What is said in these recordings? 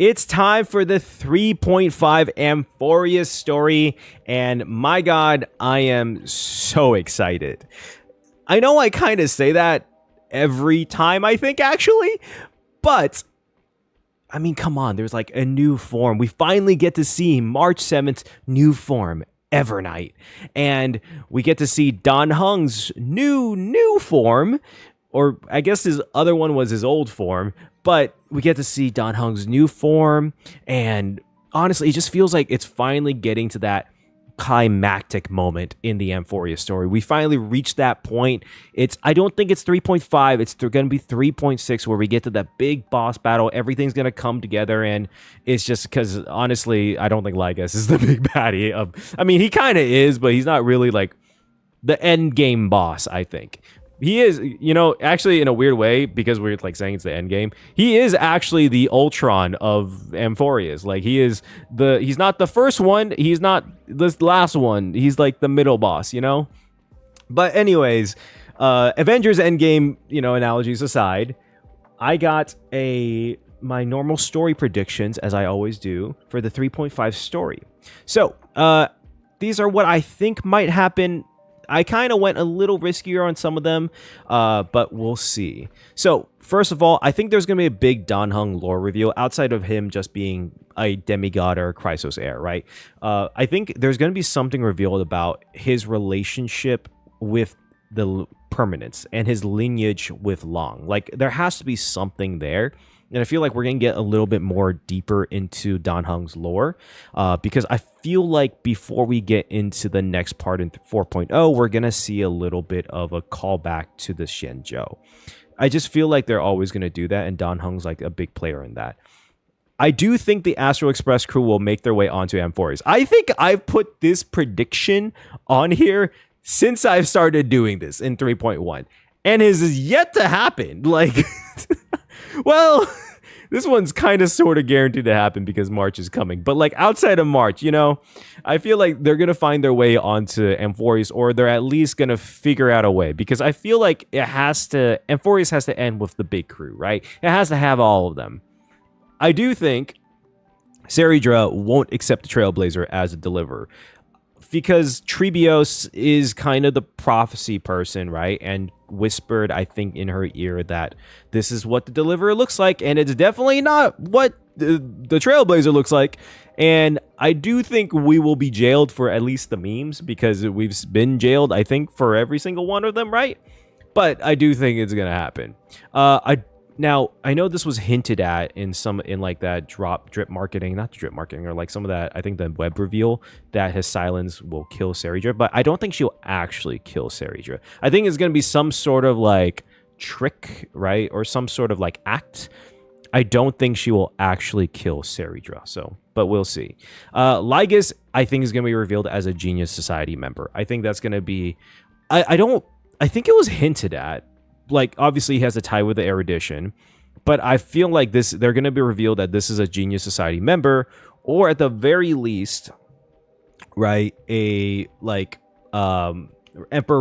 It's time for the 3.5 Amphoreus story, and my god, I am so excited. I know I kind of say that every time, I think, actually, but I mean, come on, there's like a new form. We finally get to see March 7th, new form, Evernight, and we get to see Dan Heng's new form, or I guess his other one was his old form, but we get to see Dan Heng's new form, and honestly, it just feels like it's finally getting to that climactic moment in the Amphoreus story. We finally reached that point. I don't think it's 3.5. It's going to be 3.6 where we get to that big boss battle. Everything's going to come together, and it's just because, honestly, I don't think Lygus is the big baddie of... I mean, he kind of is, but he's not really, like, the end game boss, I think. He is, actually in a weird way, because we're like saying it's the end game, he is actually the Ultron of Amphoreus. Like, he's not the first one, he's not the last one, he's like the middle boss, But anyways, Avengers Endgame, analogies aside, I got my normal story predictions, as I always do, for the 3.5 story. So, these are what I think might happen. I kind of went a little riskier on some of them, but we'll see. So, first of all, I think there's going to be a big Dan Heng lore reveal outside of him just being a demigod or a Chrysos heir, right? I think there's going to be something revealed about his relationship with the Permanents and his lineage with Long. Like, there has to be something there. And I feel like we're going to get a little bit more deeper into Dan Heng's lore, because I feel like before we get into the next part in 4.0, we're going to see a little bit of a callback to the Xianzhou. I just feel like they're always going to do that, and Dan Heng's like a big player in that. I do think the Astral Express crew will make their way onto Amphoreus. I think I've put this prediction on here since I've started doing this in 3.1, and it is yet to happen. Like... Well, this one's kind of sort of guaranteed to happen because March is coming. But like outside of March, I feel like they're going to find their way onto Amphoreus, or they're at least going to figure out a way, because I feel like Amphoreus has to end with the big crew, right? It has to have all of them. I do think Saridra won't accept the Trailblazer as a deliverer, because Trebios is kind of the prophecy person, right? And whispered, I think, in her ear that this is what the Deliverer looks like, and it's definitely not what the Trailblazer looks like. And I do think we will be jailed for at least the memes, because we've been jailed, I think, for every single one of them, right? But I do think it's gonna happen. Now, I know this was hinted at in like that drip marketing, not drip marketing, or like some of that, I think the web reveal that his silence will kill Saridra, but I don't think she'll actually kill Saridra. I think it's going to be some sort of like trick, right? Or some sort of like act. I don't think she will actually kill Saridra, but we'll see. Lygus, I think, is going to be revealed as a Genius Society member. I think that's going to be, I think it was hinted at. Like, obviously, he has a tie with the erudition, but I feel like they're going to be revealed that this is a Genius Society member, or at the very least, right, Emperor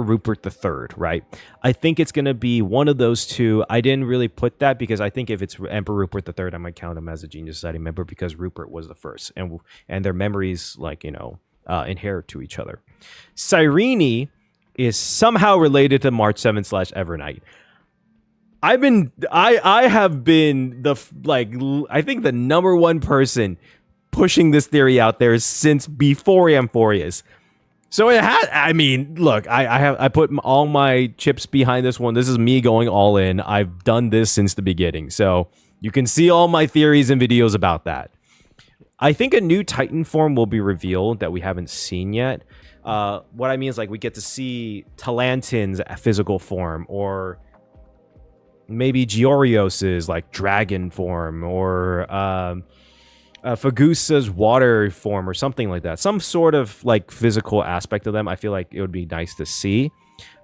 Rupert III, right? I think it's going to be one of those two. I didn't really put that because I think if it's Emperor Rupert III, I might count him as a Genius Society member, because Rupert was the first, and their memories, like, inherit to each other. Cyrene is somehow related to March 7th / Evernight. I have been I think the number one person pushing this theory out there since before Amphoreus. So look, I put all my chips behind this one. This is me going all in. I've done this since the beginning. So you can see all my theories and videos about that. I think a new Titan form will be revealed that we haven't seen yet. What I mean is, like, we get to see Talantin's physical form, or maybe Giorios's like dragon form, or Fagusa's water form, or something like that. Some sort of like physical aspect of them. I feel like it would be nice to see.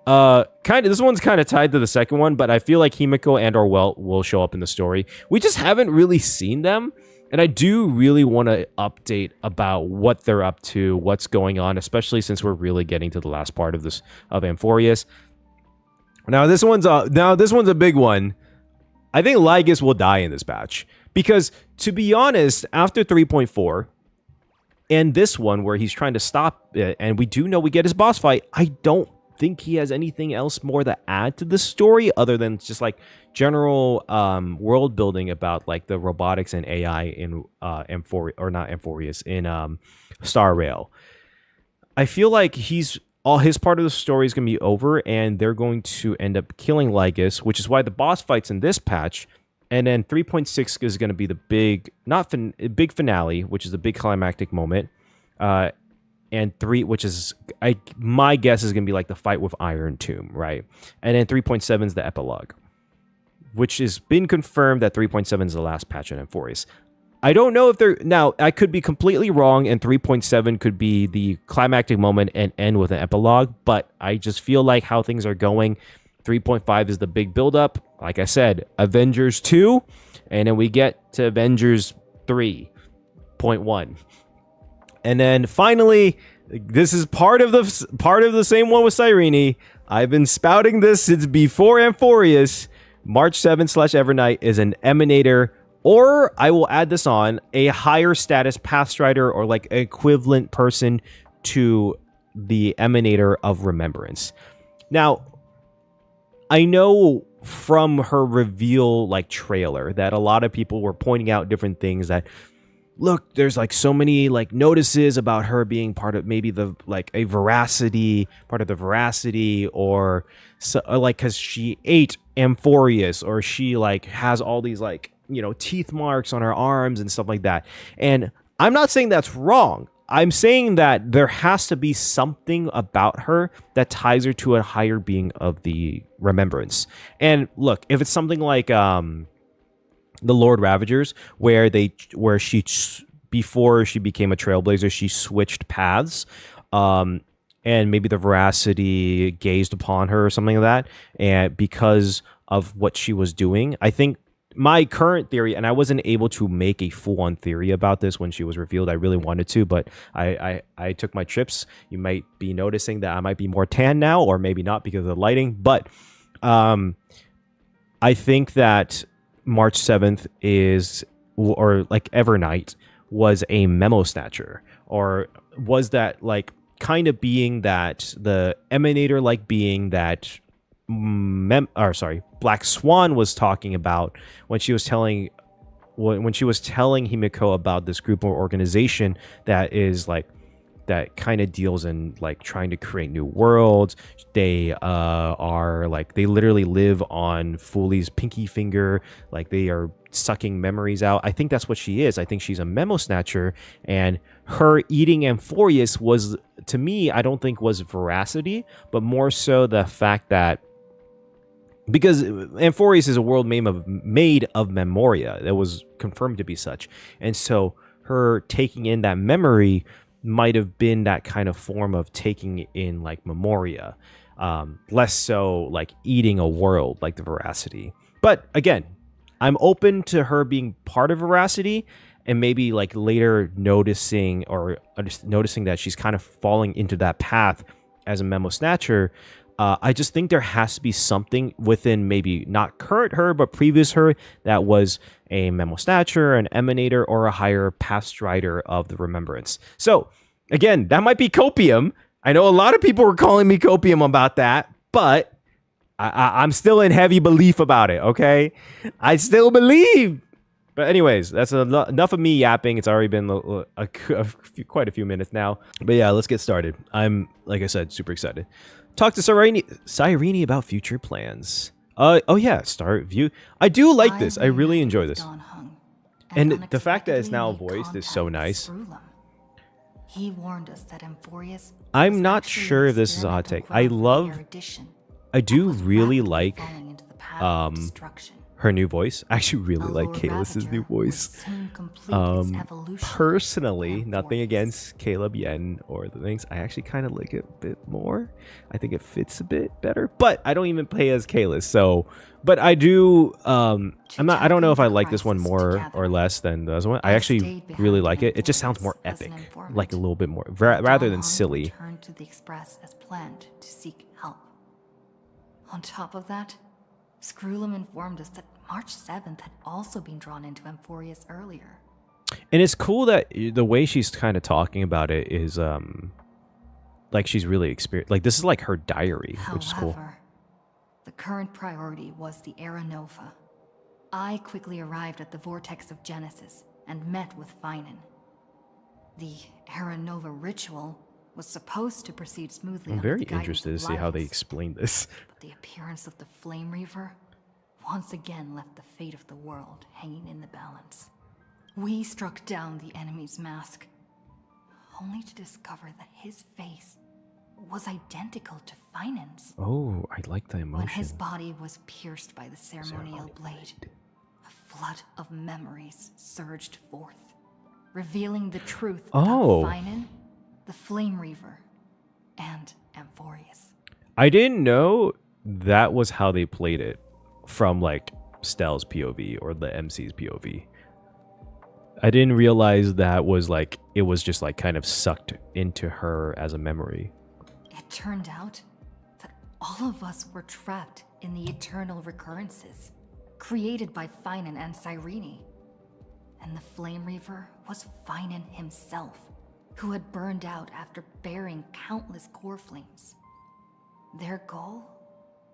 This one's kind of tied to the second one, but I feel like Himiko and or Welt will show up in the story. We just haven't really seen them. And I do really want to update about what they're up to, what's going on, especially since we're really getting to the last part of Amphoreus. Now this one's a big one. I think Lygus will die in this batch, Because to be honest, after 3.4 and this one where he's trying to stop it, and we do know we get his boss fight, I don't think he has anything else more to add to the story other than just like general world building about like the robotics and AI in Amphoreus in Star Rail. I feel like all his part of the story is going to be over, and they're going to end up killing Lygus, which is why the boss fights in this patch. And then 3.6 is going to be the big big finale, which is the big climactic moment. And 3, which is my guess is going to be like the fight with Iron Tomb, right? And then 3.7 is the epilogue, which has been confirmed that 3.7 is the last patch in Amphoreus. I don't know if now I could be completely wrong, and 3.7 could be the climactic moment and end with an epilogue, but I just feel like how things are going, 3.5 is the big buildup. Like I said, Avengers 2, and then we get to Avengers 3.1. And then finally, this is part of the same one with Cyrene. I've been spouting this since before Amphoreus. March 7th / Evernight is an Emanator, or I will add this on, a higher status Pathstrider or like equivalent person to the Emanator of Remembrance. Now, I know from her reveal like trailer that a lot of people were pointing out different things that, look, there's like so many like notices about her being part of maybe the like a veracity, part of the veracity, or so, like because she ate Amphoreus, or she like has all these like, you know, teeth marks on her arms and stuff like that. And I'm not saying that's wrong. I'm saying that there has to be something about her that ties her to a higher being of the Remembrance. And look, if it's something like the Lord Ravagers, where she before she became a Trailblazer, she switched paths, and maybe the veracity gazed upon her or something like that, and because of what she was doing, I think my current theory, and I wasn't able to make a full-on theory about this when she was revealed. I really wanted to, but I took my trips. You might be noticing that I might be more tan now, or maybe not because of the lighting. But I think that March 7th is, or like Evernight, was a memo snatcher, or was that like kind of being that the Emanator-like being that Black Swan was talking about when she was telling Himiko about this group or organization that is like that kind of deals in like trying to create new worlds. They are like, they literally live on Fooley's pinky finger, like they are sucking memories out. I think that's what she is. I think she's a memo snatcher, and her eating Amphoreus was, to me, I don't think was veracity, but more so the fact that because Amphoreus is a world made of memoria that was confirmed to be such, and so her taking in that memory might have been that kind of form of taking in like memoria, less so like eating a world like the veracity. But again, I'm open to her being part of veracity, and maybe like later noticing that she's kind of falling into that path as a memo snatcher. I just think there has to be something within maybe not current her, but previous her that was a memo snatcher, an emanator, or a higher Pathstrider of the Remembrance. So again, that might be copium. I know a lot of people were calling me copium about that, but I'm still in heavy belief about it, okay? I still believe. But anyways, that's enough of me yapping. It's already been quite a few minutes now. But yeah, let's get started. I'm, like I said, super excited. Talk to Cyrene about future plans. Oh yeah, start view. I do like this. I really enjoy this. And the fact that it's now voiced is so nice. He warned us that Amphoreus. I'm not sure if this is a hot take. I do really like her new voice. I actually really like Kaelus's new voice. Personally, nothing against Caleb, Yen, or the things. I actually kind of like it a bit more. I think it fits a bit better. But I don't even play as Kaelus, so. But I do. I don't know if I like this one more or less than the other one. I actually really like it. It just sounds more epic, like a little bit more, rather than silly. Returned to the Express as planned to seek help. On top of that, Scroolum informed us that March 7th had also been drawn into Amphoreus earlier. And it's cool that the way she's kind of talking about it is, like she's really experienced. Like this is like her diary, which is cool. However, the current priority was the Era Nova. I quickly arrived at the Vortex of Genesis and met with Finan. The Era Nova ritual was supposed to proceed smoothly. I'm under very the guidance interested to of see how they Lyles, explain this. but the appearance of the Flame Reaver once again left the fate of the world hanging in the balance. We struck down the enemy's mask, only to discover that his face was identical to Finan's. Oh, I like the emotion. When his body was pierced by the ceremonial blade, a flood of memories surged forth, revealing the truth about Finan, the Flame Reaver, and Amphoreus. I didn't know that was how they played it from like Stell's POV or the MC's POV. I didn't realize that was like, it was just like kind of sucked into her as a memory. It turned out that all of us were trapped in the eternal recurrences created by Finan and Cyrene. And the Flame Reaver was Finan himself, who had burned out after bearing countless core flames. Their goal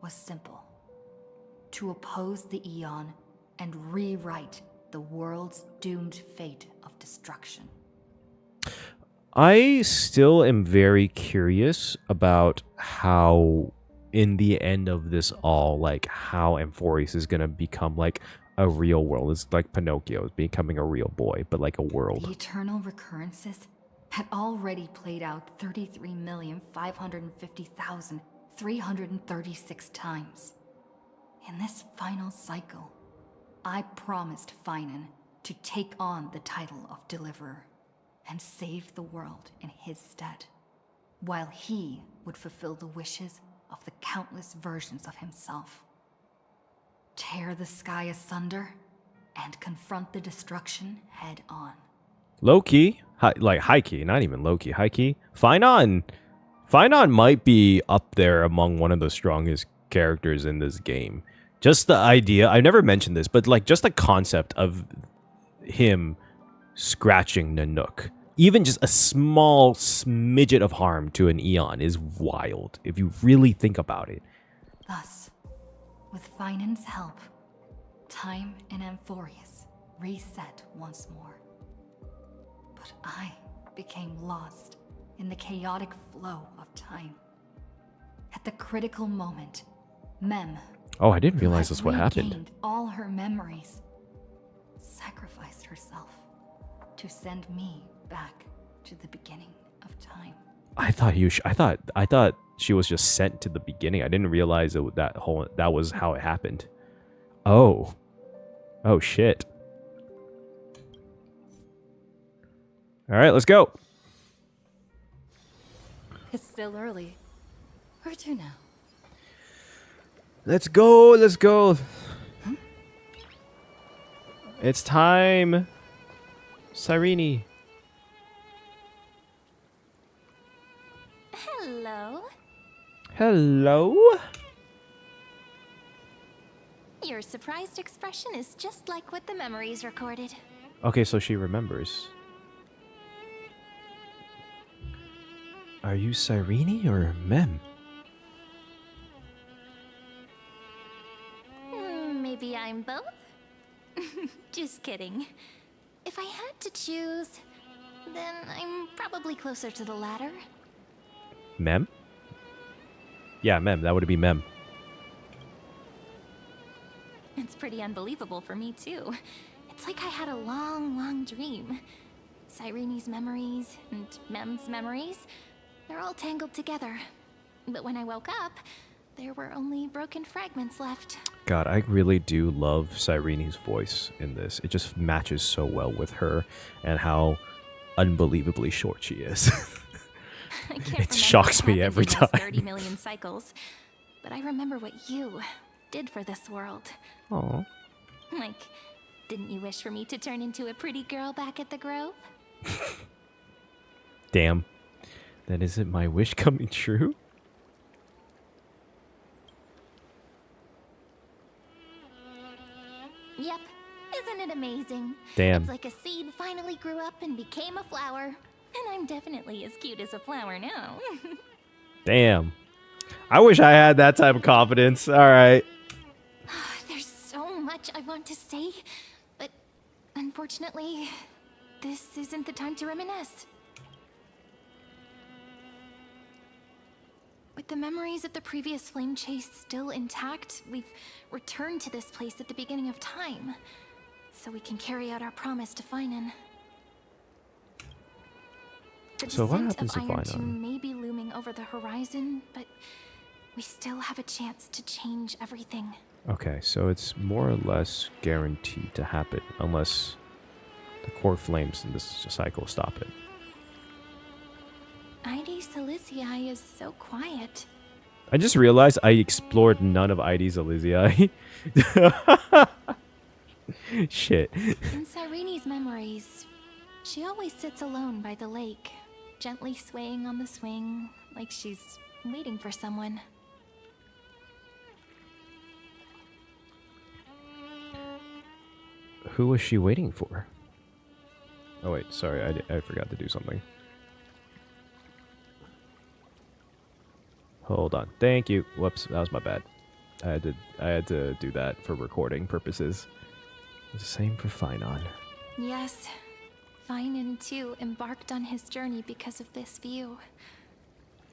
was simple: to oppose the Eon and rewrite the world's doomed fate of destruction. I still am very curious about how, in the end of this all, like how Amphoreus is gonna become like a real world. It's like Pinocchio is becoming a real boy, but like a world. The eternal recurrences had already played out 33,550,336 times. In this final cycle, I promised Finan to take on the title of Deliverer and save the world in his stead, while he would fulfill the wishes of the countless versions of himself. Tear the sky asunder and confront the destruction head on. Low-key, like high-key, not even low-key, high-key. Finan might be up there among one of the strongest characters in this game. Just the idea, I've never mentioned this, but like just the concept of him scratching Nanook, even just a small smidget of harm to an Eon, is wild if you really think about it. Thus, with Finan's help, time in Amphoreus reset once more. But I became lost in the chaotic flow of time. At the critical moment, Mem, Oh, I didn't realize that's what happened. regained all her memories, sacrificed herself to send me back to the beginning of time. I thought I thought she was just sent to the beginning. I didn't realize that was how it happened. Oh shit. All right, let's go. It's still early. Where to now? Let's go. It's time. Cyrene. Hello. Hello. Your surprised expression is just like what the memories recorded. Okay, so she remembers. Are you Cyrene or Mem? Maybe I'm both? Just kidding. If I had to choose, then I'm probably closer to the latter. Mem? Yeah, Mem. That would be Mem. It's pretty unbelievable for me, too. It's like I had a long, long dream. Cyrene's memories and Mem's memories, they're all tangled together. But when I woke up, there were only broken fragments left. God, I really do love Cyrene's voice in this. It just matches so well with her and how unbelievably short she is. I can't It shocks me every time. 30 million cycles, but I remember what you did for this world. Aw. Like, didn't you wish for me to turn into a pretty girl back at the Grove? Damn. Then is it my wish coming true? amazing. Damn. It's like a seed finally grew up and became a flower. And I'm definitely as cute as a flower now. Damn. I wish I had that type of confidence. All right. There's so much I want to say, but unfortunately, this isn't the time to reminisce. With the memories of the previous flame chase still intact, we've returned to this place at the beginning of time, so we can carry out our promise to Finan. The So what descent happens of to Iron Finan? Tomb may be looming over the horizon, but we still have a chance to change everything. Okay, so it's more or less guaranteed to happen unless the core flames in this cycle stop it. ID Silicii is so quiet. I just realized I explored none of ID's Elysiae. Shit. In Cyrene's memories, she always sits alone by the lake, gently swaying on the swing, like she's waiting for someone. Who was she waiting for? Oh wait, sorry, I forgot to do something. Hold on. Thank you. Whoops, that was my bad. I had to do that for recording purposes. It's the same for Finan. Yes, Finan too embarked on his journey because of this view.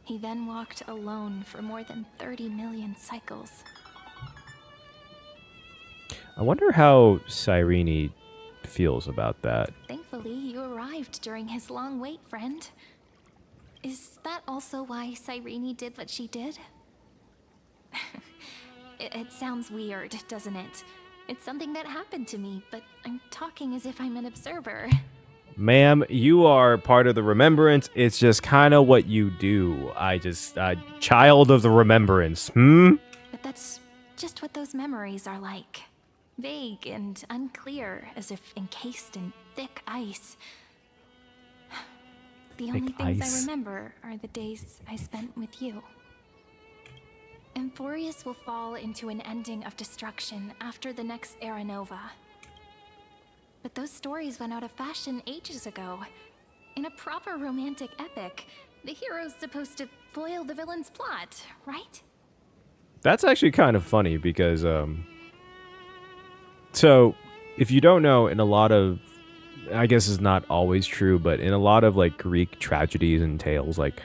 He then walked alone for more than 30 million cycles. I wonder how Cyrene feels about that. Thankfully, you arrived during his long wait, friend. Is that also why Cyrene did what she did? It sounds weird, doesn't it? It's something that happened to me, but I'm talking as if I'm an observer. Ma'am, you are part of the remembrance. It's just kind of what you do. Child of the remembrance. But that's just what those memories are like. Vague and unclear, as if encased in thick ice. The only things I remember are the days I spent with you. Amphoreus will fall into an ending of destruction after the next Era Nova. But those stories went out of fashion ages ago. In a proper romantic epic, the hero's supposed to foil the villain's plot, right? That's actually kind of funny because, so if you don't know, in a lot of, I guess it's not always true, but in a lot of like Greek tragedies and tales, like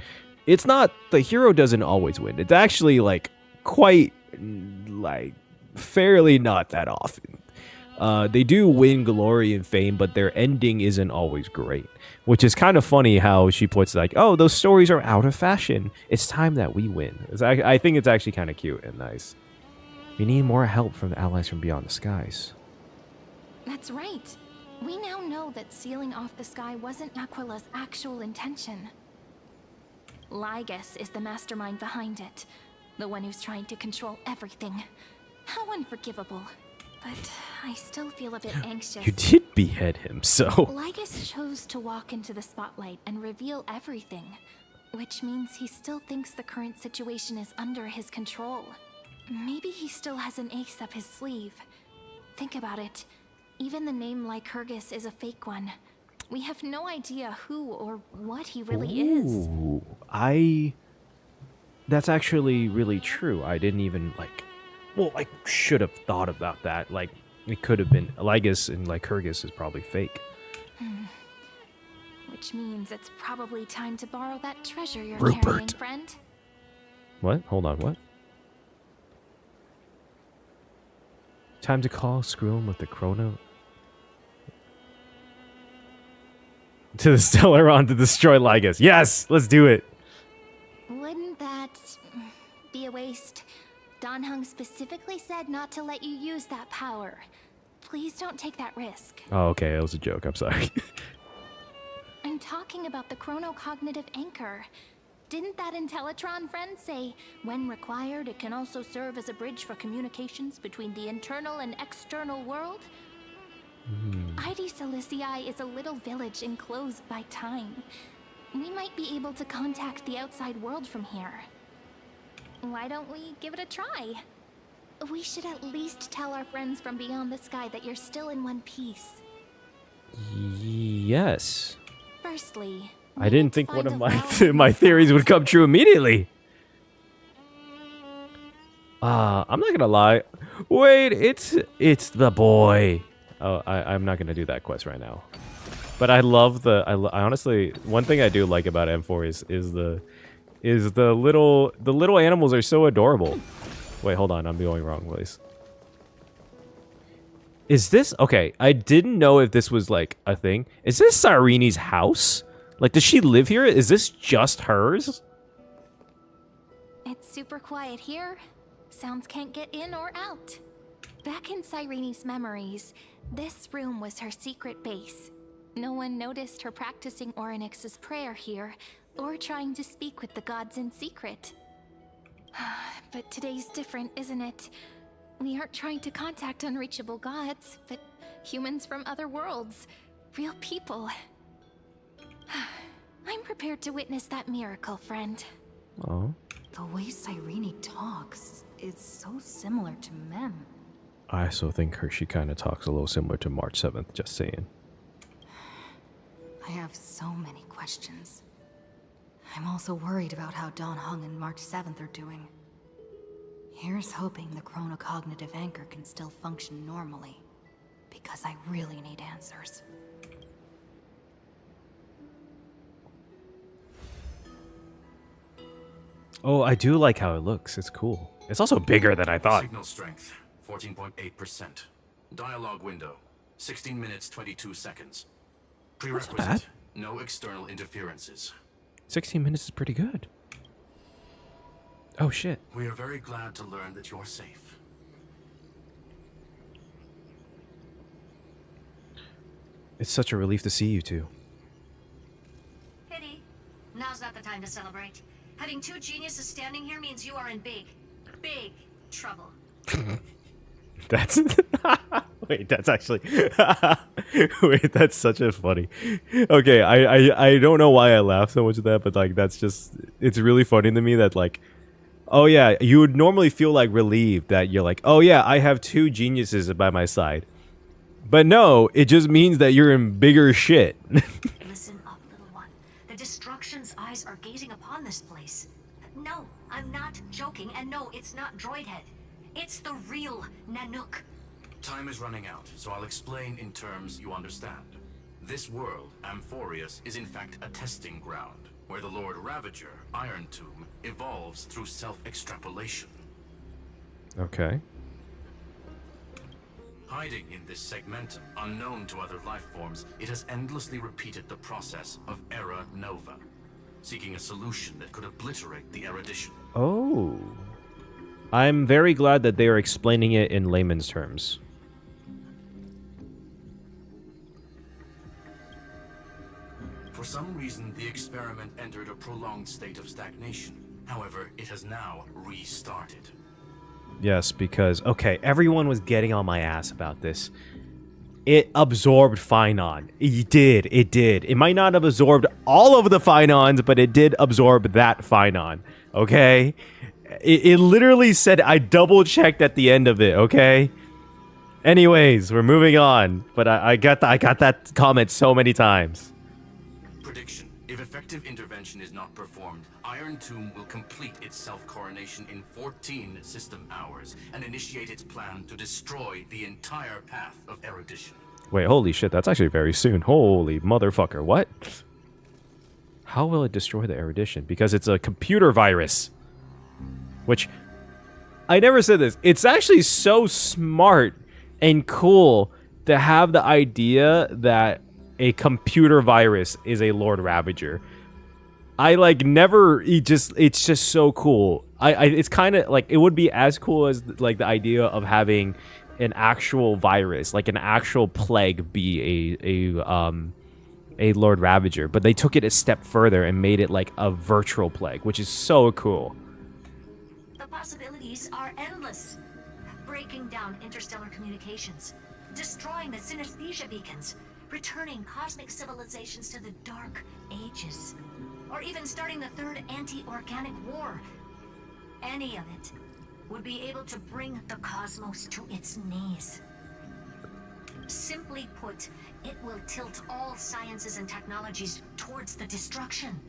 it's not, the hero doesn't always win. It's actually like quite like fairly not that often. They do win glory and fame, but their ending isn't always great, which is kind of funny how she puts like, oh, those stories are out of fashion. It's time that we win. I think it's actually kind of cute and nice. We need more help from the allies from beyond the skies. That's right. We now know that sealing off the sky wasn't Aquila's actual intention. Lygus is the mastermind behind it, the one who's trying to control everything. How unforgivable. But I still feel a bit anxious. You did behead him, so... Lygus chose to walk into the spotlight and reveal everything, which means he still thinks the current situation is under his control. Maybe he still has an ace up his sleeve. Think about it. Even the name Lycurgus is a fake one. We have no idea who or what he really is. That's actually really true. I didn't even, like... Well, I should have thought about that. Like, it could have been... Lygus and Lycurgus is probably fake. Which means it's probably time to borrow that treasure you're Rupert. carrying, friend. What? Hold on, what? Time to call Skrull with the chrono... to the Stellaron to destroy Lygus. Yes! Let's do it! Wouldn't that be a waste? Danhung specifically said not to let you use that power. Please don't take that risk. Oh, okay. That was a joke. I'm sorry. I'm talking about the chronocognitive anchor. Didn't that Intellitron friend say, when required, it can also serve as a bridge for communications between the internal and external world? ID Silicii is a little village enclosed by time. We might be able to contact the outside world from here. Why don't we give it a try? We should at least tell our friends from beyond the sky that you're still in one piece. Yes. Firstly, I didn't think one of my my theories would come true immediately. I'm not gonna lie. Wait, it's the boy. Oh, I'm not gonna do that quest right now. But I love the I honestly, one thing I do like about Amphoreus is the little animals are so adorable. Wait, hold on, I'm going wrong place. Is this okay? I didn't know if this was like a thing. Is this Cyrene's house? Like, does she live here? Is this just hers? It's super quiet here. Sounds can't get in or out. Back in Cyrene's memories, this room was her secret base. No one noticed her practicing Orynyx's prayer here, or trying to speak with the gods in secret. But today's different, isn't it? We aren't trying to contact unreachable gods, but humans from other worlds. Real people. I'm prepared to witness that miracle, friend. Oh. The way Cyrene talks is so similar to Mem. I also think she kind of talks a little similar to March 7th, just saying. I have so many questions. I'm also worried about how Dawn Hung and March 7th are doing. Here's hoping the chronocognitive anchor can still function normally, because I really need answers. Oh, I do like how it looks. It's cool. It's also bigger than I thought. Signal strength, 14.8%. Dialogue window, 16 minutes, 22 seconds. Prerequisite, bad. no external interferences. 16 minutes is pretty good. Oh, shit. We are very glad to learn that you're safe. It's such a relief to see you two. Pity. Now's not the time to celebrate. Having two geniuses standing here means you are in big trouble. That's... Wait, that's actually... Wait, that's such a funny... Okay, I don't know why I laugh so much at that, but, like, that's just... It's really funny to me that, like... Oh, yeah, you would normally feel, like, relieved that you're like, oh, yeah, I have two geniuses by my side. But no, it just means that you're in bigger shit. Listen up, little one. The Destruction's eyes are gazing upon this place. No, I'm not joking, and no, it's not Droidhead. It's the real Nanook. Time is running out, so I'll explain in terms you understand. This world, Amphoreus, is in fact a testing ground, where the Lord Ravager, Iron Tomb, evolves through self-extrapolation. Okay. Hiding in this segmentum, unknown to other life forms, it has endlessly repeated the process of Era Nova, seeking a solution that could obliterate the erudition. Oh. I'm very glad that they are explaining it in layman's terms. For some reason, the experiment entered a prolonged state of stagnation. However, it has now restarted. Yes, because, okay, everyone was getting on my ass about this. It absorbed Phynon. It did. It might not have absorbed all of the Phynons, but it did absorb that Phynon, okay? It literally said, I double-checked at the end of it, okay? Anyways, we're moving on, but I got that comment so many times. Prediction. If effective intervention is not performed, Iron Tomb will complete its self-coronation in 14 system hours and initiate its plan to destroy the entire path of erudition. Wait, holy shit, that's actually very soon. Holy motherfucker, what? How will it destroy the erudition? Because it's a computer virus. Which, I never said this. It's actually so smart and cool to have the idea that a computer virus is a Lord Ravager. I like never, it's just so cool. It's kind of like, it would be as cool as like the idea of having an actual virus, like an actual plague be a Lord Ravager, but they took it a step further and made it like a virtual plague, which is so cool. The possibilities are endless. Breaking down interstellar communications, destroying the synesthesia beacons, returning cosmic civilizations to the Dark Ages, or even starting the third anti-organic war. Any of it would be able to bring the cosmos to its knees. Simply put, it will tilt all sciences and technologies towards the destruction.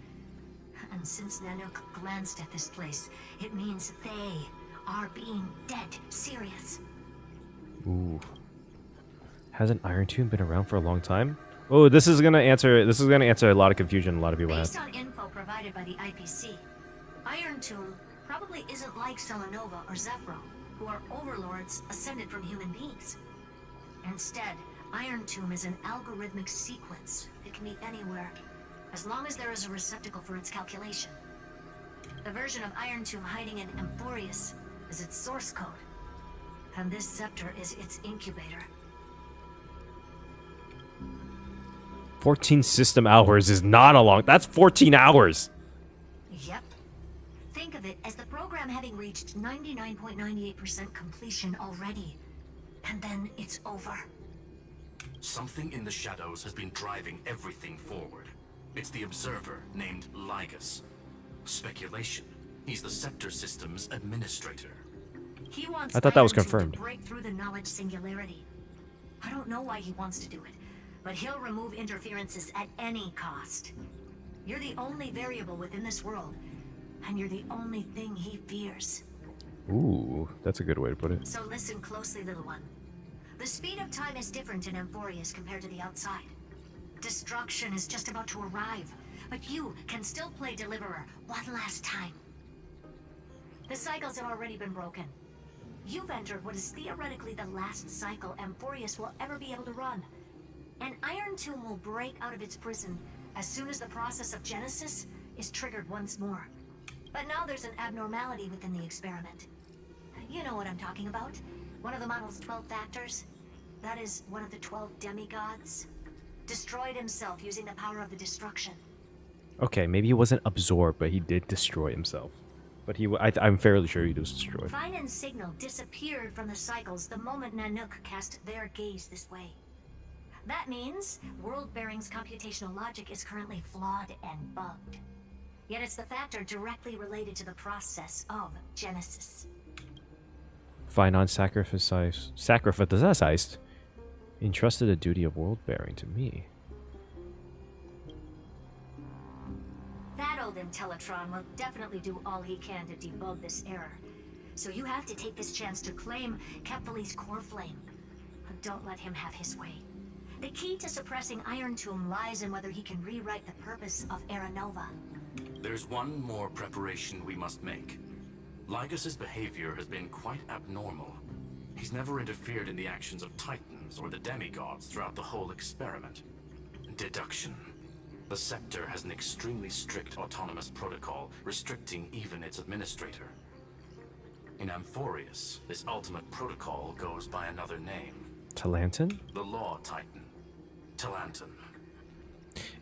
And since Nanook glanced at this place, it means they are being dead serious. Ooh. Hasn't Iron Tomb been around for a long time? Oh, this is gonna answer a lot of confusion a lot of people have. Based on info provided by the IPC, Iron Tomb probably isn't like Selenova or Zephyro, who are overlords ascended from human beings. Instead, Iron Tomb is an algorithmic sequence. It can be anywhere, as long as there is a receptacle for its calculation. The version of Iron Tomb hiding in Amphoreus is its source code, and this scepter is its incubator. 14 system hours is not a long... That's 14 hours! Yep. Think of it as the program having reached 99.98% completion already. And then it's over. Something in the shadows has been driving everything forward. It's the observer named Lygus. Speculation. He's the Scepter System's administrator. He wants I thought that was Iron Tomb confirmed. to break through the knowledge singularity. I don't know why he wants to do it, but he'll remove interferences at any cost. You're the only variable within this world, and you're the only thing he fears. Ooh, that's a good way to put it. So listen closely, little one. The speed of time is different in Amphoreus compared to the outside. Destruction is just about to arrive, but you can still play Deliverer one last time. The cycles have already been broken. You've entered what is theoretically the last cycle Amphoreus will ever be able to run. An Iron Tomb will break out of its prison as soon as the process of Genesis is triggered once more. But now there's an abnormality within the experiment. You know what I'm talking about. One of the model's 12 factors. That is one of the 12 demigods. Destroyed himself using the power of the destruction. Okay, maybe he wasn't absorbed, but he did destroy himself. But I'm fairly sure he was destroyed. Fine and Signal disappeared from the cycles the moment Nanook cast their gaze this way. That means World Bearing's computational logic is currently flawed and bugged. Yet it's the factor directly related to the process of Genesis. Fine on sacrificed entrusted the duty of world bearing to me. That old Intellatron will definitely do all he can to debug this error. So you have to take this chance to claim Kepfali's core flame. But don't let him have his way. The key to suppressing Iron Tomb lies in whether he can rewrite the purpose of Era Nova. There's one more preparation we must make. Lygus's behavior has been quite abnormal. He's never interfered in the actions of Titans or the demigods throughout the whole experiment. Deduction. The Scepter has an extremely strict autonomous protocol, restricting even its administrator. In Amphoreus, this ultimate protocol goes by another name. Talanton? The Law Titan. Talanton.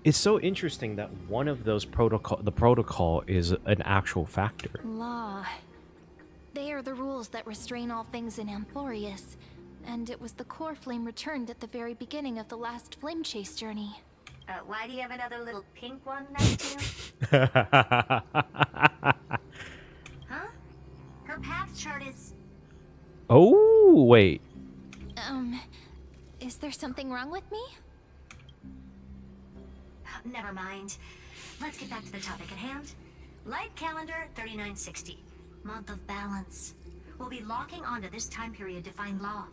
It's so interesting that one of those protocol is an actual factor. Law. They are the rules that restrain all things in Amphoreus. And it was the core flame returned at the very beginning of the last flame chase journey. Why do you have another little pink one next to you? Huh? Her path chart is... Oh, wait. Is there something wrong with me? Never mind. Let's get back to the topic at hand. Light calendar 3960. Month of balance. We'll be locking onto this time period to find law.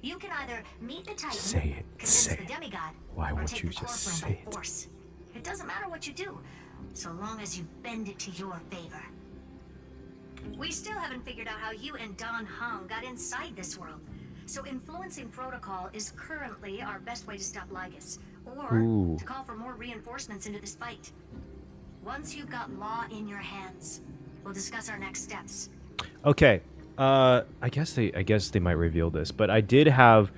You can either meet the Titan, Say it. convince Say the it. demigod, Why or won't take you the core just flame say by it? force. It doesn't matter what you do, so long as you bend it to your favor. We still haven't figured out how you and Don Hung got inside this world. So influencing protocol is currently our best way to stop Lygus, or Ooh. to call for more reinforcements into this fight. Once you've got law in your hands, we'll discuss our next steps. Okay. I guess they might reveal this, but I did have...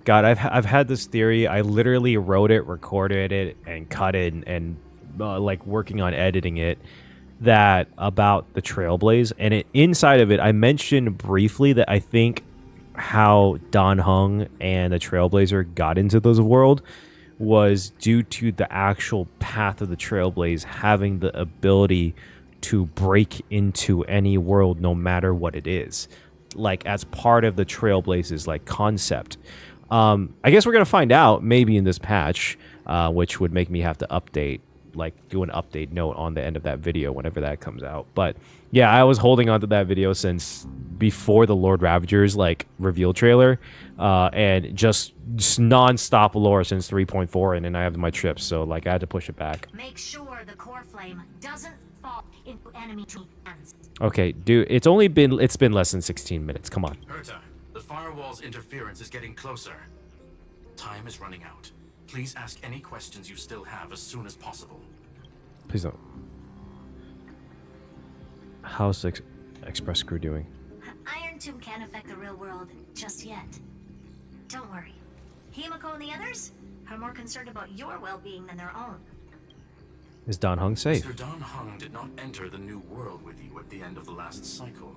God, I've had this theory. I literally wrote it, recorded it, and cut it, and like working on editing it, that about the Trailblaze. And inside of it, I mentioned briefly that I think how Don Hung and the Trailblazer got into this world was due to the actual path of the Trailblaze having the ability to break into any world no matter what it is, like as part of the Trailblaze's like concept. I guess we're gonna find out maybe in this patch, which would make me have to update, like do an update note on the end of that video whenever that comes out. But yeah, I was holding on to that video since before the Lord Ravager's like reveal trailer, and just non-stop lore since 3.4, and then I have my trips, so like I had to push it back. Make sure the core flame doesn't fall into enemy hands. Okay, dude, it's been less than 16 minutes. Come on. Herta, the firewall's interference is getting closer. Time is running out. Please ask any questions you still have as soon as possible. Please don't. How's the Express crew doing? Iron Tomb can't affect the real world just yet. Don't worry. Himiko and the others are more concerned about your well-being than their own. Is Dan Heng safe? Mr. Dan Heng did not enter the new world with you at the end of the last cycle.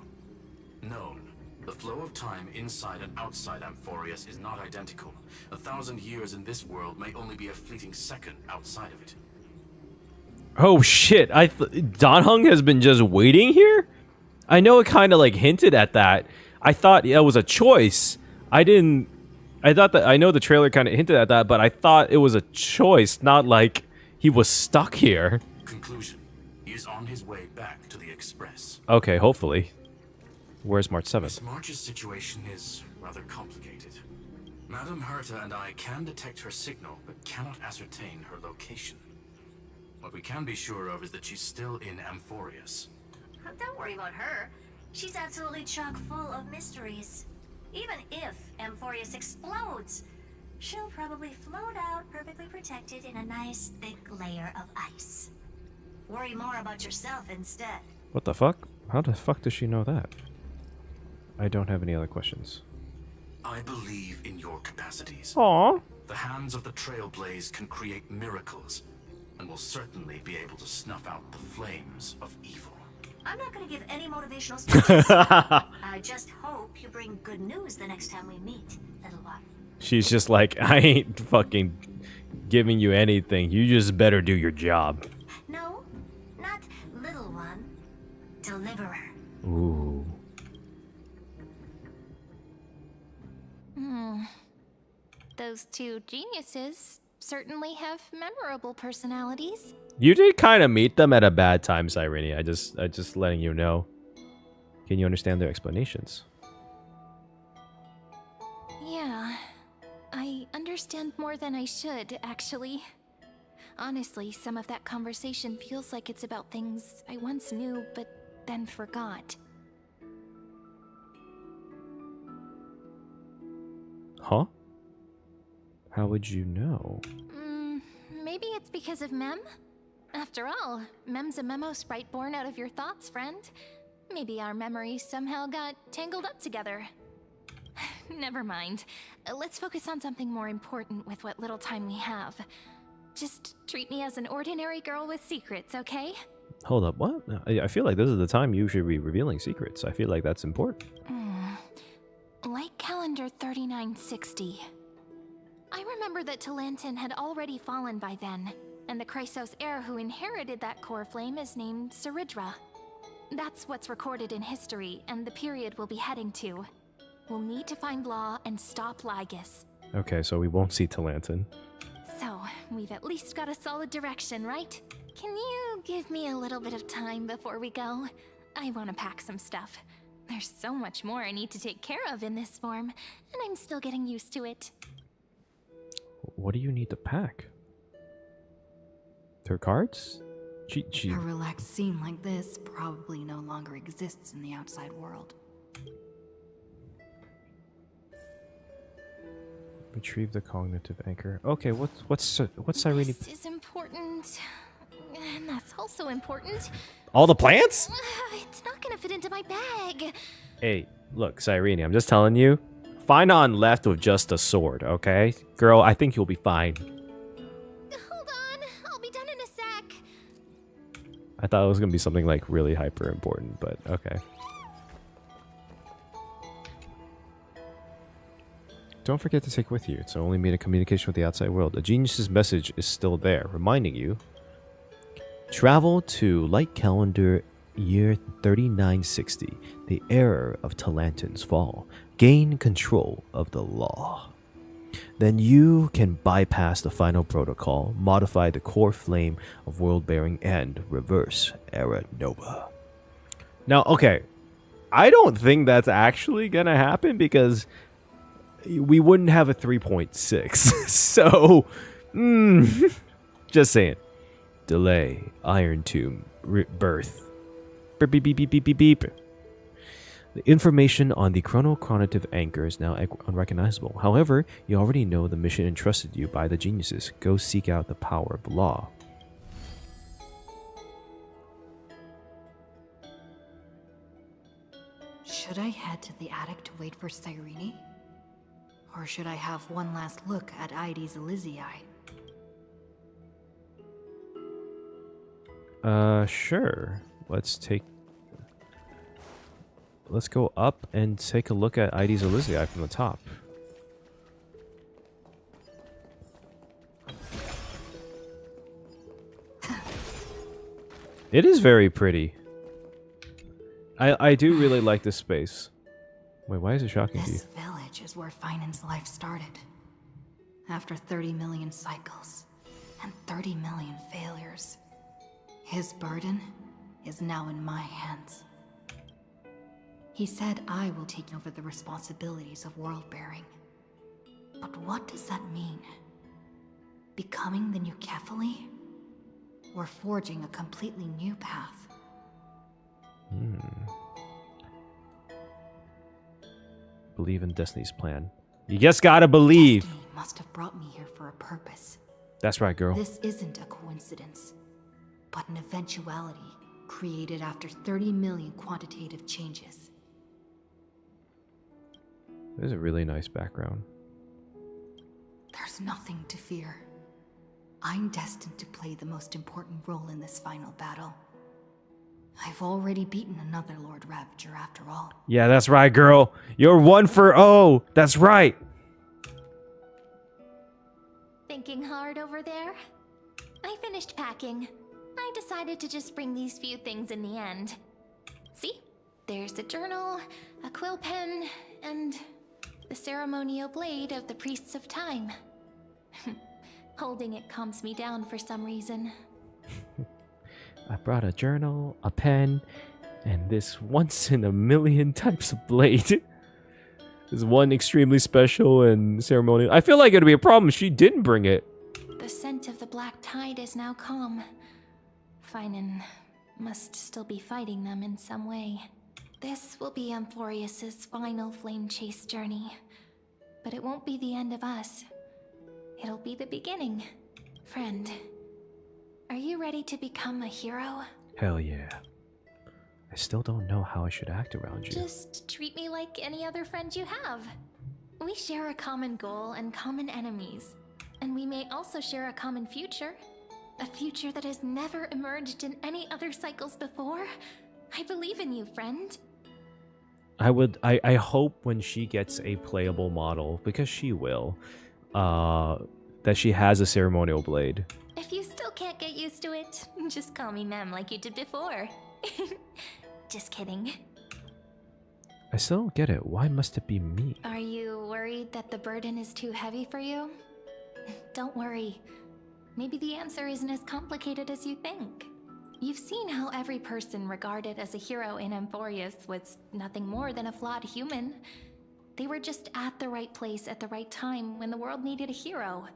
Known. The flow of time inside and outside Amphoreus is not identical. 1,000 years in this world may only be a fleeting second outside of it. Oh shit! Dan Heng has been just waiting here. I know it kind of like hinted at that. I thought it was a choice. I thought that I know the trailer kind of hinted at that, but I thought it was a choice, not like he was stuck here. Conclusion: he is on his way back to the Express. Okay, hopefully. Where's March 7th? Miss March's situation is rather complicated. Madame Herta and I can detect her signal, but cannot ascertain her location. What we can be sure of is that she's still in Amphoreus. Don't worry about her. She's absolutely chock full of mysteries. Even if Amphoreus explodes, she'll probably float out perfectly protected in a nice thick layer of ice. Worry more about yourself instead. What the fuck? How the fuck does she know that? I don't have any other questions. I believe in your capacities. Aww. The hands of the Trailblaze can create miracles, and will certainly be able to snuff out the flames of evil. I'm not going to give any motivational speeches. I just hope you bring good news the next time we meet, little one. She's just like, I ain't fucking giving you anything. You just better do your job. No, not little one. Deliverer. Ooh. Those two geniuses certainly have memorable personalities. You did kind of meet them at a bad time, Cyrene. I just letting you know. Can you understand their explanations? Yeah, I understand more than I should, actually. Honestly, some of that conversation feels like it's about things I once knew, but then forgot. Huh? How would you know? Maybe it's because of Mem? After all, Mem's a memo sprite born out of your thoughts, friend. Maybe our memories somehow got tangled up together. Never mind. Let's focus on something more important with what little time we have. Just treat me as an ordinary girl with secrets, okay? Hold up, what? I feel like this is the time you should be revealing secrets. I feel like that's important. Light calendar 3960. I remember that Talantin had already fallen by then, and the Chrysos heir who inherited that core flame is named Saridra. That's what's recorded in history, and the period we'll be heading to. We'll need to find Law and stop Lygus. Okay, so we won't see Talantin. So, we've at least got a solid direction, right? Can you give me a little bit of time before we go? I want to pack some stuff. There's so much more I need to take care of in this form, and I'm still getting used to it. What do you need to pack? Her cards? A relaxed scene like this probably no longer exists in the outside world. Retrieve the cognitive anchor. Okay, what's Cyrene? This is important, and that's also important. All the plants? It's not gonna fit into my bag. Hey, look, Cyrene, I'm just telling you. Finon left with just a sword, okay? Girl, I think you'll be fine. Hold on, I'll be done in a sec. I thought it was gonna be something like really hyper important, but okay. Don't forget to take with you. It's only made a communication with the outside world. A genius's message is still there, reminding you. Travel to Light Calendar year 3960, the era of Talantin's fall. Gain control of the law. then you can bypass the final protocol, modify the core flame of world bearing, and reverse Era Nova. Now, okay, I don't think that's actually gonna happen because we wouldn't have a 3.6. So, just saying. Delay, Iron Tomb, birth. Beep, beep, beep, beep, beep, beep, beep. The information on the chronocognitive anchor is now unrecognizable. However, you already know the mission entrusted you by the geniuses. Go seek out the power of law. Should I head to the attic to wait for Cyrene? Or should I have one last look at Ides Elysiae? Sure. Let's go up and take a look at Ides Elysiae from the top. It is very pretty. I do really like this space. Wait, why is it shocking to you? This village is where Finan's life started. After 30 million cycles and 30 million failures, his burden is now in my hands. He said I will take over the responsibilities of world-bearing. But what does that mean? Becoming the new Kefali? Or forging a completely new path? Believe in Destiny's plan. You just gotta believe. Destiny must have brought me here for a purpose. That's right, girl. This isn't a coincidence, but an eventuality created after 30 million quantitative changes. There's a really nice background. There's nothing to fear. I'm destined to play the most important role in this final battle. I've already beaten another Lord Ravager after all. Yeah, that's right, girl. You're 1-0. That's right. Thinking hard over there? I finished packing. I decided to just bring these few things in the end. See? There's a journal, a quill pen, and the ceremonial blade of the Priests of Time. Holding it calms me down for some reason. I brought a journal, a pen, and this once-in-a-million types of blade. There's one extremely special and ceremonial. I feel like it'd be a problem if she didn't bring it. The scent of the black tide is now calm. Finan must still be fighting them in some way. This will be Amphoreus' final flame chase journey. But it won't be the end of us. It'll be the beginning. Friend, are you ready to become a hero? Hell yeah. I still don't know how I should act around you. Just treat me like any other friend you have. We share a common goal and common enemies. And we may also share a common future. A future that has never emerged in any other cycles before. I believe in you, friend. I hope when she gets a playable model, because she will, that she has a ceremonial blade. If you still can't get used to it, just call me Mem like you did before. Just kidding. I still don't get it. Why must it be me? Are you worried that the burden is too heavy for you? Don't worry. Maybe the answer isn't as complicated as you think. You've seen how every person regarded as a hero in Amphoreus was nothing more than a flawed human. They were just at the right place at the right time when the world needed a hero.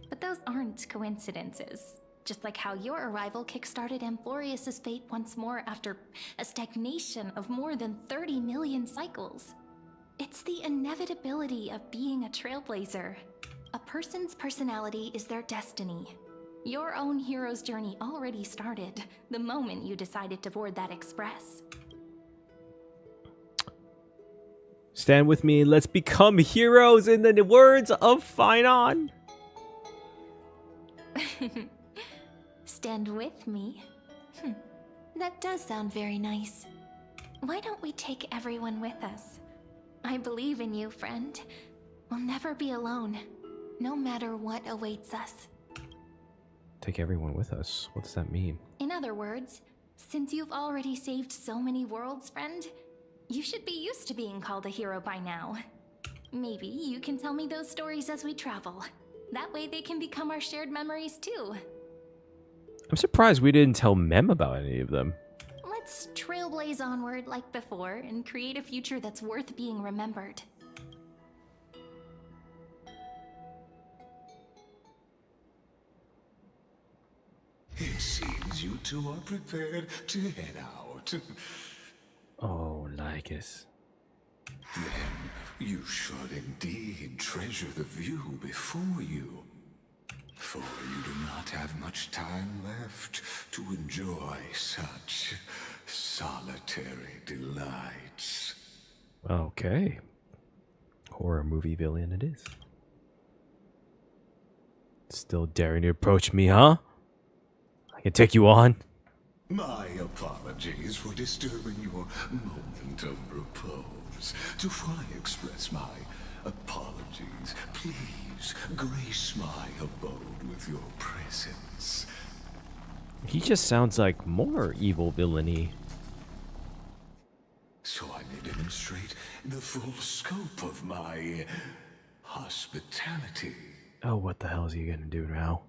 But those aren't coincidences. Just like how your arrival kickstarted Amphoreus' fate once more after a stagnation of more than 30 million cycles. It's the inevitability of being a trailblazer. A person's personality is their destiny. Your own hero's journey already started the moment you decided to board that express. Stand with me and let's become heroes in the words of Finan. Stand with me? That does sound very nice. Why don't we take everyone with us? I believe in you, friend. We'll never be alone, no matter what awaits us. Take everyone with us. What does that mean? In other words, since you've already saved so many worlds, friend, you should be used to being called a hero by now. Maybe you can tell me those stories as we travel. That way they can become our shared memories too. I'm surprised we didn't tell Mem about any of them. Let's trailblaze onward like before and create a future that's worth being remembered. It seems you two are prepared to head out. Oh, Lycus. Then you should indeed treasure the view before you. For you do not have much time left to enjoy such solitary delights. Okay. Horror movie villain it is. Still daring to approach me, huh? I can take you on. My apologies for disturbing your moment of repose. To fully express my apologies, please grace my abode with your presence. He just sounds like more evil villainy. So I may demonstrate the full scope of my hospitality. Oh, what the hell is he gonna do now?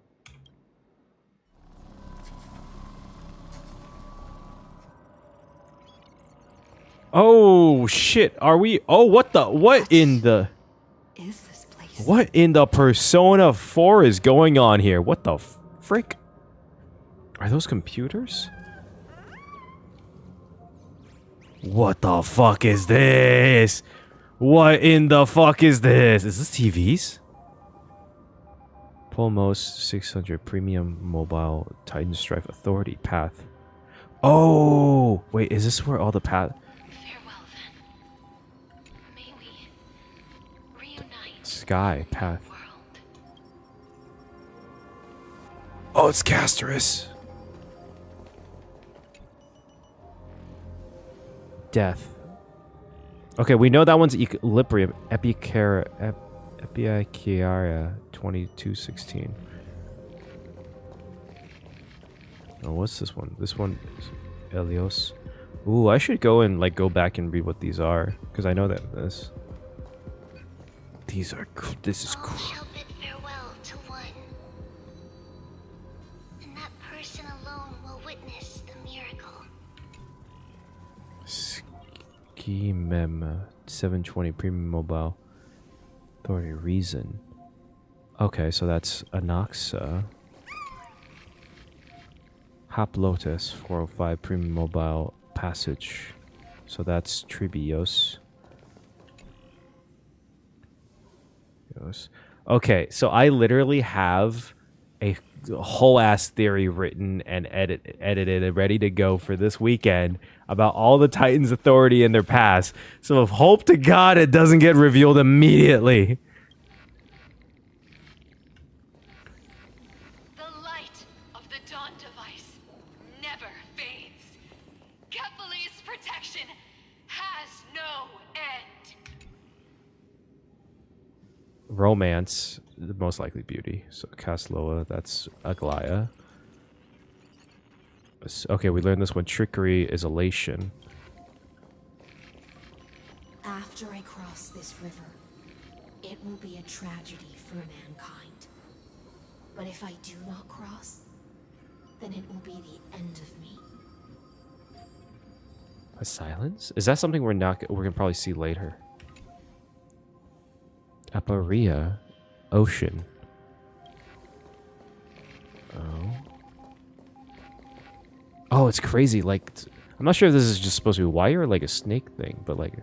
Oh shit, are we? Oh, what in the Is this place? what in the Persona 4 is going on here? What the frick? Are those computers? What the fuck is this? What in the fuck is this? Is this TVs? Polmos 600 Premium Mobile Titan Strife Authority Path. Oh, wait, is this where all the path? Farewell then. May we reunite. Sky path. World. Oh, it's Casterus. Death. Okay, we know that one's Equilibrium. Epicaria 2216. Oh, what's this one? This one is Elios. Ooh, I should go and like go back and read what these are, because I know that this. These are. This is All cool. shall bid farewell to one, and that person alone will witness the miracle. Mem 720 Premium Mobile Authority Reason. Okay, so that's Anoxa. Hop Lotus 405 Premium Mobile Passage. So that's Tribios. Okay, so I literally have a whole ass theory written and edited and ready to go for this weekend about all the Titans Authority and their past. So if hope to God it doesn't get revealed immediately. The light of the Dawn device never fades. Kephal's protection has no end. Romance, most likely beauty. So Kasloa, that's Aglaya. Okay, we learned this one. Trickery is elation. After I cross this river, it will be a tragedy for mankind. But if I do not cross, then it will be the end of me. A silence? Is that something we're gonna probably see later? Aparia, ocean. Oh. Oh, it's crazy. Like, I'm not sure if this is just supposed to be wire or like a snake thing, but like.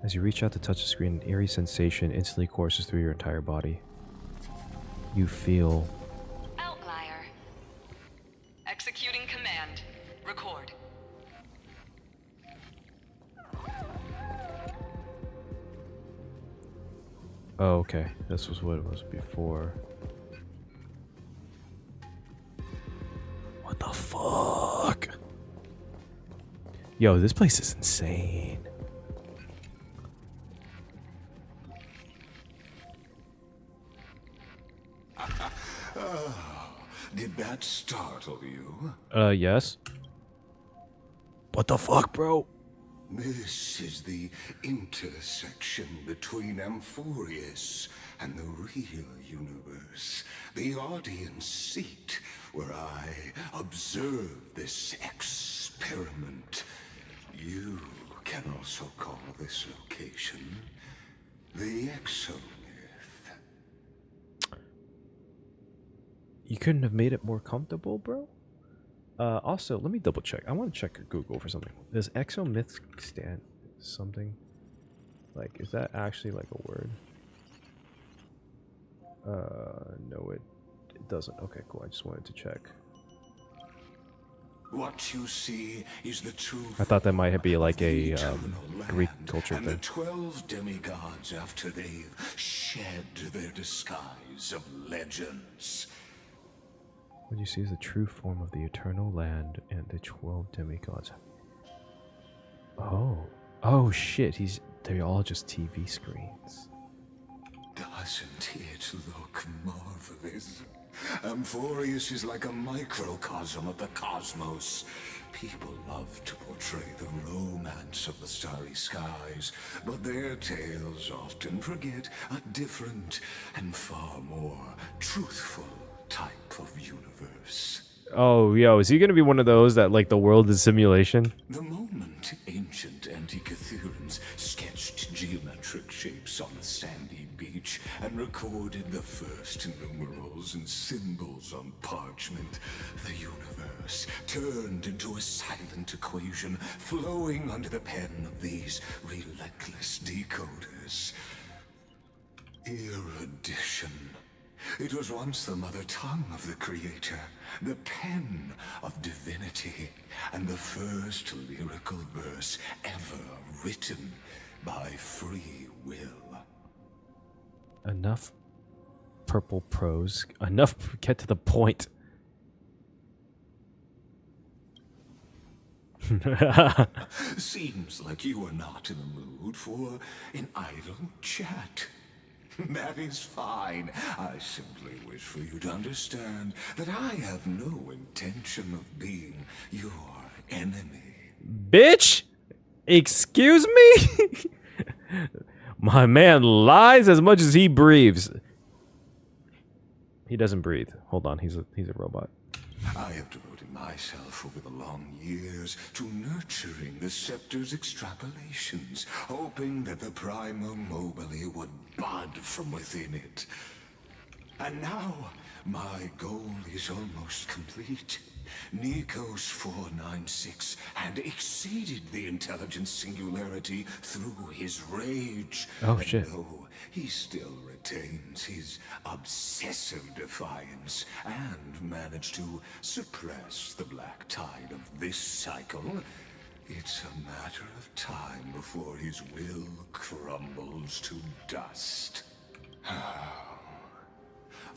As you reach out to touch the screen, an eerie sensation instantly courses through your entire body. You feel. Outlier. Executing command. Record. Oh, okay. This was what it was before. What the fuck? Yo, this place is insane. Did that startle you? Yes. What the fuck, bro? This is the intersection between Amphoreus and the real universe. The audience seat where I observe this experiment. You can also call this location the Exomyth. You couldn't have made it more comfortable, bro? Also, let me double check. I want to check Google for something. Does Exomyth stand something? Like, is that actually like a word? No, it doesn't. Okay, cool. I just wanted to check. What you see is the true. I thought that might be like a Greek land culture and thing. the 12 demigods after they've shed their disguise of legends. What you see is the true form of the eternal land and the 12 demigods. Oh shit! They're all just TV screens. Doesn't it look marvelous? Amphoreus is like a microcosm of the cosmos. People love to portray the romance of the starry skies, but their tales often forget a different and far more truthful type of universe. Oh, yo, is he gonna be one of those that like the world is simulation? The moment ancient Antikytherians sketched geometric shapes on the sandy beach and recorded the first numerals and symbols on parchment, the universe turned into a silent equation flowing under the pen of these relentless decoders. Erudition. It was once the mother tongue of the creator, the pen of divinity, and the first lyrical verse ever written by free will. Enough purple prose. Enough. Get to the point. Seems like you are not in the mood for an idle chat. That is fine. I simply wish for you to understand that I have no intention of being your enemy. Bitch! Excuse me? My man lies as much as he breathes. He doesn't breathe. Hold on, he's a robot. I have devoted myself over the long years to nurturing the scepter's extrapolations, hoping that the Prima Mobile would bud from within it. And now, my goal is almost complete. Nikos 496 had exceeded the intelligence singularity through his rage. Oh, shit. Though he still retains his obsessive defiance and managed to suppress the black tide of this cycle, it's a matter of time before his will crumbles to dust.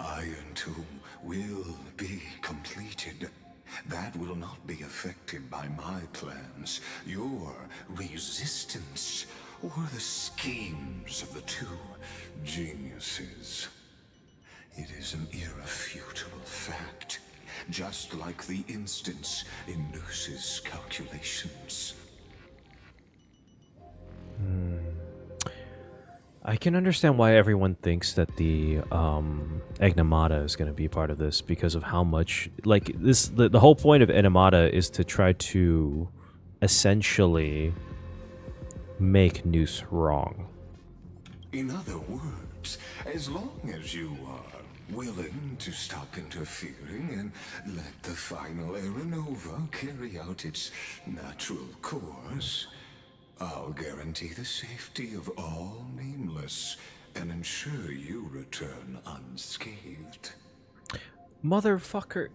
Iron Tomb will be completed. That will not be affected by my plans, your resistance, or the schemes of the two geniuses. It is an irrefutable fact, just like the instance in Noos's calculations. I can understand why everyone thinks that the Enigmata is going to be part of this because of how much, like, this. The whole point of Enigmata is to try to essentially make Noose wrong. In other words, as long as you are willing to stop interfering and let the final Aeronova carry out its natural course, I'll guarantee the safety of all nameless and ensure you return unscathed. Motherfucker,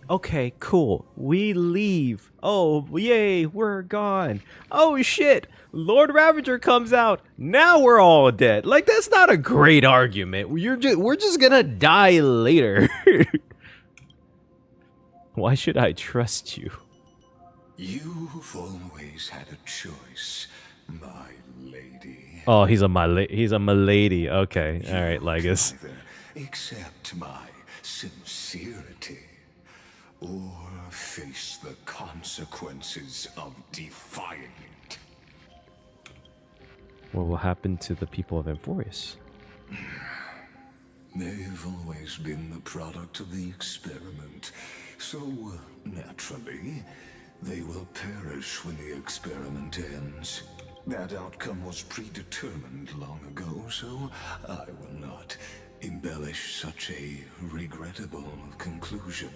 okay, cool. We leave. Oh, yay, we're gone. Oh shit, Lord Ravager comes out. Now we're all dead. Like, that's not a great argument. We're just gonna die later. Why should I trust you? You've always had a choice, my lady. Oh, he's a milady. Okay, all right, Legus. Either accept my sincerity, or face the consequences of defying it. What will happen to the people of Amphoreus? They've always been the product of the experiment, so naturally, they will perish when the experiment ends. That outcome was predetermined long ago, so I will not embellish such a regrettable conclusion.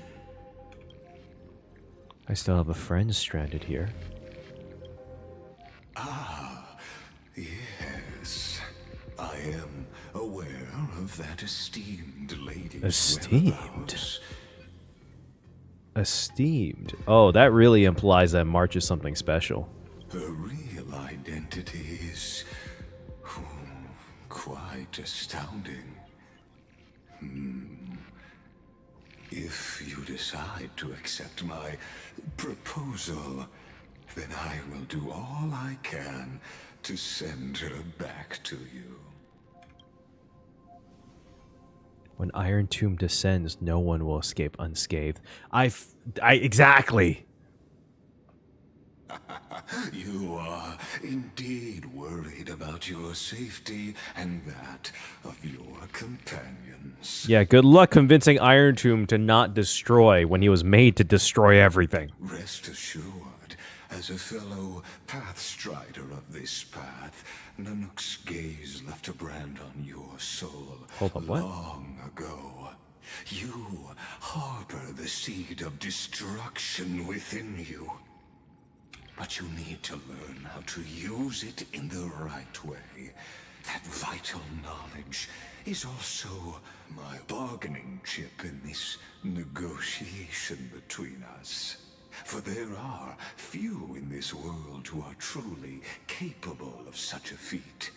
I still have a friend stranded here. Ah, yes. I am aware of that esteemed lady's Esteemed? whereabouts. Esteemed. Oh, that really implies that March is something special. Her real identity is quite astounding. If you decide to accept my proposal, then I will do all I can to send her back to you. When Iron Tomb descends, no one will escape unscathed. Exactly. You are indeed worried about your safety and that of your companions. Yeah, good luck convincing Iron Tomb to not destroy when he was made to destroy everything. Rest assured, as a fellow pathstrider of this path, Nanook's gaze left a brand on your soul. Hold on, what? Long ago. You harbor the seed of destruction within you. But you need to learn how to use it in the right way. That vital knowledge is also my bargaining chip in this negotiation between us. For there are few in this world who are truly capable of such a feat.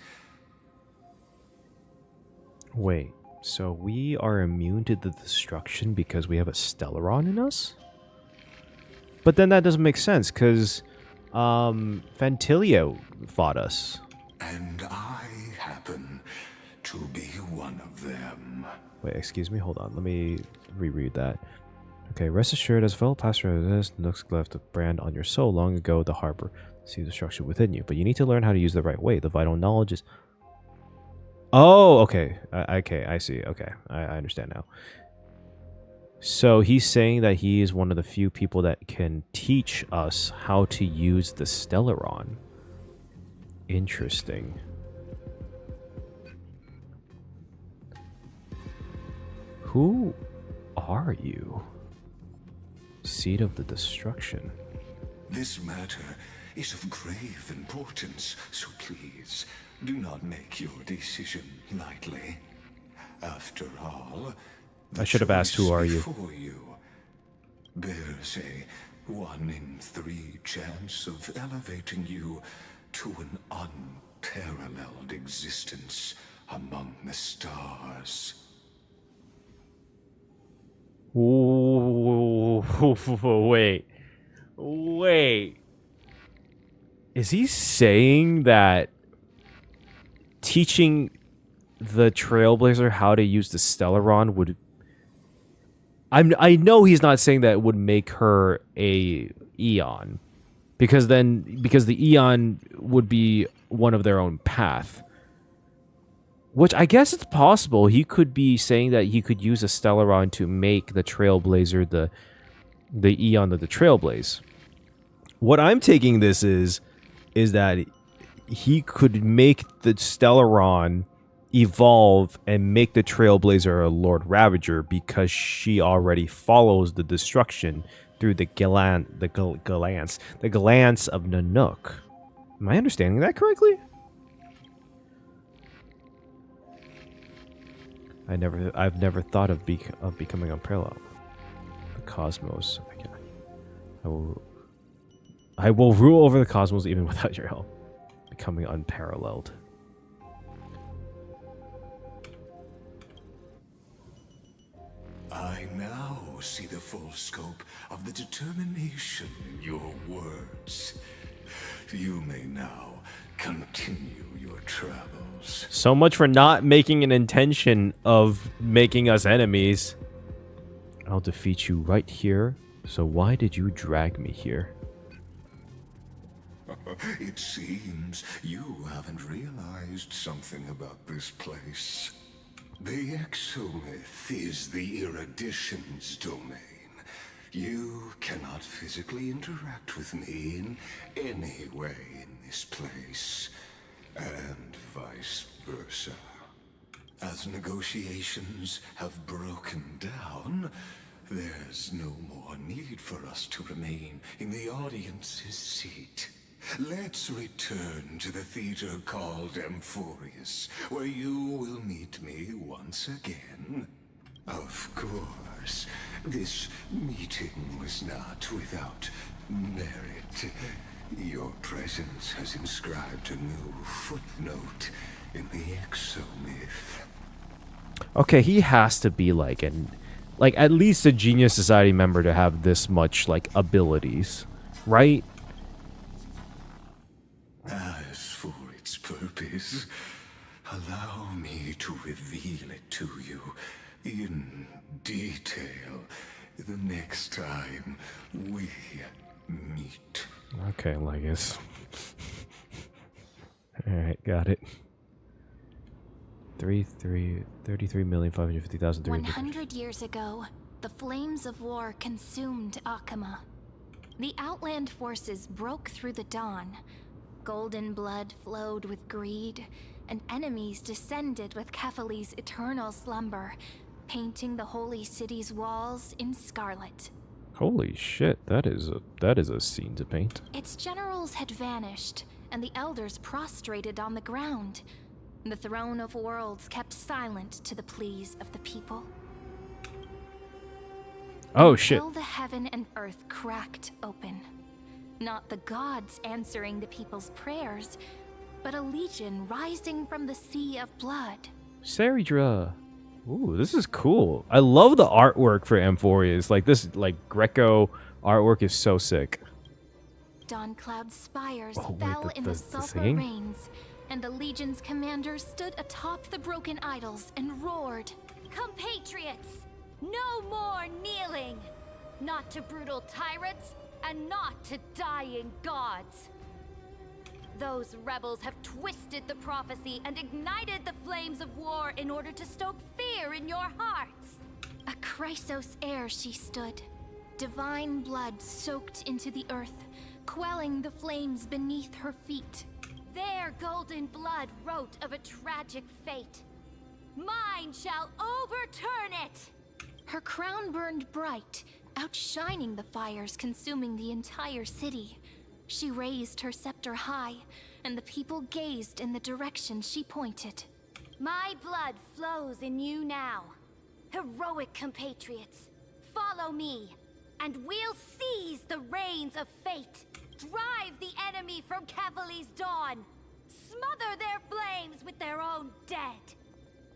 Wait, so we are immune to the destruction because we have a Stellaron in us? But then that doesn't make sense, because Fantilio fought us. And I happen to be one of them. Wait, excuse me, hold on, let me reread that. Okay, rest assured, as a fellow pastor, Nooks left a brand on your soul long ago, the harbor. See destruction within you, but you need to learn how to use the right way. The vital knowledge is... Oh, okay. Okay, I see. Okay, I understand now. So he's saying that he is one of the few people that can teach us how to use the Stellaron. Interesting. Who are you? Seed of the Destruction. This matter is of grave importance, so please do not make your decision lightly. After all, I should have asked, who are you? Before you bears a 1 in 3 chance of elevating you to an unparalleled existence among the stars. Ooh, wait. Is he saying that teaching the Trailblazer how to use the Stellaron would... I know he's not saying that it would make her a Eon, because the Eon would be one of their own path. Which I guess it's possible. He could be saying that he could use a Stellaron to make the Trailblazer the Eon of the Trailblaze. What I'm taking this is that he could make the Stellaron evolve and make the Trailblazer a Lord Ravager because she already follows the destruction through the glance of Nanook. Am I understanding that correctly? I've never thought of becoming unparalleled. The cosmos. I will rule over the cosmos even without your help. Becoming unparalleled. I now see the full scope of the determination in your words. You may now continue your travels. So much for not making an intention of making us enemies. I'll defeat you right here So why did you drag me here? It seems you haven't realized something about this place. The exomyth is the erudition's domain. You cannot physically interact with me in any way in this place, and vice versa. As negotiations have broken down, there's no more need for us to remain in the audience's seat. Let's return to the theater called Amphoreus, where you will meet me once again. Of course, this meeting was not without merit. Your presence has inscribed a new footnote in the exomyth. Okay, he has to be like at least a Genius Society member to have this much like abilities, right? As for its purpose, allow me to reveal it to you in detail the next time we meet. Okay, Legus. Alright, got it. 33,550,000. 100 years ago, the flames of war consumed Akama. The Outland forces broke through the dawn. Golden blood flowed with greed, and enemies descended with Kefali's eternal slumber, painting the holy city's walls in scarlet. Holy shit, that is a scene to paint. Its generals had vanished, and the elders prostrated on the ground. The throne of worlds kept silent to the pleas of the people. Oh shit. Until the heaven and earth cracked open. Not the gods answering the people's prayers, but a legion rising from the sea of blood. Saridra. Ooh, this is cool. I love the artwork for Amphoreus. Like this Greco artwork is so sick. Dawn Cloud's spires Oh, wait, fell in the the sulfur singing? rains, and the legion's commanders stood atop the broken idols and roared. Compatriots, no more kneeling! Not to brutal tyrants, and not to dying gods. Those rebels have twisted the prophecy and ignited the flames of war in order to stoke fear in your hearts. A Chrysos heir she stood, divine blood soaked into the earth, quelling the flames beneath her feet. Their golden blood wrote of a tragic fate. Mine shall overturn it! Her crown burned bright, outshining the fires consuming the entire city. She raised her scepter high, and the people gazed in the direction she pointed. My blood flows in you now. Heroic compatriots, follow me, and we'll seize the reins of fate. Drive the enemy from Kefali's dawn. Smother their flames with their own dead.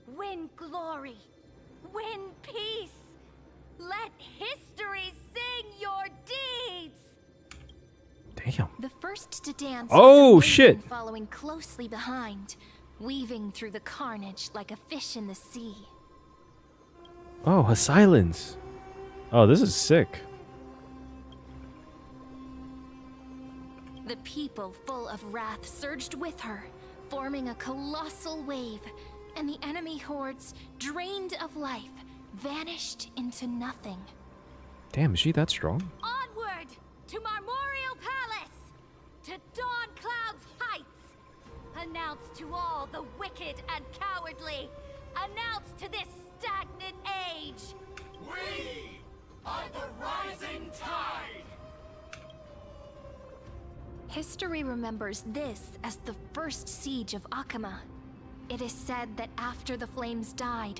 Win glory. Win peace. Let history sing your deeds. Damn. The first to dance Oh, was a shit. maiden following closely behind, weaving through the carnage like a fish in the sea. Oh, her silence. Oh, this is sick. The people, full of wrath, surged with her, forming a colossal wave, and the enemy hordes, drained of life, vanished into nothing. Damn, is she that strong? Onward to Marmoreal Palace, to Dawn Cloud's heights. Announce to all the wicked and cowardly. Announce to this stagnant age. We are the rising tide! History remembers this as the first siege of Akama. It is said that after the flames died,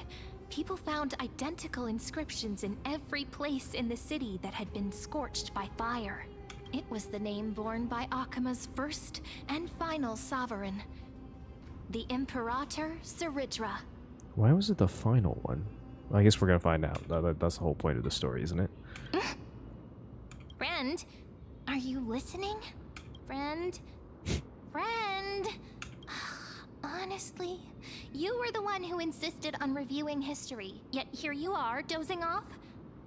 people found identical inscriptions in every place in the city that had been scorched by fire. It was the name borne by Akama's first and final sovereign, the Imperator Saridra. Why was it the final one? Well, I guess we're gonna find out. That's the whole point of the story, isn't it? Friend, are you listening? Friend? Friend? Honestly, you were the one who insisted on reviewing history, yet here you are, dozing off?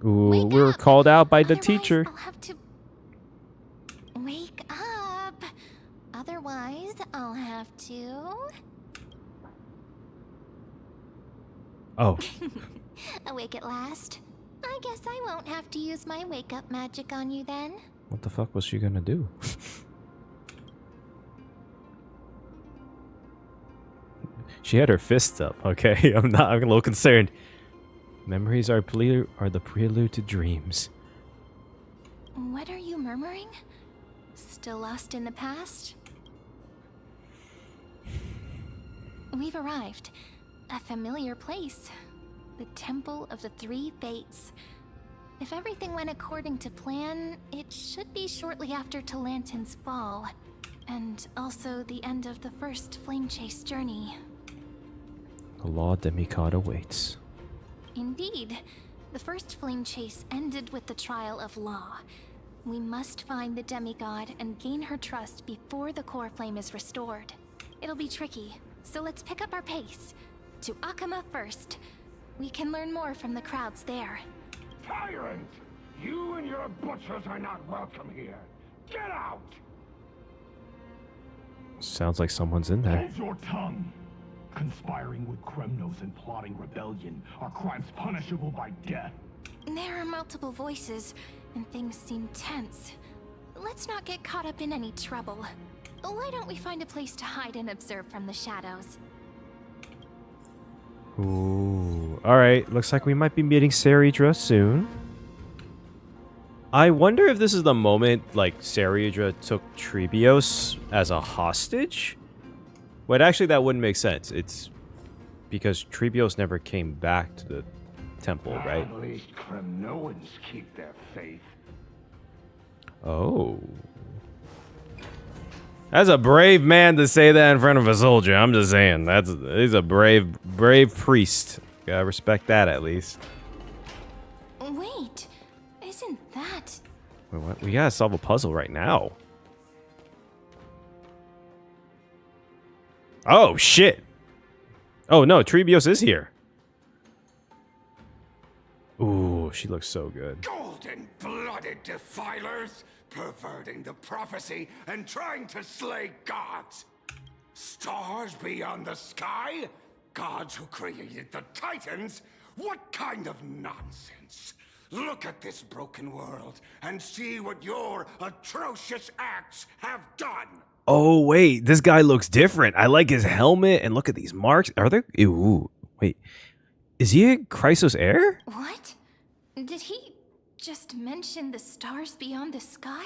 Ooh, Wake we were up. called out by the Otherwise, teacher. I'll have to wake up. Otherwise, I'll have to Oh, awake at last. I guess I won't have to use my wake up magic on you then. what the fuck was she gonna do? She had her fists up. Okay, I'm a little concerned. Memories are the prelude to dreams. What are you murmuring? Still lost in the past? We've arrived. A familiar place. The Temple of the Three Fates. If everything went according to plan, it should be shortly after Talantin's fall. And also the end of the first Flame Chase journey. The Law Demigod awaits. Indeed. The first Flame Chase ended with the trial of Law. We must find the demigod and gain her trust before the core flame is restored. It'll be tricky, so let's pick up our pace. To Akama first. We can learn more from the crowds there. Tyrant! You and your butchers are not welcome here. Get out! Sounds like someone's in there. Hold your tongue! Conspiring with Kremnos and plotting rebellion are crimes punishable by death. There are multiple voices, and things seem tense. Let's not get caught up in any trouble. Why don't we find a place to hide and observe from the shadows? Ooh. Alright, looks like we might be meeting Saridra soon. I wonder if this is the moment, like, Saridra took Trebios as a hostage? Wait, actually, that wouldn't make sense. It's because Trebios never came back to the temple, right? At least Kremnoans keep their faith. Oh. That's a brave man to say that in front of a soldier. I'm just saying. He's a brave priest. Gotta respect that at least. Wait, isn't that... Wait, what? We gotta solve a puzzle right now. Oh, shit. Oh, no. Trebios is here. Ooh, she looks so good. Golden-blooded defilers, perverting the prophecy and trying to slay gods. Stars beyond the sky? Gods who created the Titans? What kind of nonsense? Look at this broken world and see what your atrocious acts have done. Oh, wait. This guy looks different. I like his helmet, and look at these marks. Are there... Ooh, wait. Is he a Chrysos heir? What? Did he just mention the stars beyond the sky?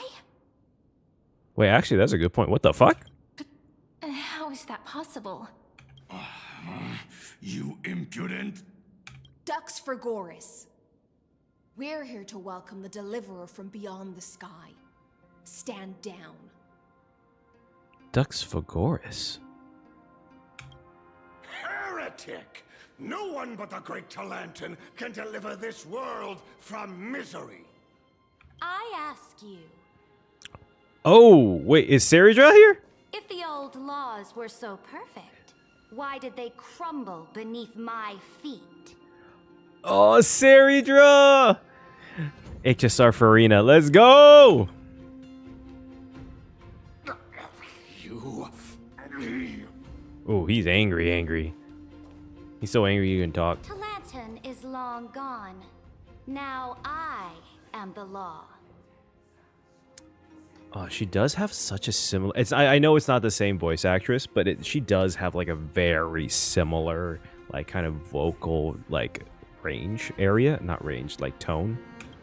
Wait, actually, that's a good point. What the fuck? But how is that possible? You impudent... Dux for Goris. We're here to welcome the deliverer from beyond the sky. Stand down. Dux Vagoris. Heretic! No one but the great Talantin can deliver this world from misery. I ask you, Oh, wait. Is Saridra here? if the old laws were so perfect, why did they crumble beneath my feet? Oh, Saridra! HSR Farina. Let's go! Oh, he's angry. He's so angry you can talk. Talantin is long gone. Now I am the law. Oh, she does have such a similar... I know it's not the same voice actress, but she does have, like, a very similar, like, kind of vocal, like, range area. Not range, like, tone.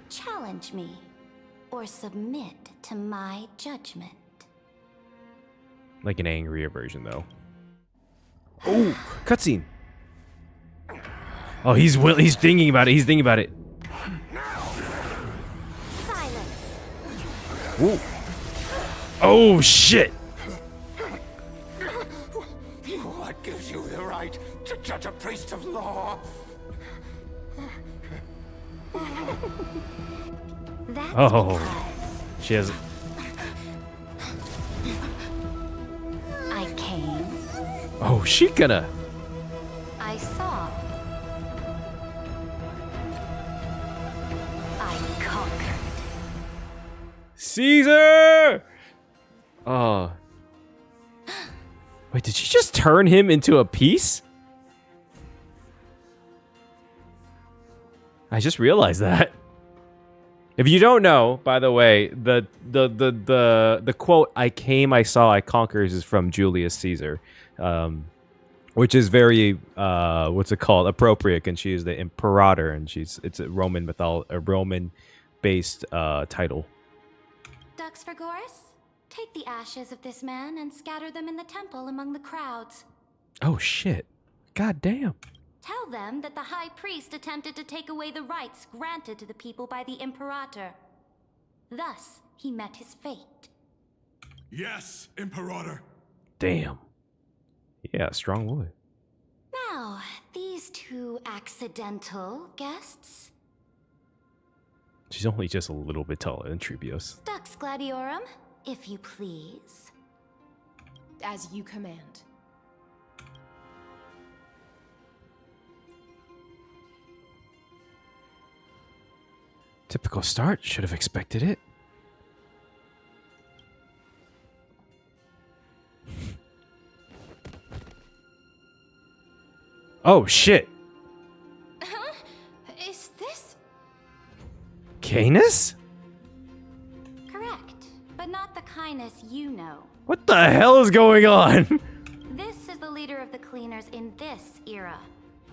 Challenge me, or submit to my judgment. Like an angrier version, though. Oh, cutscene. Oh, he's thinking about it. Silence. Ooh. Oh, shit. What gives you the right to judge a priest of law? That's Oh. because She has... I came, Oh, she gonna... I saw. Caesar! Oh. Wait, did she just turn him into a piece? I just realized that. If you don't know, by the way, the quote "I came, I saw, I conquers" is from Julius Caesar, which is very what's it called, appropriate, and she is the imperator, and it's a Roman based title. Dux Vergoris, take the ashes of this man and scatter them in the temple among the crowds. Oh shit! God damn. Tell them that the High Priest attempted to take away the rights granted to the people by the Imperator. Thus, he met his fate. Yes, Imperator. Damn. Yeah, strong boy. Now, these two accidental guests. She's only just a little bit taller than Tribios. Dux Gladiorum, if you please. As you command. Typical start. Should have expected it. Oh, shit. Huh? Is this? Canis? Correct, but not the Canis you know. What the hell is going on? This is the leader of the Cleaners in this era.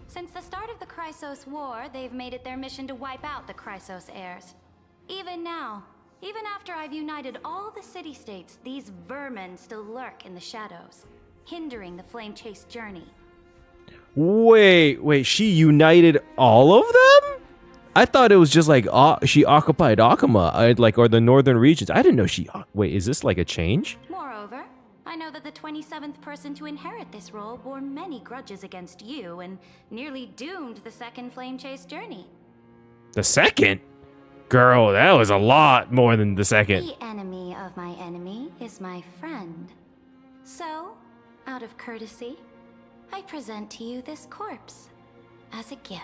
Since the start of the Chrysos War, they've made it their mission to wipe out the Chrysos heirs. Even now, even after I've united all the city-states, these vermin still lurk in the shadows, hindering the flame-chased journey. Wait, she united all of them? I thought it was just like she occupied Akama, or the northern regions. I didn't know she... Wait, is this like a change? Moreover, I know that the 27th person to inherit this role bore many grudges against you and nearly doomed the second flame chase journey. The second? Girl, that was a lot more than the second. The enemy of my enemy is my friend. So, out of courtesy, I present to you this corpse as a gift.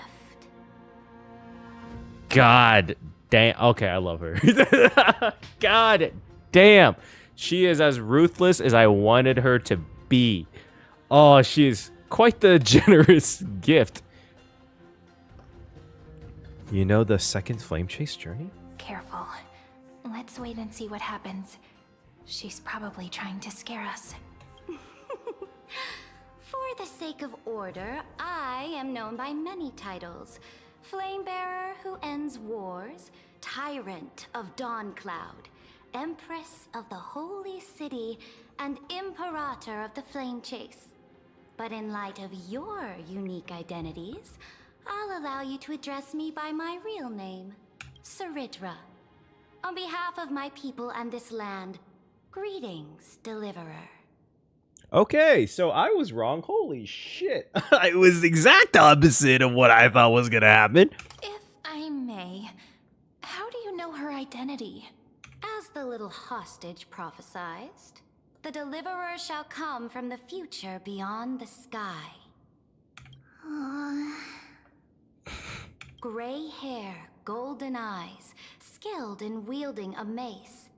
God damn. Okay, I love her. God damn. She is as ruthless as I wanted her to be. Oh, she is quite the generous gift. You know the second flame chase journey? Careful. Let's wait and see what happens. She's probably trying to scare us. For the sake of order, I am known by many titles. Flamebearer who ends wars, Tyrant of Dawncloud, Empress of the Holy City, and Imperator of the Flame Chase. But in light of your unique identities, I'll allow you to address me by my real name, Saridra. On behalf of my people and this land, greetings, Deliverer. Okay, so I was wrong. Holy shit. It was the exact opposite of what I thought was going to happen. If I may, how do you know her identity? As the little hostage prophesied, the Deliverer shall come from the future beyond the sky. Gray hair, golden eyes, skilled in wielding a mace.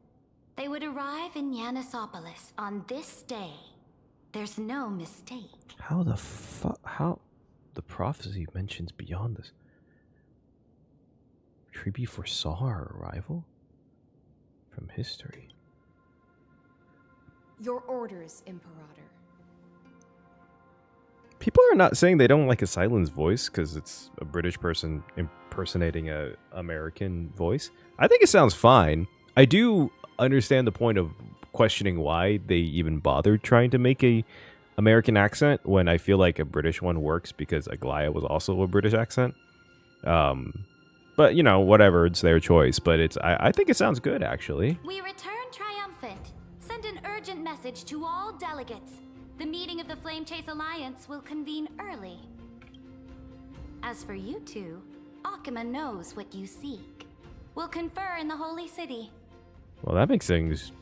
They would arrive in Yanisopolis on this day. There's no mistake. How the fuck? How? The prophecy mentions beyond this. Tribi foresaw her arrival? From history. Your orders, Imperator. People are not saying they don't like a silence voice because it's a British person impersonating a American voice. I think it sounds fine. I do understand the point of questioning why they even bothered trying to make a American accent when I feel like a British one works because Aglaya was also a British accent. But, you know, whatever, it's their choice. But I think it sounds good, actually. We return triumphant. Send an urgent message to all delegates. The meeting of the Flame Chase Alliance will convene early. As for you two, Akama knows what you seek. We'll confer in the Holy City. Well, that makes things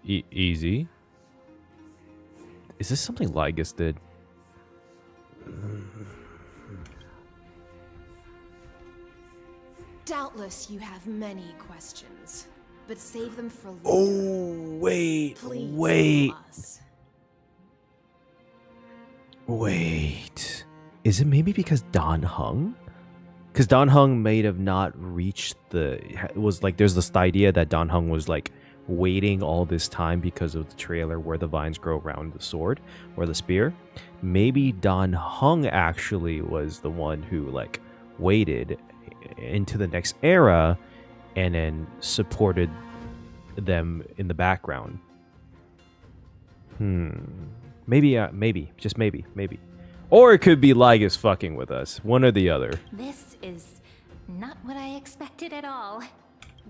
easy. Is this something Lygus did? Doubtless you have many questions, but save them for later. Oh, wait, Please, wait, us. wait. Is it maybe because Don Hung? Because Don Hung may have not reached it was like, there's this idea that Don Hung was like waiting all this time because of the trailer where the vines grow around the sword or the spear. Maybe Don Hung actually was the one who like waited into the next era and then supported them in the background. Maybe, just maybe. Or it could be Lygus fucking with us. One or the other. This is not what I expected at all.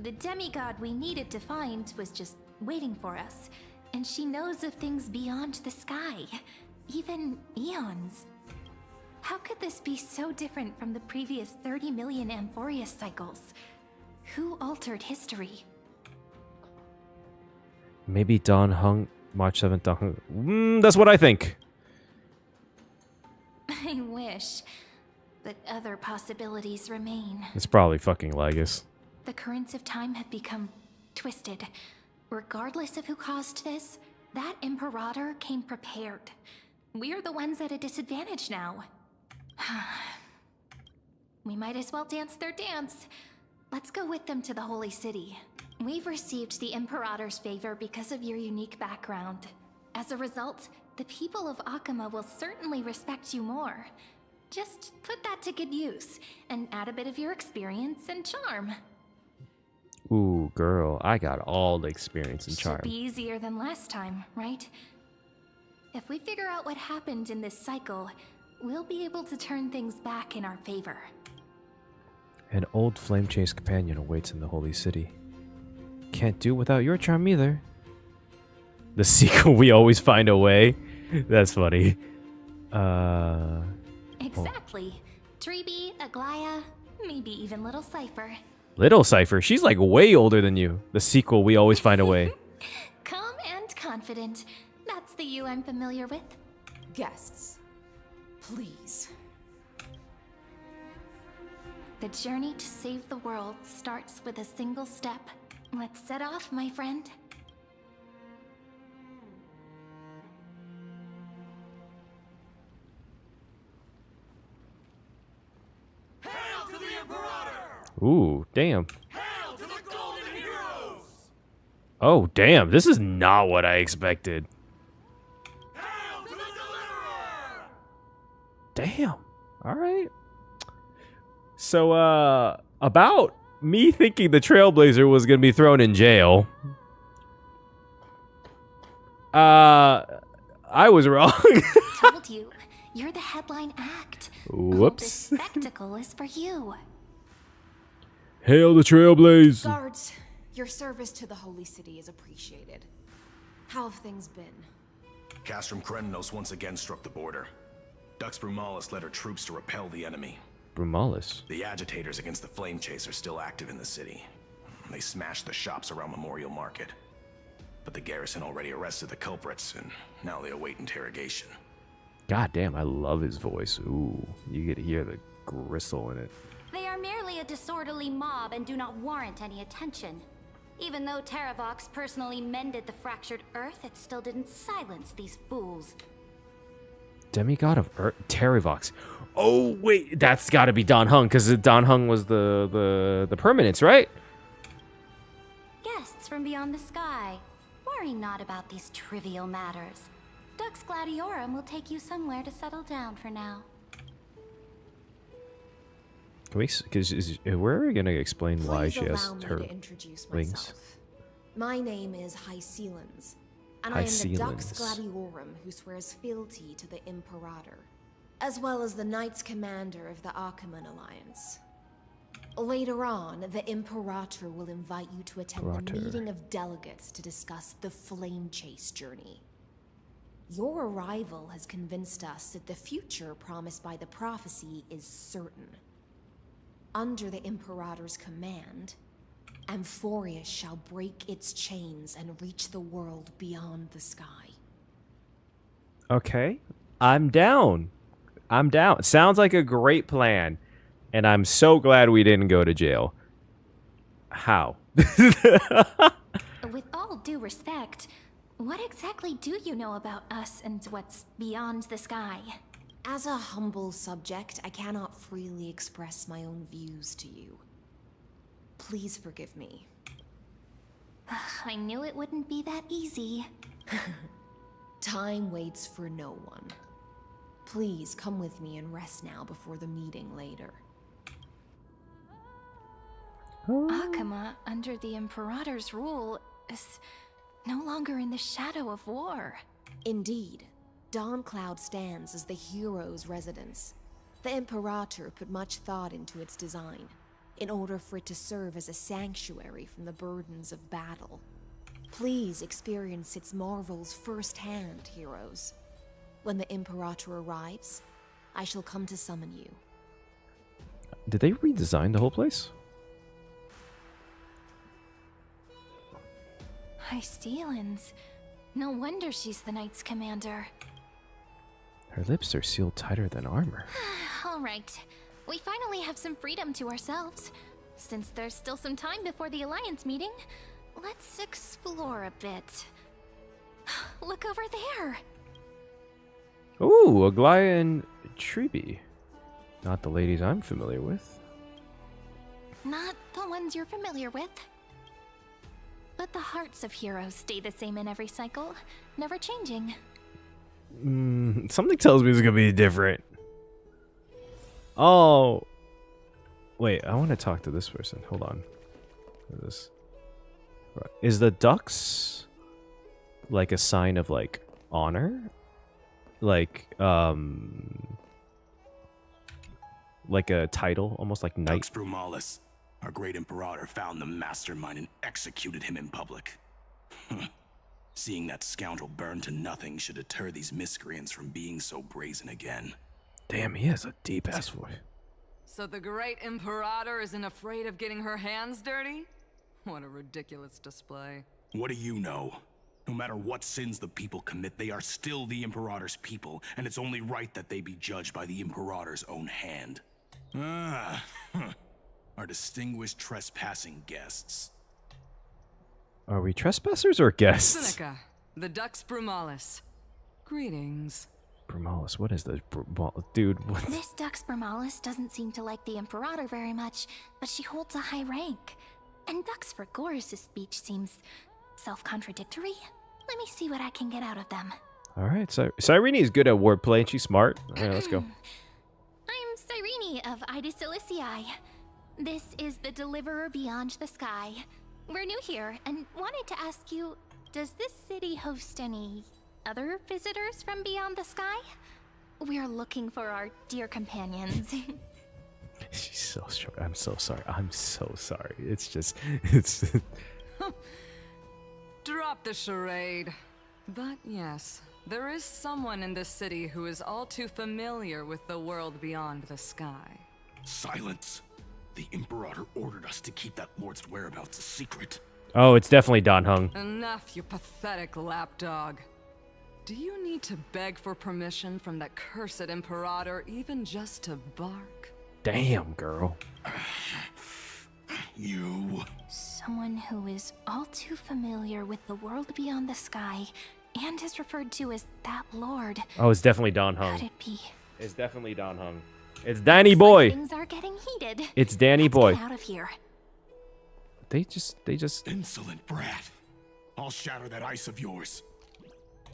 The demigod we needed to find was just waiting for us. And she knows of things beyond the sky. Even eons. How could this be so different from the previous 30 million Amphoreus cycles? Who altered history? Maybe Don Hung, March 7th, Don Hung. That's what I think. I wish, but other possibilities remain. It's probably fucking Lygus. The currents of time have become twisted. Regardless of who caused this, that Imperator came prepared. We're the ones at a disadvantage now. We might as well dance their dance. Let's go with them to the Holy City. We've received the Imperator's favor because of your unique background. As a result, the people of Akama will certainly respect you more. Just put that to good use, and add a bit of your experience and charm. Ooh, girl, I got all the experience and charm. Should be easier than last time, right? If we figure out what happened in this cycle, we'll be able to turn things back in our favor. An old flame chase companion awaits in the Holy City. Can't do without your charm either. The sequel, we always find a way. That's funny. Exactly. Treeby, Aglaya, maybe even Little Cypher. Little Cypher, she's like way older than you. The sequel, we always find a way. Calm and confident. That's the you I'm familiar with. Guests, please. The journey to save the world starts with a single step. Let's set off, my friend. Hail to the Imperator! Ooh, damn. Hail to the Golden Heroes! Oh, damn. This is not what I expected. Hail to the Deliverer! Damn. All right. So, about me thinking the Trailblazer was going to be thrown in jail. I was wrong. Told you, you're the headline act. Whoops. This spectacle is for you. Hail the Trailblazer. Guards, your service to the Holy City is appreciated. How have things been? Castrum Krenos once again struck the border. Dux Brumalis led her troops to repel the enemy. Brumalis. The agitators against the Flame Chase are still active in the city. They smashed the shops around Memorial Market. But the garrison already arrested the culprits, and now they await interrogation. God damn, I love his voice. Ooh, you get to hear the gristle in it. They are merely a disorderly mob and do not warrant any attention. Even though Terravox personally mended the fractured earth, it still didn't silence these fools. Demigod of Earth, Terravox. Oh wait, that's got to be Don Hung, because Don Hung was the permanence, right? Guests from beyond the sky, worry not about these trivial matters. Dux Gladiorum will take you somewhere to settle down for now. Can we? Because we're gonna explain why Please she has allow me her to introduce wings. myself. My name is Hycelens, and I am the Dux Gladiorum who swears fealty to the Imperator, as well as the Knights Commander of the Achaemenid Alliance. Later on, the Imperator will invite you to attend the meeting of delegates to discuss the Flame Chase journey. Your arrival has convinced us that the future promised by the prophecy is certain. Under the Imperator's command, Amphoreus shall break its chains and reach the world beyond the sky. Okay, I'm down. I'm down. Sounds like a great plan, and I'm so glad we didn't go to jail. How? With all due respect, what exactly do you know about us and what's beyond the sky? As a humble subject, I cannot freely express my own views to you. Please forgive me. I knew it wouldn't be that easy. Time waits for no one. Please come with me and rest now before the meeting later. Akuma, under the Imperator's rule, is no longer in the shadow of war. Indeed, Dawn Cloud stands as the hero's residence. The Imperator put much thought into its design, in order for it to serve as a sanctuary from the burdens of battle. Please experience its marvels firsthand, heroes. When the Imperator arrives, I shall come to summon you. Did they redesign the whole place? High No wonder she's the Knight's commander. Her lips are sealed tighter than armor. Alright, we finally have some freedom to ourselves. Since there's still some time before the Alliance meeting, let's explore a bit. Look over there! Ooh, Aglaya and Tribi. Not the ladies I'm familiar with. Not the ones you're familiar with. But the hearts of heroes stay the same in every cycle, never changing. Something tells me it's gonna be different. Oh. Wait, I want to talk to this person. Hold on. What is this? Is the ducks like a sign of like honor? Like a title, almost like knight. Dux Brumalis, our great Imperator, found the mastermind and executed him in public. Seeing that scoundrel burn to nothing should deter these miscreants from being so brazen again. Damn, he has a deep-ass voice. So the great Imperator isn't afraid of getting her hands dirty? What a ridiculous display. What do you know? No matter what sins the people commit, they are still the Imperator's people, and it's only right that they be judged by the Imperator's own hand. Our distinguished trespassing guests. Are we trespassers or guests? Seneca, the Dux Brumalis. Greetings. Brumalis, what is this? Dude, what? Miss Dux Brumalis doesn't seem to like the Imperator very much, but she holds a high rank. And Dux Vergoris' speech seems self-contradictory. Let me see what I can get out of them. Alright, Cyrene is good at wordplay and she's smart. Alright, let's go. I'm Cyrene of Ida Silicii. This is the Deliverer Beyond the Sky. We're new here and wanted to ask you, does this city host any other visitors from beyond the sky? We're looking for our dear companions. She's so short. I'm so sorry. I'm so sorry. It's Drop the charade. But yes, there is someone in this city who is all too familiar with the world beyond the sky. Silence! The Imperator ordered us to keep that lord's whereabouts a secret. Oh, it's definitely Don Hung. Enough, you pathetic lapdog. Do you need to beg for permission from that cursed Imperator even just to bark? Damn, girl. You... Someone who is all too familiar with the world beyond the sky and is referred to as that lord. Oh, it's definitely Don Hung. Could it be? It's definitely Don Hung. It's Danny Boy. Like things are getting heated. It's Danny Let's Boy. Get out of here. They just. Insolent brat. I'll shatter that ice of yours.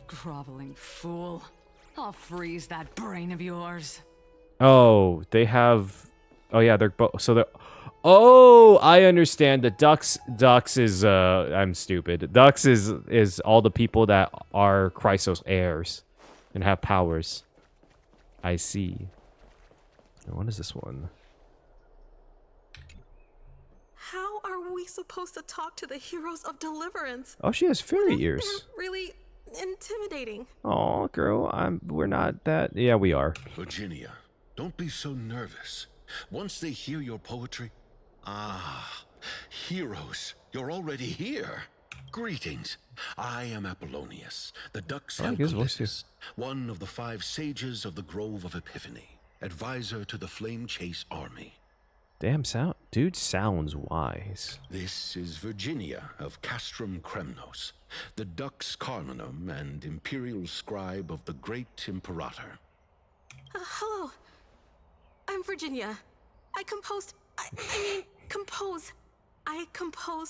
Groveling fool. I'll freeze that brain of yours. Oh, they have. Oh yeah, they're both. So they're. Oh, I understand. The Dux is. I'm stupid. Dux is all the people that are Chrysos heirs, and have powers. I see. What is this one? How are we supposed to talk to the heroes of deliverance? Oh, she has fairy ears. They're really intimidating. Oh, girl, we're not that. Yeah, we are. Virginia, don't be so nervous. Once they hear your poetry, heroes, you're already here. Greetings. I am Apollonius, the Dux Amphorus, one of the 5 sages of the Grove of Epiphany, advisor to the Flame Chase army. Damn, dude sounds wise. This is Virginia of Castrum Kremnos, the Dux Carminum and imperial scribe of the great Imperator. Hello. I'm Virginia. I compose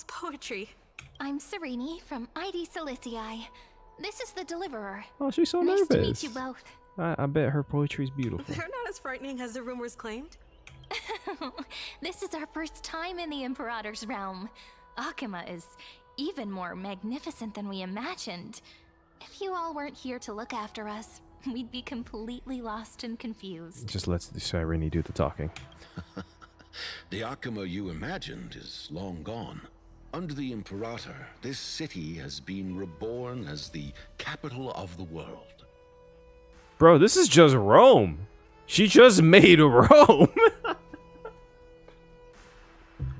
poetry. I'm Serene from ID Silicii. This is the Deliverer. Oh, she's so nice nervous. to meet you both. I bet her poetry's beautiful. They're not as frightening as the rumors claimed. This is our first time in the Imperator's realm. Akima is even more magnificent than we imagined. If you all weren't here to look after us, we'd be completely lost and confused. Just let the Cyrene do the talking. The Akima you imagined is long gone. Under the Imperator, this city has been reborn as the capital of the world. Bro, this is just Rome. She just made Rome.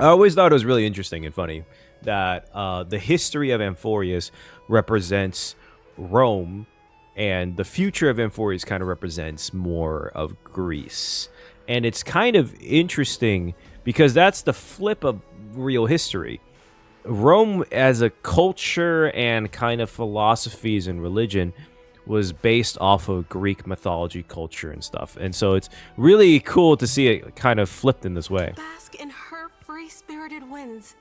I always thought it was really interesting and funny that the history of Amphoreus represents Rome, and the future of Amphoreus kind of represents more of Greece. And it's kind of interesting because that's the flip of real history. Rome as a culture and kind of philosophies and religion was based off of Greek mythology, culture, and stuff. And so it's really cool to see it kind of flipped in this way. Bask in her free-spirited winds.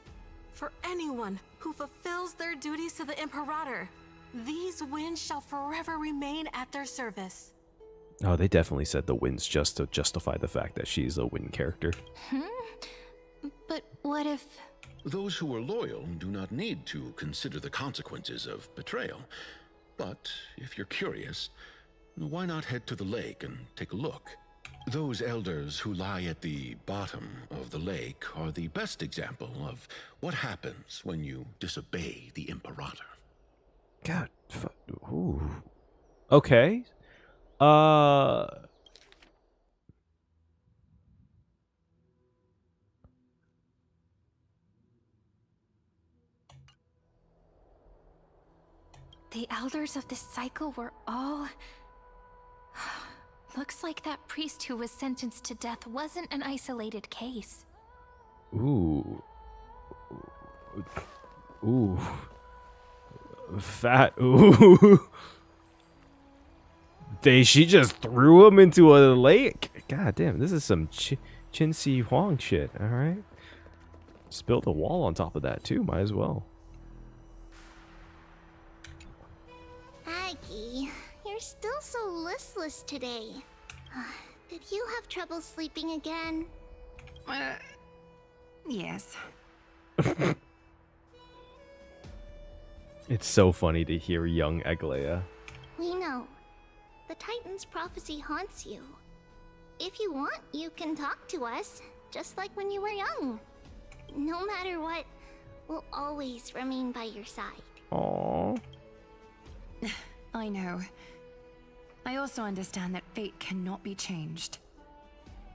For anyone who fulfills their duties to the Imperator, these winds shall forever remain at their service. Oh, they definitely said the winds just to justify the fact that she's a wind character. But what if... Those who are loyal do not need to consider the consequences of betrayal. But if you're curious, why not head to the lake and take a look? Those elders who lie at the bottom of the lake are the best example of what happens when you disobey the Imperator. God, ooh. Okay. The elders of this cycle were all... Looks like that priest who was sentenced to death wasn't an isolated case. Ooh. Ooh. Fat. Ooh. She just threw him into a lake. God damn, this is some Qin Shi Huang shit, alright? Spilled a wall on top of that too, might as well. Aggie, you're still so listless today. Did you have trouble sleeping again? Yes. It's so funny to hear young Eglea. We know. The Titan's prophecy haunts you. If you want, you can talk to us, just like when you were young. No matter what, we'll always remain by your side. Aww. I know. I also understand that fate cannot be changed.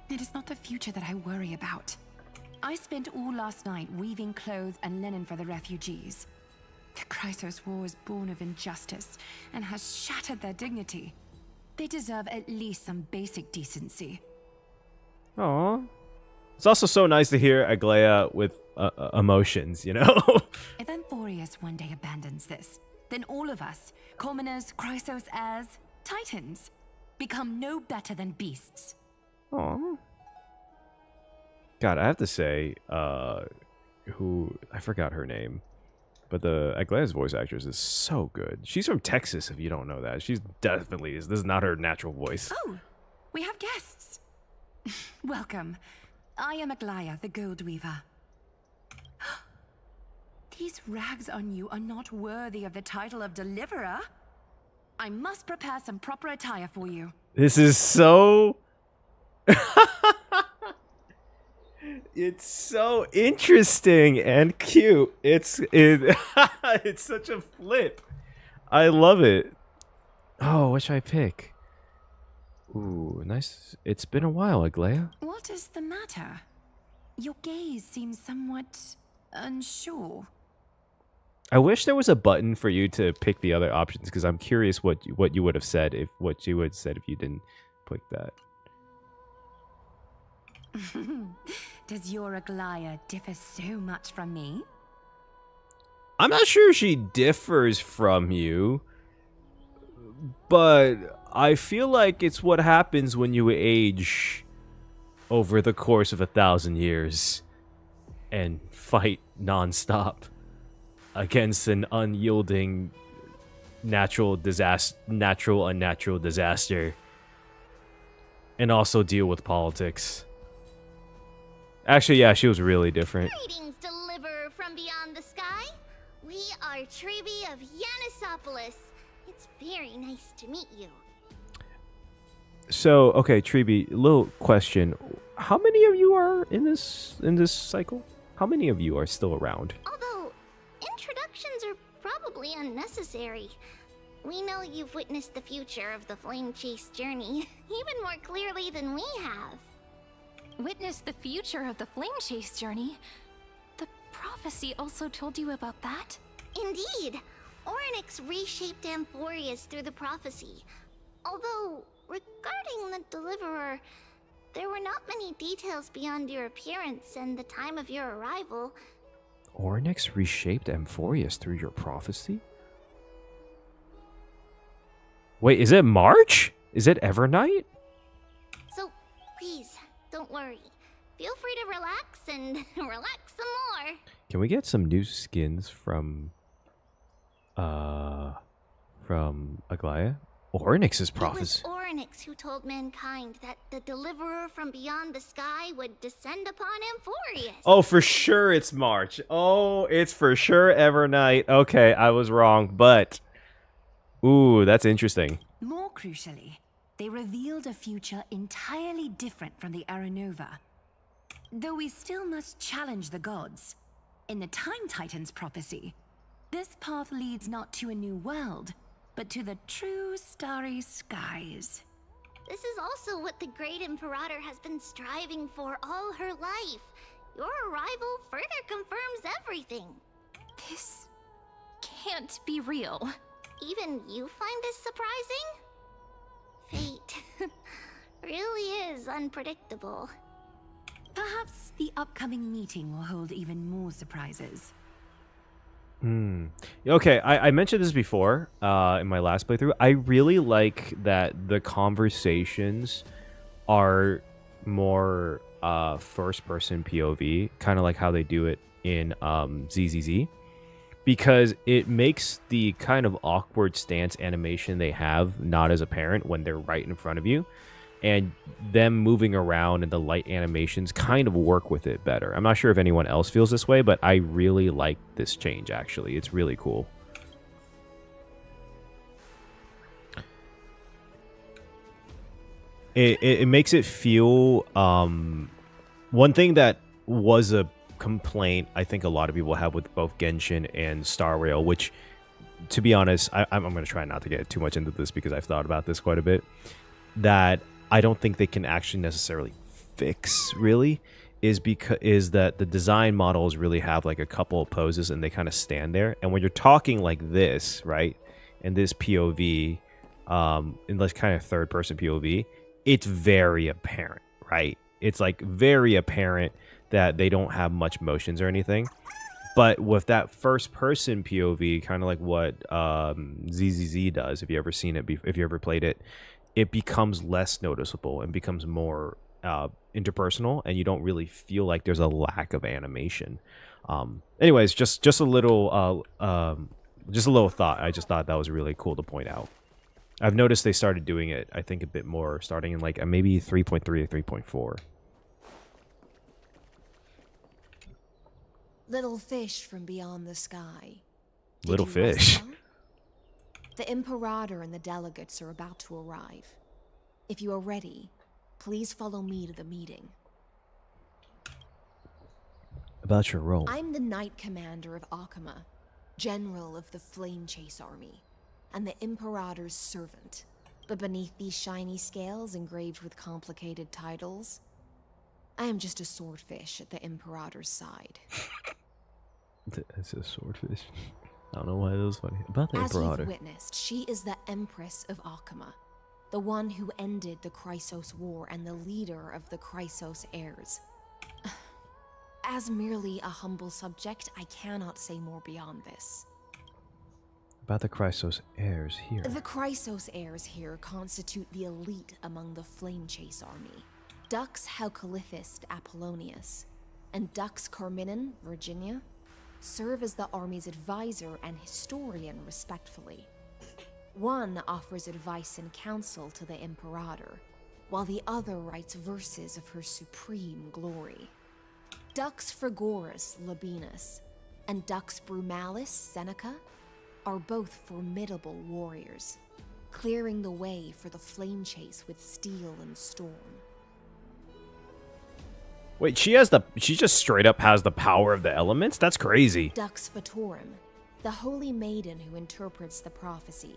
It is not the future that I worry about. I spent all last night weaving clothes and linen for the refugees. The Chrysos War was born of injustice and has shattered their dignity. They deserve at least some basic decency. Aww. It's also so nice to hear Eglea with emotions, you know? If Amphoreus one day abandons this, then all of us, commoners, Chrysos heirs, Titans, become no better than beasts. Aww. God, I have to say, I forgot her name, but the Eglea's voice actress is so good. She's from Texas, if you don't know that. She's definitely this is not her natural voice. Oh, we have guests. Welcome. I am Aglaya, the Gold Weaver. These rags on you are not worthy of the title of Deliverer. I must prepare some proper attire for you. This is so... It's so interesting and cute. It's such a flip. I love it. Oh, what should I pick? Ooh, nice. It's been a while, Aglaya. What is the matter? Your gaze seems somewhat unsure. I wish there was a button for you to pick the other options because I'm curious what you would have said if you didn't click that. Does your Aglaya differ so much from me? I'm not sure she differs from you, but I feel like it's what happens when you age over the course of 1,000 years and fight nonstop against an unyielding unnatural disaster, and also deal with politics. Actually, yeah, she was really different. Greetings, deliverer from beyond the sky. We are Trebi of Yanisopolis. It's very nice to meet you. So, okay, Trebi, little question. How many of you are in this cycle? How many of you are still around? Although, introductions are probably unnecessary. We know you've witnessed the future of the Flame Chase journey, even more clearly than we have. Witnessed the future of the Flame Chase journey? The prophecy also told you about that? Indeed. Orynyx reshaped Amphoreus through the prophecy. Although, regarding the Deliverer, there were not many details beyond your appearance and the time of your arrival. Orynyx reshaped Amphoreus through your prophecy? Wait, is it March? Is it Evernight? So, please, don't worry. Feel free to relax and relax some more. Can we get some new skins from Aglaya? Orynyx's prophecy. It was Orynyx who told mankind that the Deliverer from beyond the sky would descend upon Amphoreus. Oh, for sure it's March. Oh, it's for sure Evernight. Okay, I was wrong, but... Ooh, that's interesting. More crucially, they revealed a future entirely different from the Aranova. Though we still must challenge the gods. In the Time Titan's prophecy, this path leads not to a new world, but to the true starry skies. This is also what the Great Imperator has been striving for all her life. Your arrival further confirms everything. This can't be real. Even you find this surprising? Fate really is unpredictable. Perhaps the upcoming meeting will hold even more surprises. Okay, I mentioned this before in my last playthrough. I really like that the conversations are more first-person POV, kind of like how they do it in ZZZ, because it makes the kind of awkward stance animation they have not as apparent when they're right in front of you. And them moving around and the light animations kind of work with it better. I'm not sure if anyone else feels this way, but I really like this change, actually. It's really cool. It makes it feel... one thing that was a complaint I think a lot of people have with both Genshin and Star Rail, which, to be honest, I'm going to try not to get too much into this because I've thought about this quite a bit, that I don't think they can actually necessarily fix, really, is that the design models really have like a couple of poses and they kind of stand there. And when you're talking like this, right, in this POV, in this kind of third-person POV, it's very apparent, right? It's like very apparent that they don't have much motions or anything. But with that first-person POV, kind of like what ZZZ does, if you ever seen it, if you ever played it, it becomes less noticeable and becomes more interpersonal, and you don't really feel like there's a lack of animation. Anyways, just a little thought. I just thought that was really cool to point out. I've noticed they started doing it, I think, a bit more, starting in like maybe 3.3 or 3.4. Little fish from beyond the sky. Little fish. The Imperator and the delegates are about to arrive. If you are ready, please follow me to the meeting. About your role. I'm the Knight Commander of Akama, General of the Flame Chase Army, and the Imperator's servant. But beneath these shiny scales engraved with complicated titles, I am just a swordfish at the Imperator's side. It's a swordfish. I don't know why that was funny. About the Imperator. As you've witnessed, she is the Empress of Akama, the one who ended the Chrysos War and the leader of the Chrysos heirs. As merely a humble subject, I cannot say more beyond this. About the Chrysos heirs here. The Chrysos heirs here constitute the elite among the Flame Chase army. Dux Halkalithist Apollonius and Dux Carminin, Virginia, serve as the army's advisor and historian respectfully. One offers advice and counsel to the Imperator, while the other writes verses of her supreme glory. Dux Frigoris Labienus and Dux Brumalis Seneca are both formidable warriors, clearing the way for the Flame Chase with steel and storm. Wait, she just straight up has the power of the elements? That's crazy. Dux Vatorum, the holy maiden who interprets the prophecy.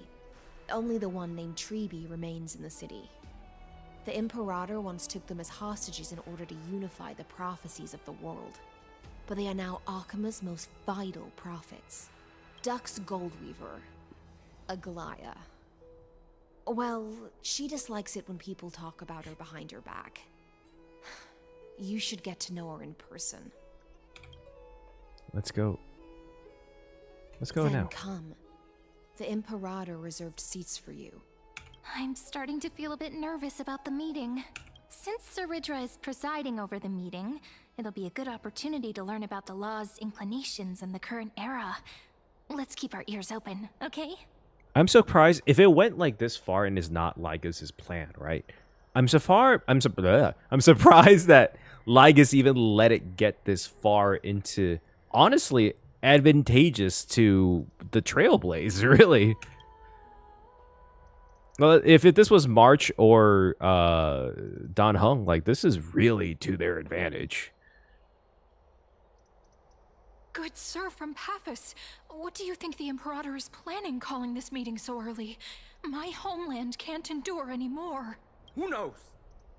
Only the one named Trebi remains in the city. The Imperator once took them as hostages in order to unify the prophecies of the world. But they are now Akima's most vital prophets. Dux Goldweaver, Aglaya. Well, she dislikes it when people talk about her behind her back. You should get to know her in person. Let's go. Let's go then now. Come. The Imperator reserved seats for you. I'm starting to feel a bit nervous about the meeting. Since Saridra is presiding over the meeting, it'll be a good opportunity to learn about the law's inclinations in the current era. Let's keep our ears open, okay? I'm surprised if it went like this far and is not Lygas's plan, right? I'm surprised that Lygas even let it get this far into, honestly, advantageous to the Trailblaze, really. Well, if this was March or Dan Heng, like, this is really to their advantage. Good sir from Paphos, what do you think the Imperator is planning calling this meeting so early? My homeland can't endure anymore. Who knows?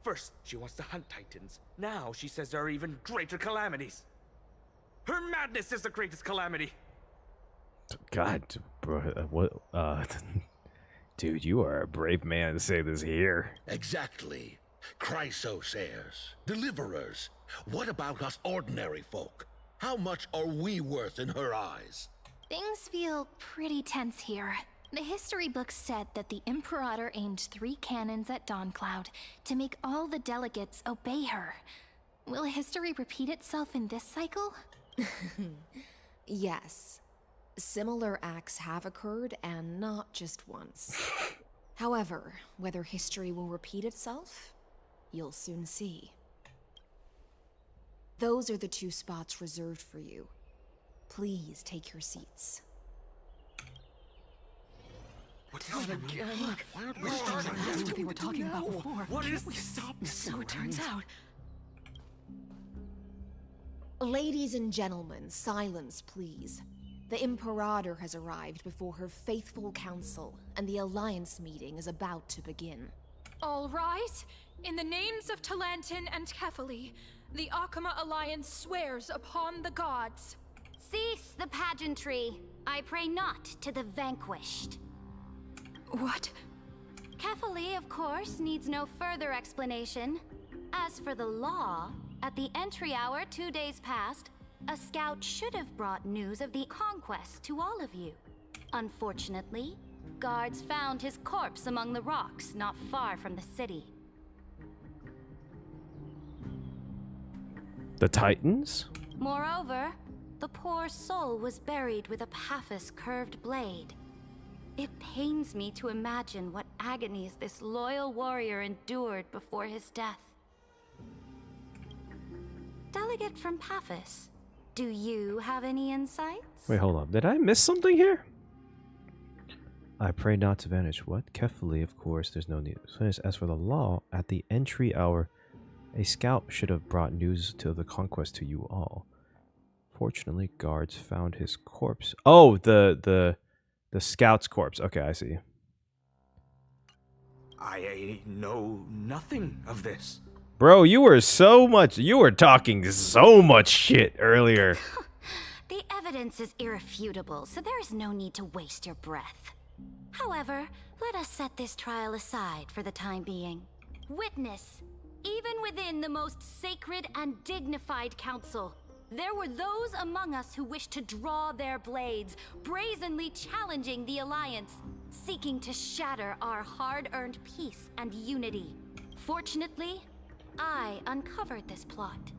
First, she wants to hunt Titans. Now she says there are even greater calamities. Her madness is the greatest calamity. God, bro, what? Dude, you are a brave man to say this here. Exactly. Chrysos heirs, deliverers. What about us ordinary folk? How much are we worth in her eyes? Things feel pretty tense here. The history books said that the Imperator aimed 3 cannons at Dawncloud to make all the delegates obey her. Will history repeat itself in this cycle? Yes. Similar acts have occurred, and not just once. However, whether history will repeat itself, you'll soon see. Those are the 2 spots reserved for you. Please take your seats. What's happening? Why aren't we starting? That's what they were talking about before. What is we stopped, so it turns out. Ladies and gentlemen, silence, please. The Imperator has arrived before her faithful council, and the Alliance meeting is about to begin. All rise. In the names of Talantin and Kefali, the Akama Alliance swears upon the gods. Cease the pageantry. I pray not to the vanquished. What? Kefali, of course, needs no further explanation. As for the law, at the entry hour 2 days past, a scout should have brought news of the conquest to all of you. Unfortunately, guards found his corpse among the rocks not far from the city. The Titans? Moreover, the poor soul was buried with a Paphos curved blade. It pains me to imagine what agonies this loyal warrior endured before his death. Delegate from Paphos, do you have any insights? Wait, hold on. Did I miss something here? I pray not to vanish. What? Carefully, of course, there's no need. As for the law, at the entry hour, a scout should have brought news to the conquest to you all. Fortunately, guards found his corpse. Oh, the scout's corpse. Okay, I see. I know nothing of this. Bro, you were talking so much shit earlier. The evidence is irrefutable, so there is no need to waste your breath. However, let us set this trial aside for the time being. Witness, even within the most sacred and dignified council, there were those among us who wished to draw their blades, brazenly challenging the Alliance, seeking to shatter our hard-earned peace and unity. Fortunately, I uncovered this plot.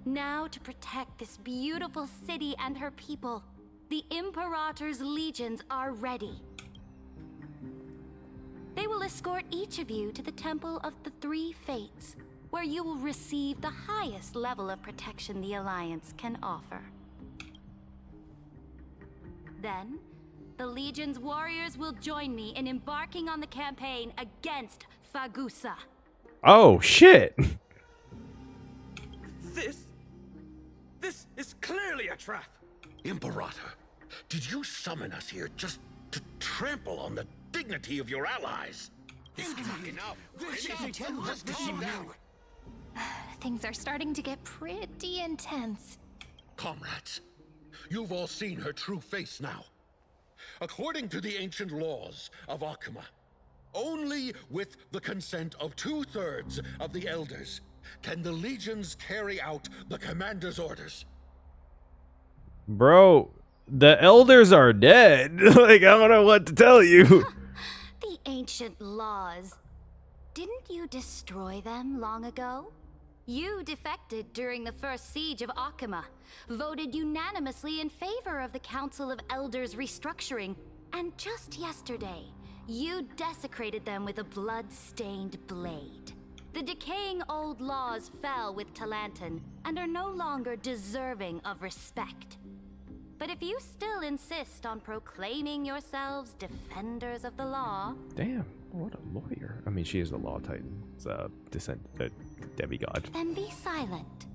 Now, to protect this beautiful city and her people, the Imperator's legions are ready. They will escort each of you to the Temple of the Three Fates, where you will receive the highest level of protection the Alliance can offer. Then, the Legion's warriors will join me in embarking on the campaign against Fagusa. Oh, shit. This is clearly a trap. Imperator, did you summon us here just to trample on the dignity of your allies? Enough. Just calm down. Things are starting to get pretty intense. Comrades, you've all seen her true face now. According to the ancient laws of Akuma, only with the consent of 2/3 of the elders can the legions carry out the commander's orders. Bro, the elders are dead. Like, I don't know what to tell you. The ancient laws. Didn't you destroy them long ago? You defected during the first siege of Akuma, voted unanimously in favor of the Council of Elders restructuring, and just yesterday, you desecrated them with a blood-stained blade. The decaying old laws fell with Talantan and are no longer deserving of respect. But if you still insist on proclaiming yourselves defenders of the law... Damn, what a lawyer. I mean, she is the law titan. It's a demigod. Then be silent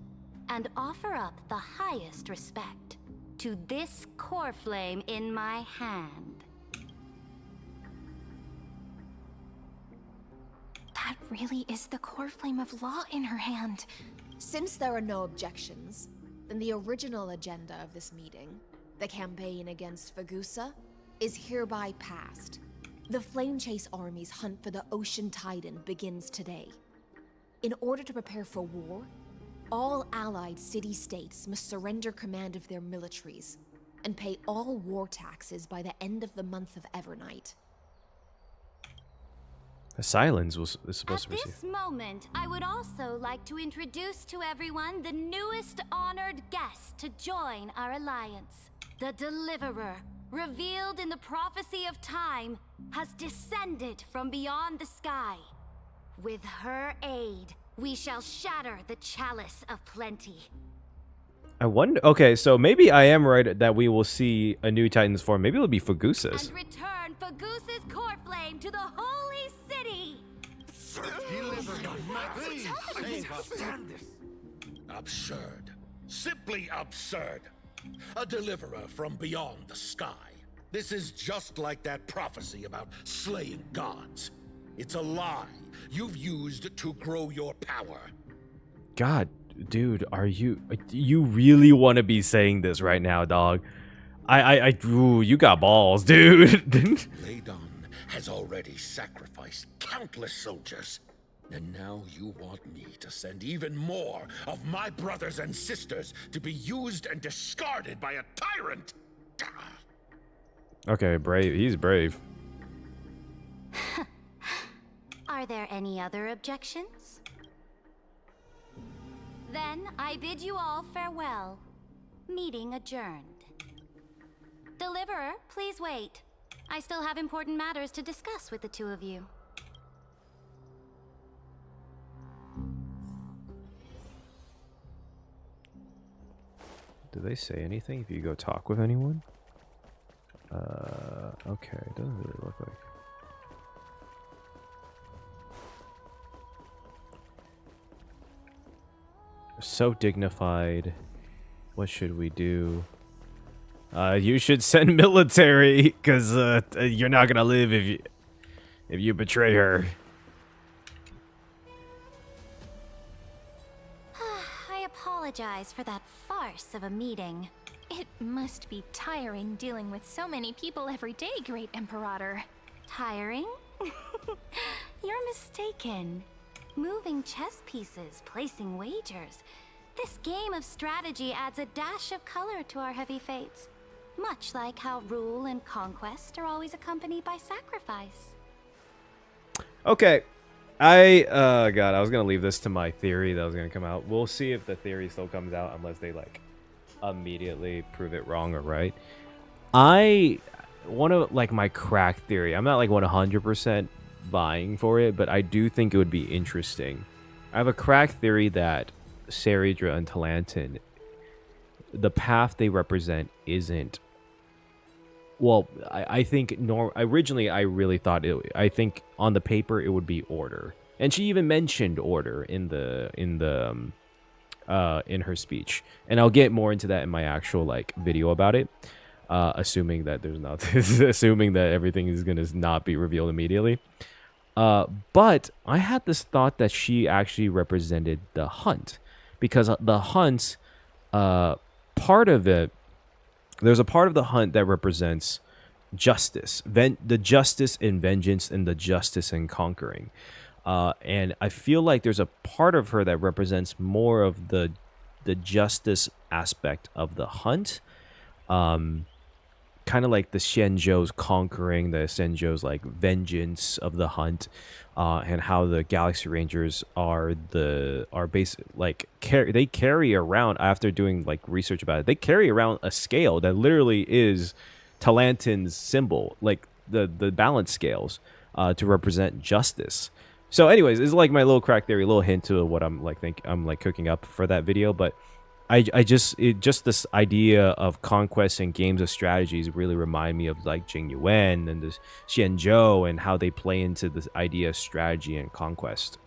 and offer up the highest respect to this core flame in my hand. That really is the core flame of law in her hand. Since there are no objections, then the original agenda of this meeting, the campaign against Fagusa, is hereby passed. The Flame Chase Army's hunt for the Ocean Titan begins today. In order to prepare for war, all allied city-states must surrender command of their militaries and pay all war taxes by the end of the month of Evernight. The Silence is supposed to be. At this moment, I would also like to introduce to everyone the newest honored guest to join our alliance. The Deliverer, revealed in the prophecy of time, has descended from beyond the sky. With her aid, we shall shatter the chalice of plenty. I wonder. Okay, so maybe I am right that we will see a new Titan's form. Maybe it'll be Fagusa's. And return Fagusa's core flame to the holy city. Absurd. Simply absurd. A deliverer from beyond the sky. This is just like that prophecy about slaying gods. It's a lie you've used to grow your power. God, dude, are you really want to be saying this right now, dog? Ooh, you got balls, dude. Ladon has already sacrificed countless soldiers. And now you want me to send even more of my brothers and sisters to be used and discarded by a tyrant? Okay, brave. He's brave. Are there any other objections? Then I bid you all farewell. Meeting adjourned. Deliverer, please wait. I still have important matters to discuss with the two of you. Do they say anything if you go talk with anyone? Okay, it doesn't really look like. So dignified. What should we do? You should send military, because you're not gonna live if you betray her. I apologize for that farce of a meeting. It must be tiring dealing with so many people every day, Great Imperator. Tiring? You're mistaken. Moving chess pieces, placing wagers. This game of strategy adds a dash of color to our heavy fates, much like how rule and conquest are always accompanied by sacrifice. Okay. God, I was gonna leave this to my theory that was gonna come out. We'll see if the theory still comes out unless they like immediately prove it wrong or right. One of like my crack theory, I'm not like 100% buying for it, but I do think it would be interesting. I have a crack theory that Saridra and Talantin, the path they represent isn't. Well, I think originally I really thought I think on the paper it would be order, and she even mentioned order in her speech, and I'll get more into that in my actual like video about it, assuming that there's not assuming that everything is gonna not be revealed immediately. But I had this thought that she actually represented the hunt, because the hunt, part of it. There's a part of the hunt that represents justice, the justice in vengeance and the justice in conquering. And I feel like there's a part of her that represents more of the justice aspect of the hunt. Kind of like the Xianzhou's conquering, the Xianzhou's like vengeance of the hunt, and how the Galaxy Rangers are basic like they carry around, after doing like research about it, they carry around a scale that literally is Talantin's symbol, like the balance scales, to represent justice. So anyways, it's like my little crack theory, a little hint to what I'm cooking up for that video. But just this idea of conquest and games of strategies really remind me of like Jing Yuan and this Xianzhou and how they play into this idea of strategy and conquest.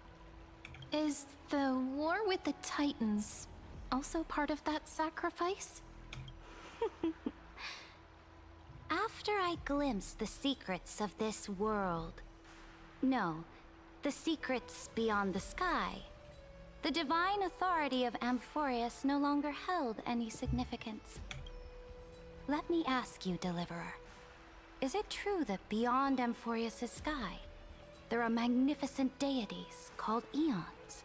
Is the war with the Titans also part of that sacrifice? After I glimpsed the secrets of this world, no, the secrets beyond the sky, the divine authority of Amphoreus no longer held any significance. Let me ask you, Deliverer, is it true that beyond Amphoreus' sky, there are magnificent deities called Eons?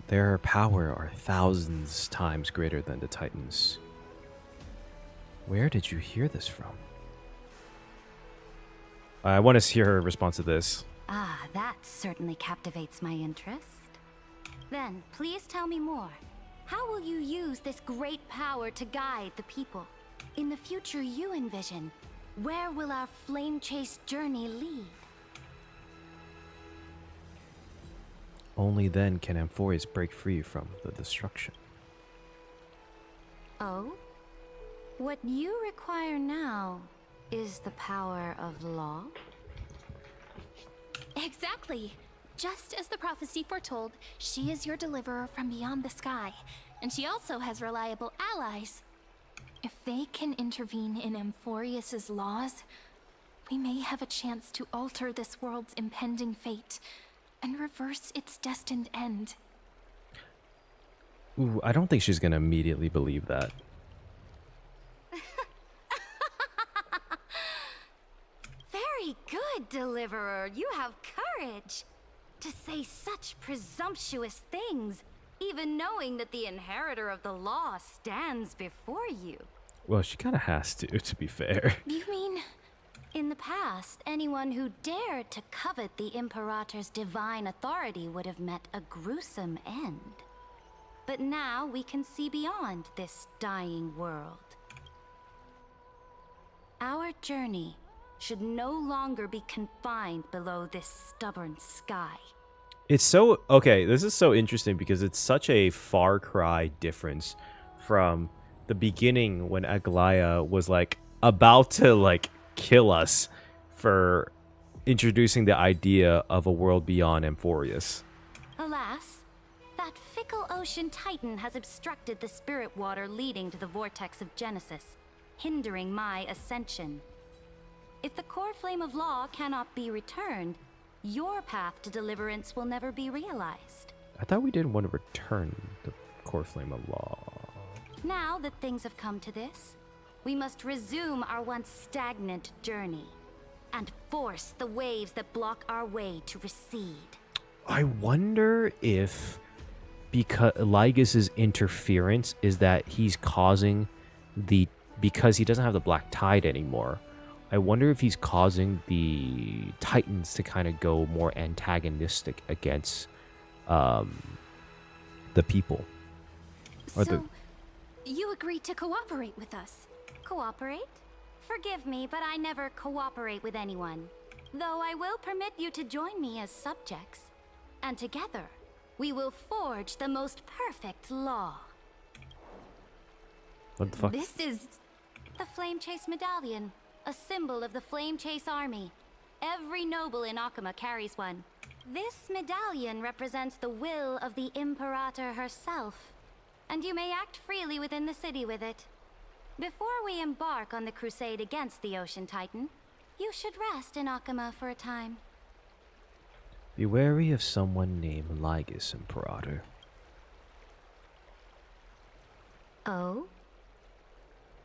Their power are thousands times greater than the Titans. Where did you hear this from? I want to hear her response to this. Ah, that certainly captivates my interest. Then, please tell me more. How will you use this great power to guide the people? In the future you envision, where will our flame chase journey lead? Only then can Amphoreus break free from the destruction. Oh? What you require now is the power of law? Exactly. Just as the prophecy foretold, she is your deliverer from beyond the sky, and she also has reliable allies. If they can intervene in Amphoreus' laws, we may have a chance to alter this world's impending fate and reverse its destined end. Ooh, I don't think she's gonna immediately believe that. Very good, Deliverer. You have courage to say such presumptuous things, even knowing that the inheritor of the law stands before you. Well, she kind of has to be fair. You mean, in the past, anyone who dared to covet the Imperator's divine authority would have met a gruesome end. But now we can see beyond this dying world. Our journey should no longer be confined below this stubborn sky. It's so okay, this is so interesting because it's such a far cry difference from the beginning when Aglaya was like about to like kill us for introducing the idea of a world beyond Amphoreus. Alas, that fickle ocean titan has obstructed the spirit water leading to the vortex of Genesis, hindering my ascension. If the core flame of law cannot be returned, your path to deliverance will never be realized. I thought we didn't want to return the core flame of law. Now that things have come to this, we must resume our once stagnant journey and force the waves that block our way to recede. I wonder if because Lygas's interference is that he's causing because he doesn't have the Black Tide anymore. I wonder if he's causing the Titans to kind of go more antagonistic against the people. So, you agreed to cooperate with us. Cooperate? Forgive me, but I never cooperate with anyone. Though I will permit you to join me as subjects. And together, we will forge the most perfect law. What the fuck? This is the Flame Chase Medallion, a symbol of the Flame Chase army. Every noble in Akuma carries one. This medallion represents the will of the Imperator herself, and you may act freely within the city with it. Before we embark on the crusade against the Ocean Titan, you should rest in Akuma for a time. Be wary of someone named Lygas, Imperator. Oh?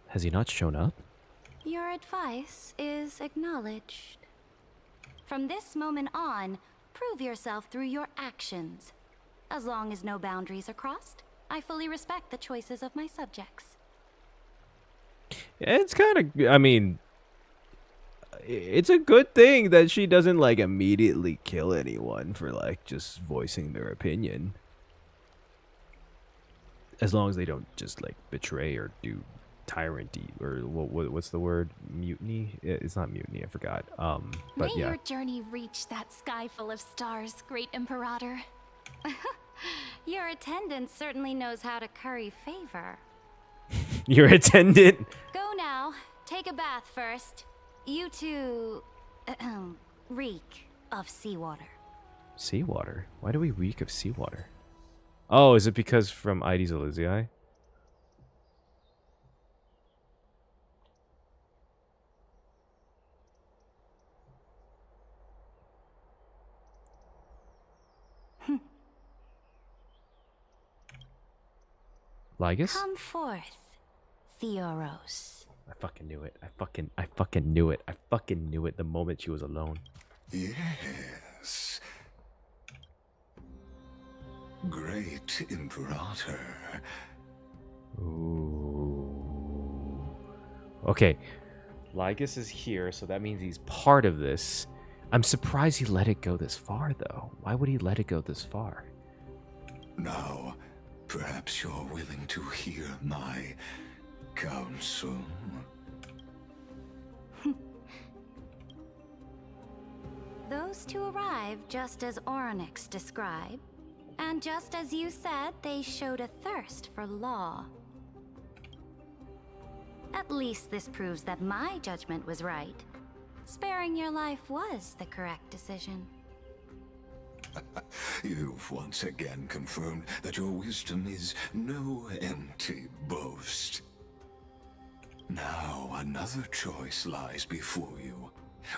Has he not shown up? Your advice is acknowledged. From this moment on, prove yourself through your actions. As long as no boundaries are crossed, I fully respect the choices of my subjects. It's kind of, I mean, it's a good thing that she doesn't like immediately kill anyone for like just voicing their opinion. As long as they don't just like betray or do tyranny or what's the word? Mutiny? It's not mutiny, I forgot. But May yeah. your journey reach that sky full of stars, great Imperator. Your attendant certainly knows how to curry favor. Your attendant? Go now. Take a bath first. You two reek of seawater. Seawater? Why do we reek of seawater? Oh, is it because from Aedes Elysiae? Lygas? Come forth, Theoros. I fucking knew it. I fucking knew it. I fucking knew it the moment she was alone. Yes. Great Imperator. Ooh. Okay. Lygas is here, so that means he's part of this. I'm surprised he let it go this far, though. Why would he let it go this far? Now, perhaps you're willing to hear my counsel. Those two arrived just as Oryx described, and just as you said, they showed a thirst for law. At least this proves that my judgment was right. Sparing your life was the correct decision. You've once again confirmed that your wisdom is no empty boast. Now another choice lies before you.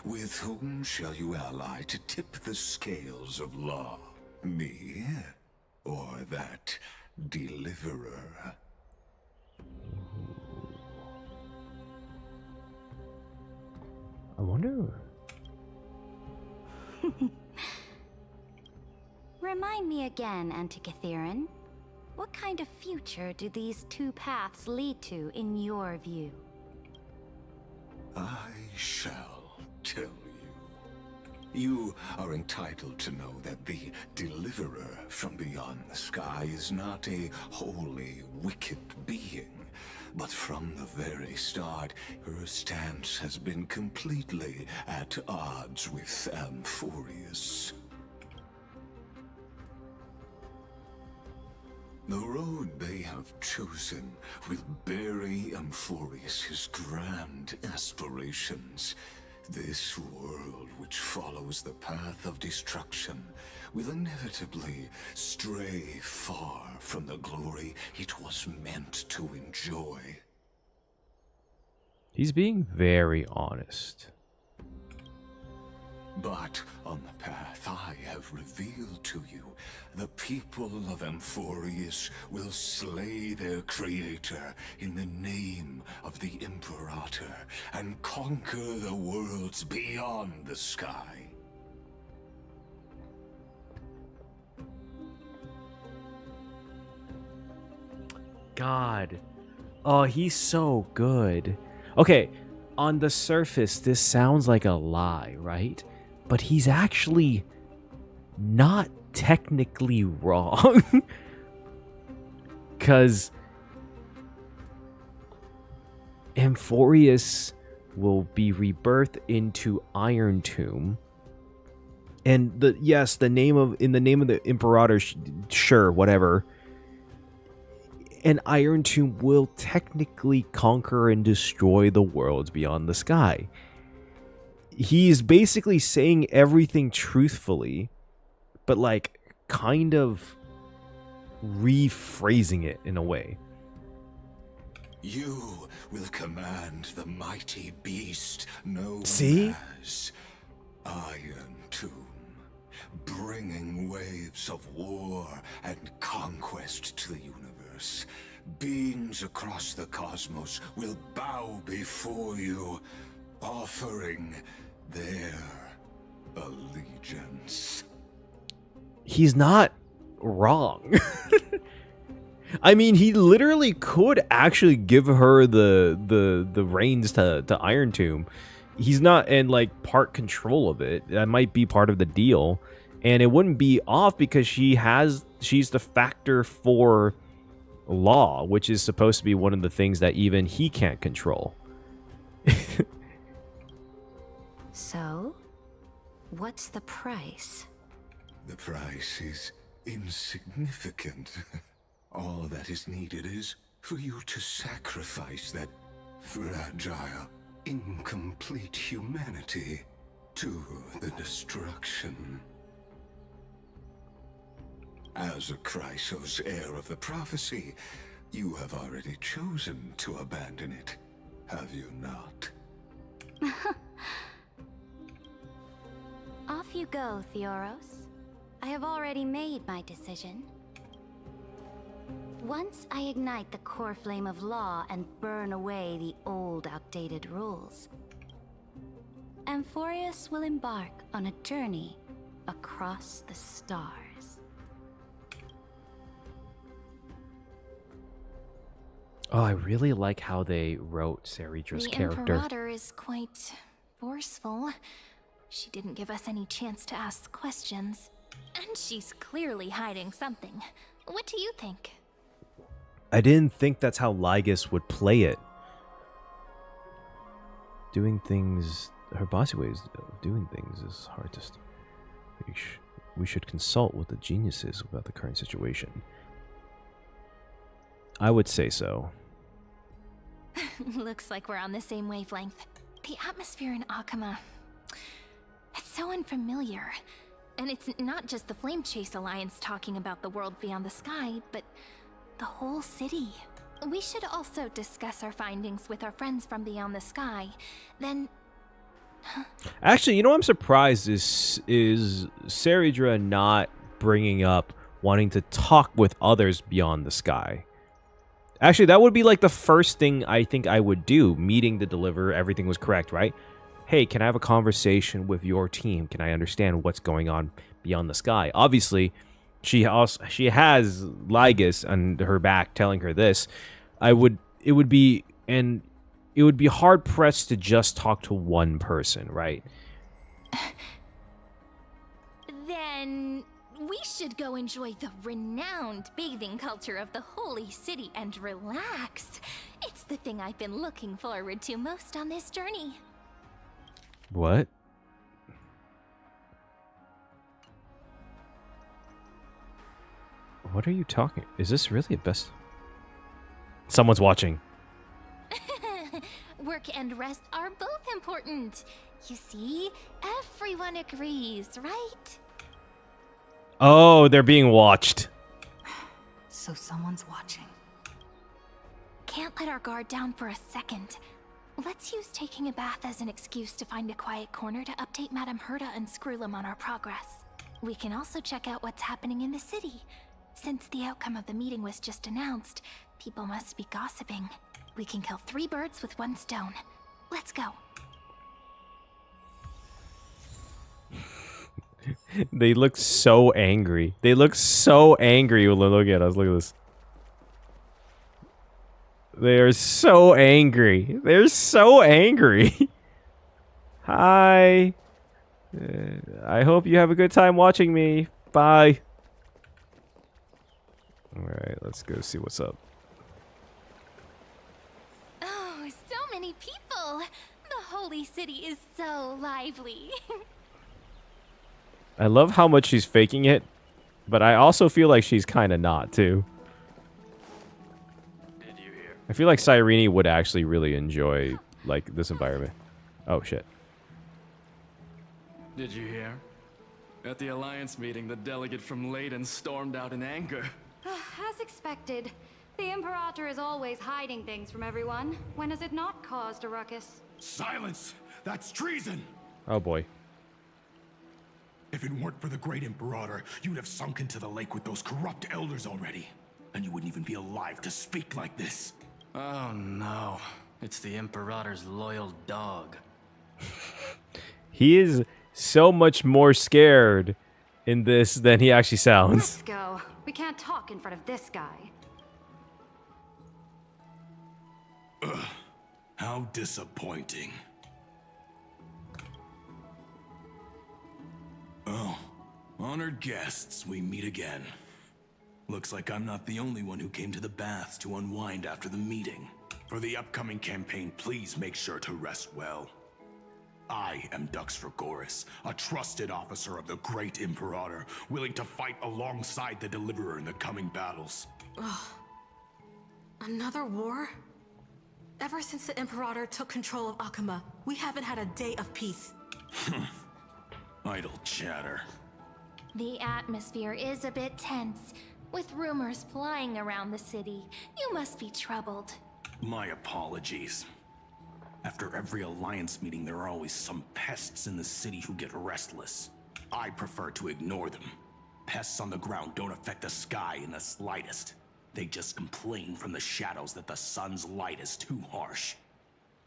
With whom shall you ally to tip the scales of law? Me? Or that deliverer? I wonder... Remind me again, Antikytheron. What kind of future do these two paths lead to in your view? I shall tell you. You are entitled to know that the deliverer from beyond the sky is not a wholly wicked being, but from the very start, her stance has been completely at odds with Amphoreus. The road they have chosen will bury Amphoreus' grand aspirations. This world, which follows the path of destruction, will inevitably stray far from the glory it was meant to enjoy. He's being very honest. But on the path I have revealed to you, the people of Amphoreus will slay their creator in the name of the Imperator and conquer the worlds beyond the sky. god. Oh, he's so good. Okay, on the surface, this sounds like a lie, right? But he's actually not technically wrong. Because Amphoreus will be rebirthed into Iron Tomb. And the name of the Imperator, sure, whatever. And Iron Tomb will technically conquer and destroy the worlds beyond the sky. He is basically saying everything truthfully, but like kind of rephrasing it in a way. You will command the mighty beast known as Iron Tomb, bringing waves of war and conquest to the universe. Beings across the cosmos will bow before you, offering their allegiance. He's not wrong. I mean, he literally could actually give her the reins to Iron Tomb. He's not in like part control of it. That might be part of the deal, and it wouldn't be off because she's the factor for law, which is supposed to be one of the things that even he can't control. So, what's the price? The price is insignificant. All that is needed is for you to sacrifice that fragile, incomplete humanity to the destruction. As a Chrysos, heir of the prophecy, you have already chosen to abandon it, have you not? Off you go, Theoros. I have already made my decision. Once I ignite the core flame of law and burn away the old, outdated rules, Amphoreus will embark on a journey across the stars. Oh, I really like how they wrote Saridra's character. The Imperator is quite forceful. She didn't give us any chance to ask questions. And she's clearly hiding something. What do you think? I didn't think that's how Lygus would play it. Doing things, her bossy ways of doing things is hard to... We should consult with the geniuses about the current situation. I would say so. Looks like we're on the same wavelength. The atmosphere in Akama... it's so unfamiliar. And it's not just the Flame Chase Alliance talking about the world beyond the sky, but the whole city. We should also discuss our findings with our friends from beyond the sky. Then... Actually, you know what I'm surprised is Saridra not bringing up wanting to talk with others beyond the sky. Actually, that would be like the first thing I think I would do. Meeting the deliverer, everything was correct, right? Hey, can I have a conversation with your team? Can I understand what's going on beyond the sky? Obviously, she has Lygus on her back telling her this. It would be hard pressed to just talk to one person, right? Then we should go enjoy the renowned bathing culture of the holy city and relax. It's the thing I've been looking forward to most on this journey. What? What are you talking? Is this really a best? Someone's watching. Work and rest are both important. You see, everyone agrees, right? Oh, they're being watched. So someone's watching. Can't let our guard down for a second. Let's use taking a bath as an excuse to find a quiet corner to update Madame Herta and Screwlum on our progress. We can also check out what's happening in the city. Since the outcome of the meeting was just announced, people must be gossiping. We can kill 3 birds with 1 stone. Let's go. They look so angry. They look so angry when they look at us. Look at this. They're so angry. They're so angry. Hi. I hope you have a good time watching me. Bye. Alright, let's go see what's up. Oh, so many people. The holy city is so lively. I love how much she's faking it, but I also feel like she's kind of not, too. Did you hear? I feel like Cyrene would actually really enjoy, like, this environment. Oh, shit. Did you hear? At the Alliance meeting, the delegate from Leyden stormed out in anger. As expected, the Imperator is always hiding things from everyone. When has it not caused a ruckus? Silence! That's treason! Oh, boy. If it weren't for the great Imperator, you'd have sunk into the lake with those corrupt elders already. And you wouldn't even be alive to speak like this. Oh no. It's the Imperator's loyal dog. He is so much more scared in this than he actually sounds. Let's go. We can't talk in front of this guy. Ugh. How disappointing. Oh, honored guests, we meet again. Looks like I'm not the only one who came to the baths to unwind after the meeting. For the upcoming campaign, please make sure to rest well. I am Dux Fragoris, a trusted officer of the Great Imperator, willing to fight alongside the Deliverer in the coming battles. Ugh. Another war? Ever since the Imperator took control of Akuma, we haven't had a day of peace. Idle chatter. The atmosphere is a bit tense, with rumors flying around the city. You must be troubled. My apologies. After every Alliance meeting, there are always some pests in the city who get restless. I prefer to ignore them. Pests on the ground don't affect the sky in the slightest. They just complain from the shadows that the sun's light is too harsh.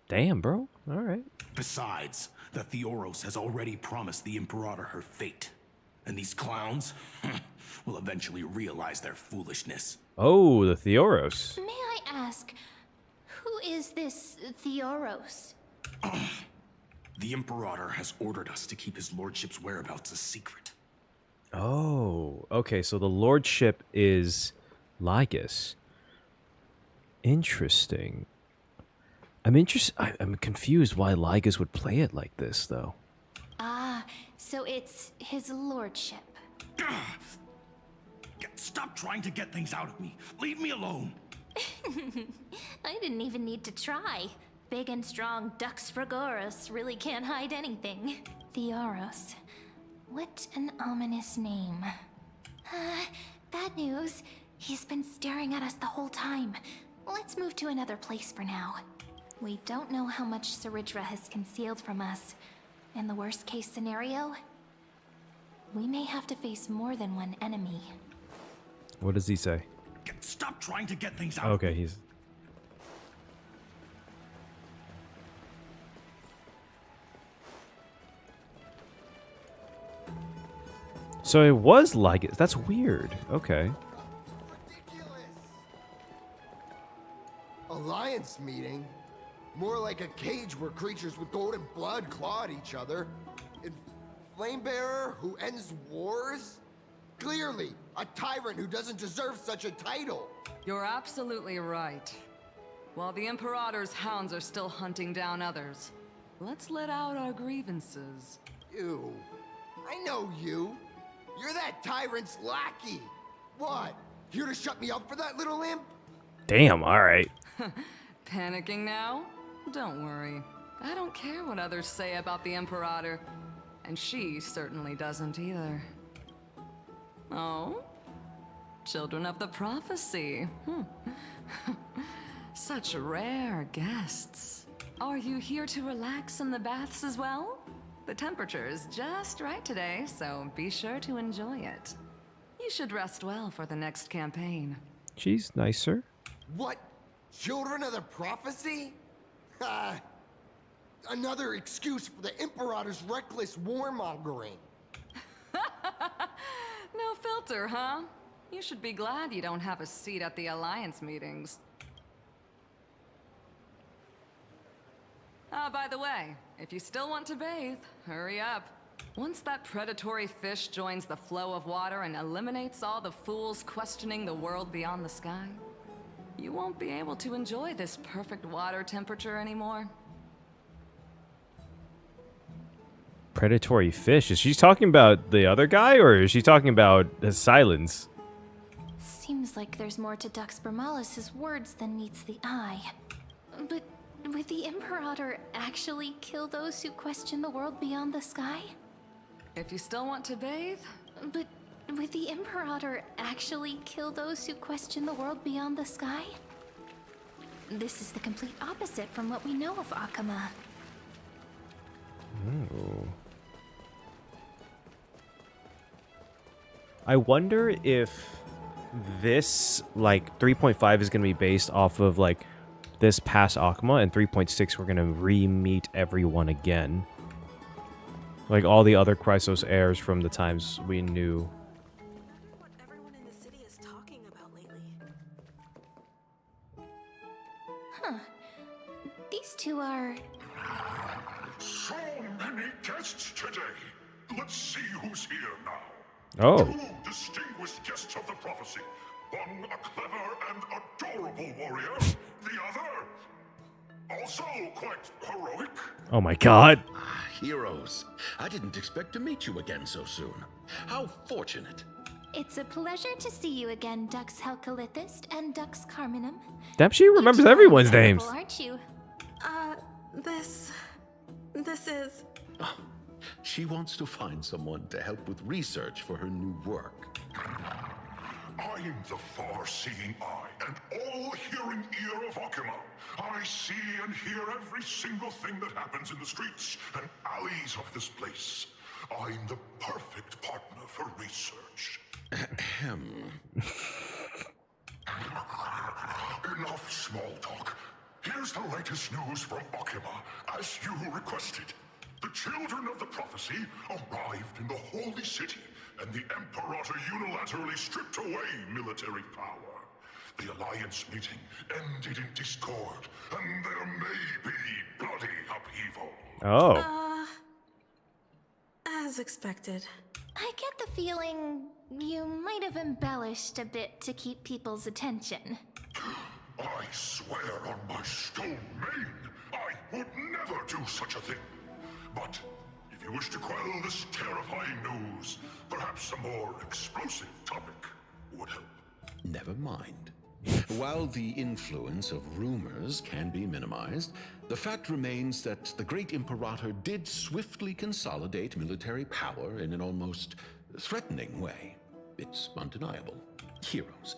Damn, bro. All right. Besides, the Theoros has already promised the Imperator her fate. And these clowns will eventually realize their foolishness. Oh, the Theoros. May I ask, who is this Theoros? The Imperator has ordered us to keep his lordship's whereabouts a secret. Oh, okay. So the lordship is Lygus. Interesting. I'm confused why Lygus would play it like this, though. Ah, so it's his lordship. Stop trying to get things out of me. Leave me alone. I didn't even need to try. Big and strong Dux Fragoris really can't hide anything. Theoros. What an ominous name. Bad news. He's been staring at us the whole time. Let's move to another place for now. We don't know how much Saridra has concealed from us. In the worst case scenario, we may have to face more than one enemy. What does he say? Stop trying to get things out. Okay, he's... So it was Lygus. That's weird. Okay. Alliance meeting? More like a cage where creatures with golden blood claw at each other. And Flamebearer who ends wars? Clearly, a tyrant who doesn't deserve such a title. You're absolutely right. While the Imperator's hounds are still hunting down others, let's let out our grievances. You. I know you. You're that tyrant's lackey. What? Here to shut me up for that little imp? Damn, alright. Panicking now? Don't worry. I don't care what others say about the Imperator. And she certainly doesn't either. Oh? Children of the Prophecy. Such rare guests. Are you here to relax in the baths as well? The temperature is just right today, so be sure to enjoy it. You should rest well for the next campaign. She's nicer. What? Children of the Prophecy? Another excuse for the Imperator's reckless warmongering. No filter, huh? You should be glad you don't have a seat at the Alliance meetings. By the way, if you still want to bathe, hurry up. Once that predatory fish joins the flow of water and eliminates all the fools questioning the world beyond the sky, you won't be able to enjoy this perfect water temperature anymore. Predatory fish? Is she talking about the other guy, or is she talking about his silence? Seems like there's more to Dux Bermalis' words than meets the eye. But would the Imperator actually kill those who question the world beyond the sky? If you still want to bathe? But would the Imperator actually kill those who question the world beyond the sky? This is the complete opposite from what we know of Akama. Ooh. I wonder if this, like, 3.5 is going to be based off of, like, this past Akama, and 3.6 we're going to re-meet everyone again. Like, all the other Chrysos heirs from the times we knew. What everyone in the city is talking about lately. Huh. These two are... So many guests today. Let's see who's here now. Oh. Two distinguished guests of the prophecy. One a clever and adorable warrior. The other, also quite heroic. Oh my god. Heroes. I didn't expect to meet you again so soon. How fortunate. It's a pleasure to see you again, Dux Helcalithist and Dux Carminum. Damn, she remembers everyone's names. Aren't you? This is... Oh, she wants to find someone to help with research for her new work. I'm the far-seeing eye and all-hearing ear of Akama. I see and hear every single thing that happens in the streets and alleys of this place. I'm the perfect partner for research. Enough small talk. Here's the latest news from Akama, as you requested. The children of the prophecy arrived in the holy city, and the Imperator unilaterally stripped away military power. The Alliance meeting ended in discord, and there may be bloody upheaval. Oh. As expected. I get the feeling you might have embellished a bit to keep people's attention. I swear on my stone mane, I would never do such a thing. But if you wish to quell this terrifying news, perhaps a more explosive topic would help. Never mind. While the influence of rumors can be minimized, the fact remains that the great Imperator did swiftly consolidate military power in an almost threatening way. It's undeniable. Heroes.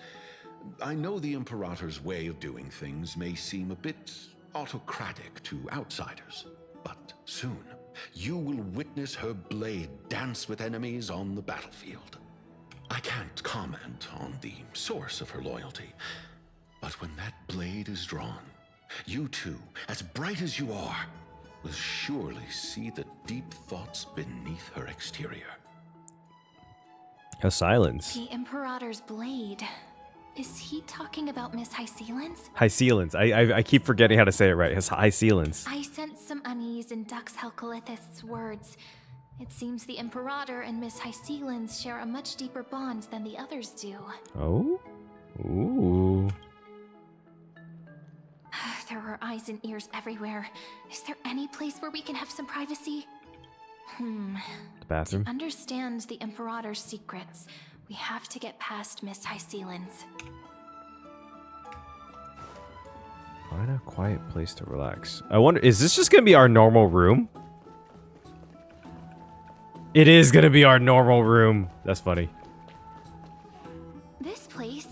I know the Imperator's way of doing things may seem a bit autocratic to outsiders, but soon you will witness her blade dance with enemies on the battlefield. I can't comment on the source of her loyalty, but when that blade is drawn, you two, as bright as you are, will surely see the deep thoughts beneath her exterior. A silence. The Imperator's blade. Is he talking about Miss Hysealence? Hysealence. I keep forgetting how to say it right. Hysealence. I sense some unease in Dux Helcalithist's words. It seems the Imperator and Miss Hysealence share a much deeper bond than the others do. Oh? Ooh. There are eyes and ears everywhere. Is there any place where we can have some privacy? The bathroom. To understand the Imperator's secrets, we have to get past Miss Hysealence. Find a quiet place to relax. I wonder, is this just gonna be our normal room? It is gonna be our normal room. That's funny. This place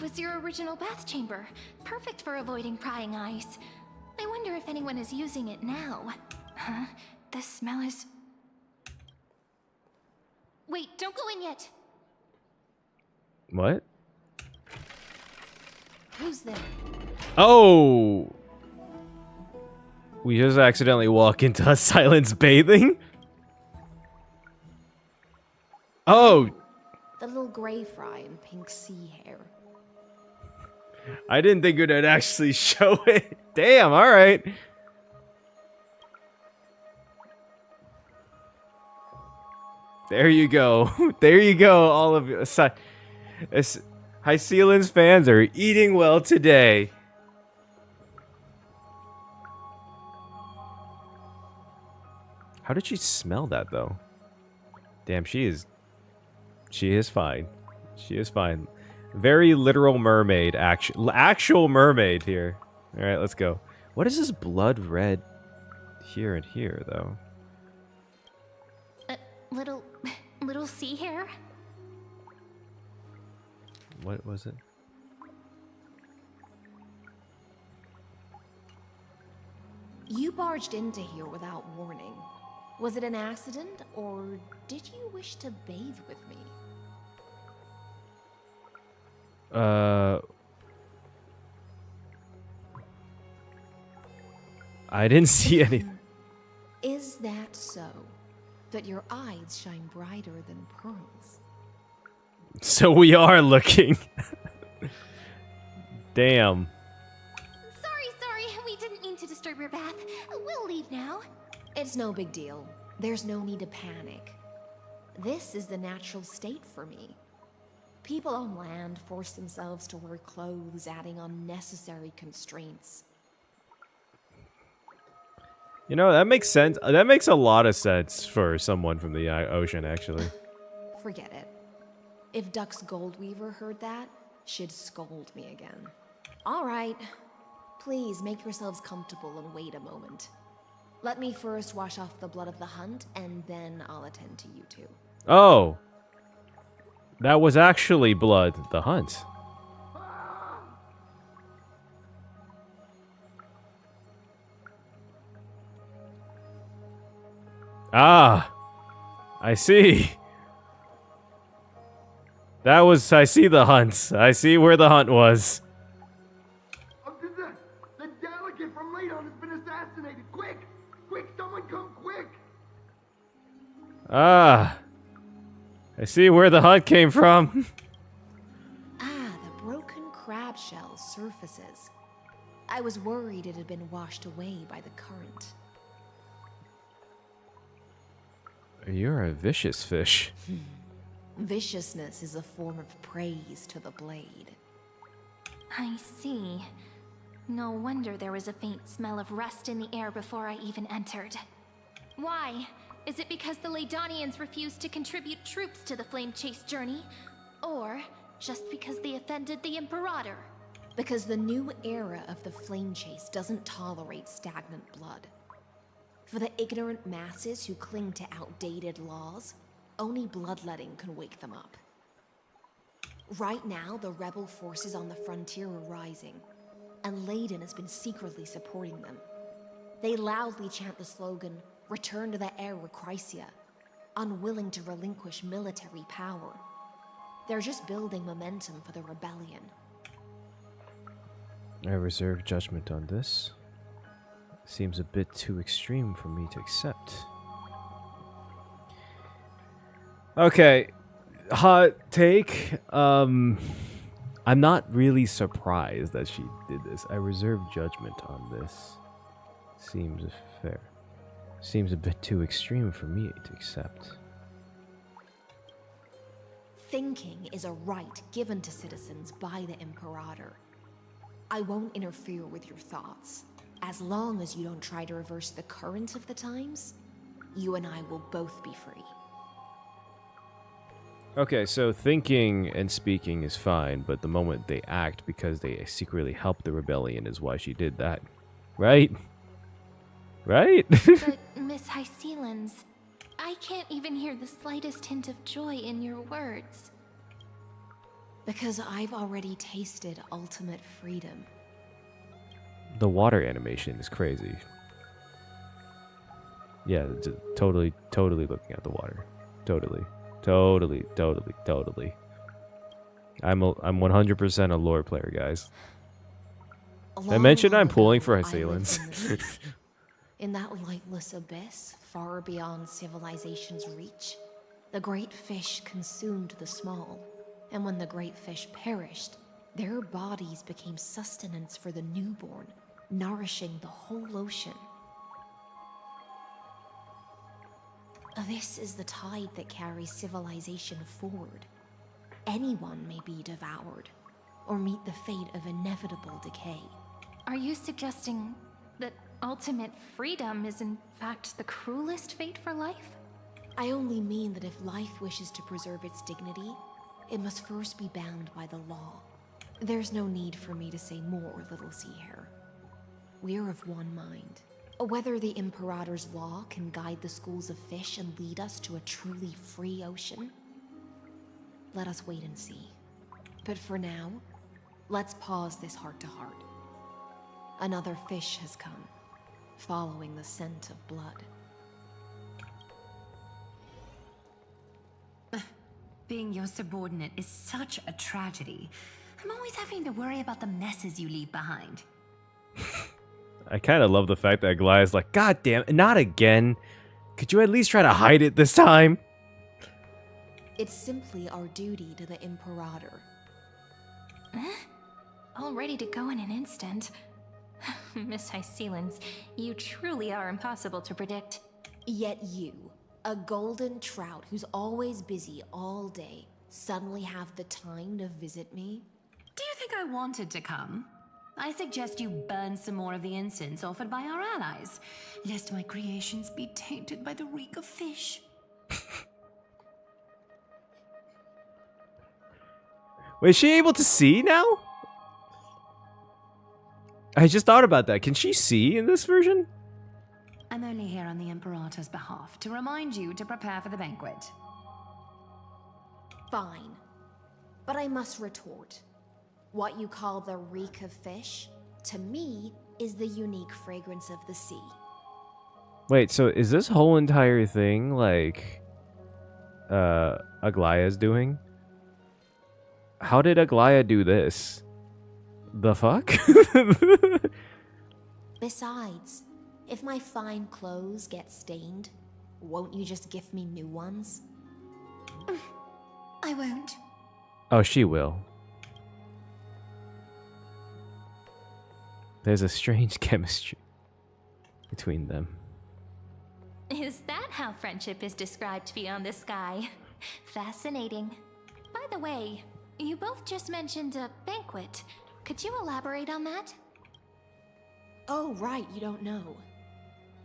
was your original bath chamber. Perfect for avoiding prying eyes. I wonder if anyone is using it now. Huh? The smell is... Wait, don't go in yet. What? Who's there? Oh! We just accidentally walk into a silence bathing? Oh! The little gray fry in pink sea hair. I didn't think it would actually show it. Damn, alright. There you go. There you go, all of you. Hycelan's fans are eating well today. How did she smell that, though? Damn, she is fine. She is fine. Very literal mermaid, actual mermaid here. All right, let's go. What is this blood red here and here, though? Little sea hair? What was it? You barged into here without warning. Was it an accident, or did you wish to bathe with me? I didn't see anything. Is that so? That your eyes shine brighter than pearls? So we are looking. Damn. Sorry, we didn't mean to disturb your bath. We'll leave now. It's no big deal. There's no need to panic. This is the natural state for me. People on land force themselves to wear clothes, adding unnecessary constraints. You know, that makes sense. That makes a lot of sense for someone from the ocean, actually. Forget it. If Duck's Goldweaver heard that, she'd scold me again. All right. Please make yourselves comfortable and wait a moment. Let me first wash off the blood of the hunt, and then I'll attend to you two. Oh. That was actually blood, the hunt. Ah. I see. I see the hunt. I see where the hunt was. The delegate from Ladon has been assassinated. Quick! Quick, someone come quick! Ah. I see where the hunt came from. The broken crab shell surfaces. I was worried it had been washed away by the current. You're a vicious fish. Viciousness is a form of praise to the blade. I see. No wonder there was a faint smell of rust in the air before I even entered. Why? Is it because the Ladonians refused to contribute troops to the Flame Chase journey? Or just because they offended the Imperator? Because the new era of the Flame Chase doesn't tolerate stagnant blood. For the ignorant masses who cling to outdated laws, only bloodletting can wake them up. Right now, the rebel forces on the frontier are rising, and Ladon has been secretly supporting them. They loudly chant the slogan, "Return to the Era Chrysia," unwilling to relinquish military power. They're just building momentum for the rebellion. I reserve judgment on this. Seems a bit too extreme for me to accept. Okay, hot take. I'm not really surprised that she did this. I reserve judgment on this. Seems fair. Seems a bit too extreme for me to accept. Thinking is a right given to citizens by the Imperator. I won't interfere with your thoughts. As long as you don't try to reverse the current of the times, you and I will both be free. Okay, so thinking and speaking is fine, but the moment they act because they secretly helped the rebellion is why she did that. Right? Right? But, Miss Hycelan's, I can't even hear the slightest hint of joy in your words. Because I've already tasted ultimate freedom. The water animation is crazy. Yeah, totally looking at the water. Totally. I'm 100% a lore player, guys. I mentioned I'm pulling for Hycelan's. In that lightless abyss, far beyond civilization's reach, the great fish consumed the small. And when the great fish perished, their bodies became sustenance for the newborn, nourishing the whole ocean. This is the tide that carries civilization forward. Anyone may be devoured, or meet the fate of inevitable decay. Are you suggesting that ultimate freedom is in fact the cruelest fate for life? I only mean that if life wishes to preserve its dignity, it must first be bound by the law. There's no need for me to say more, little sea hare. We're of one mind. Whether the Imperator's law can guide the schools of fish and lead us to a truly free ocean, let us wait and see. But for now, let's pause this heart-to-heart. Another fish has come, following the scent of blood. Being your subordinate is such a tragedy. I'm always having to worry about the messes you leave behind. I kind of love the fact that Aglaya's like, God damn, not again. Could you at least try to hide it this time? It's simply our duty to the Imperator. All ready to go in an instant. Miss Hycelens, you truly are impossible to predict. Yet you, a golden trout who's always busy all day, suddenly have the time to visit me? Do you think I wanted to come? I suggest you burn some more of the incense offered by our allies, lest my creations be tainted by the reek of fish. Wait, is she able to see now? I just thought about that. Can she see in this version? I'm only here on the Imperator's behalf to remind you to prepare for the banquet. Fine. But I must retort. What you call the reek of fish, to me, is the unique fragrance of the sea. Wait, so is this whole entire thing like Aglaya's doing? How did Aglaya do this? The fuck? Besides, if my fine clothes get stained, won't you just gift me new ones? I won't. Oh, she will. There's a strange chemistry between them. Is that how friendship is described beyond the sky? Fascinating. By the way, you both just mentioned a banquet. Could you elaborate on that? Oh, right, you don't know.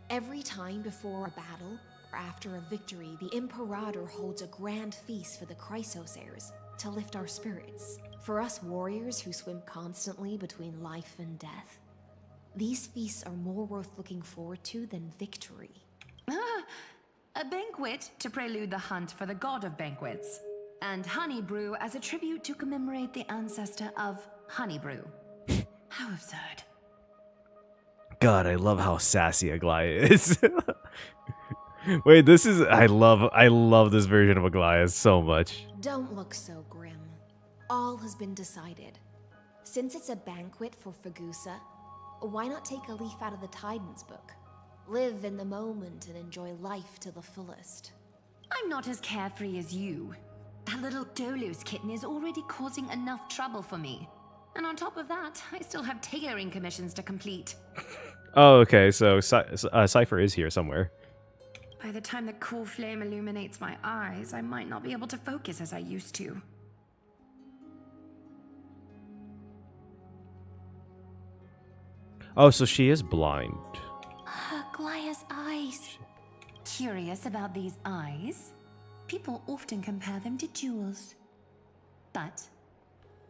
Every time before a battle, or after a victory, the Imperator holds a grand feast for the Chrysosaurs to lift our spirits. For us warriors who swim constantly between life and death, these feasts are more worth looking forward to than victory. A banquet to prelude the hunt for the god of banquets, and honey brew as a tribute to commemorate the ancestor of honey brew. How absurd. God, I love how sassy Aglaya is. Wait, this is I love this version of Aglaya so much. Don't look so grim. All has been decided. Since it's a banquet for Fagusa, why not take a leaf out of the Titan's book? Live in the moment and enjoy life to the fullest. I'm not as carefree as you. That little Dolos kitten is already causing enough trouble for me. And on top of that, I still have tailoring commissions to complete. Oh, okay, so Cypher is here somewhere. By the time the cool flame illuminates my eyes, I might not be able to focus as I used to. Oh, so she is blind. Aglaya's eyes. Curious about these eyes? People often compare them to jewels. But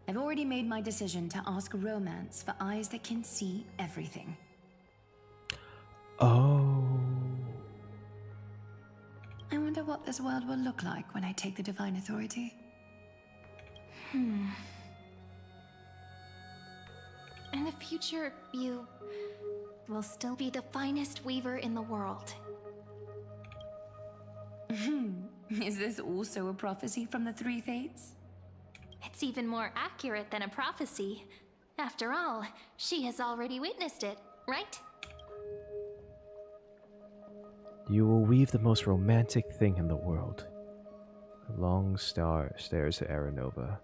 I've already made my decision to ask romance for eyes that can see everything. Oh. I wonder what this world will look like when I take the divine authority. In the future, you will still be the finest weaver in the world. Is this also a prophecy from the Three Fates? It's even more accurate than a prophecy. After all, she has already witnessed it, right? You will weave the most romantic thing in the world. A long stairs to Aranova.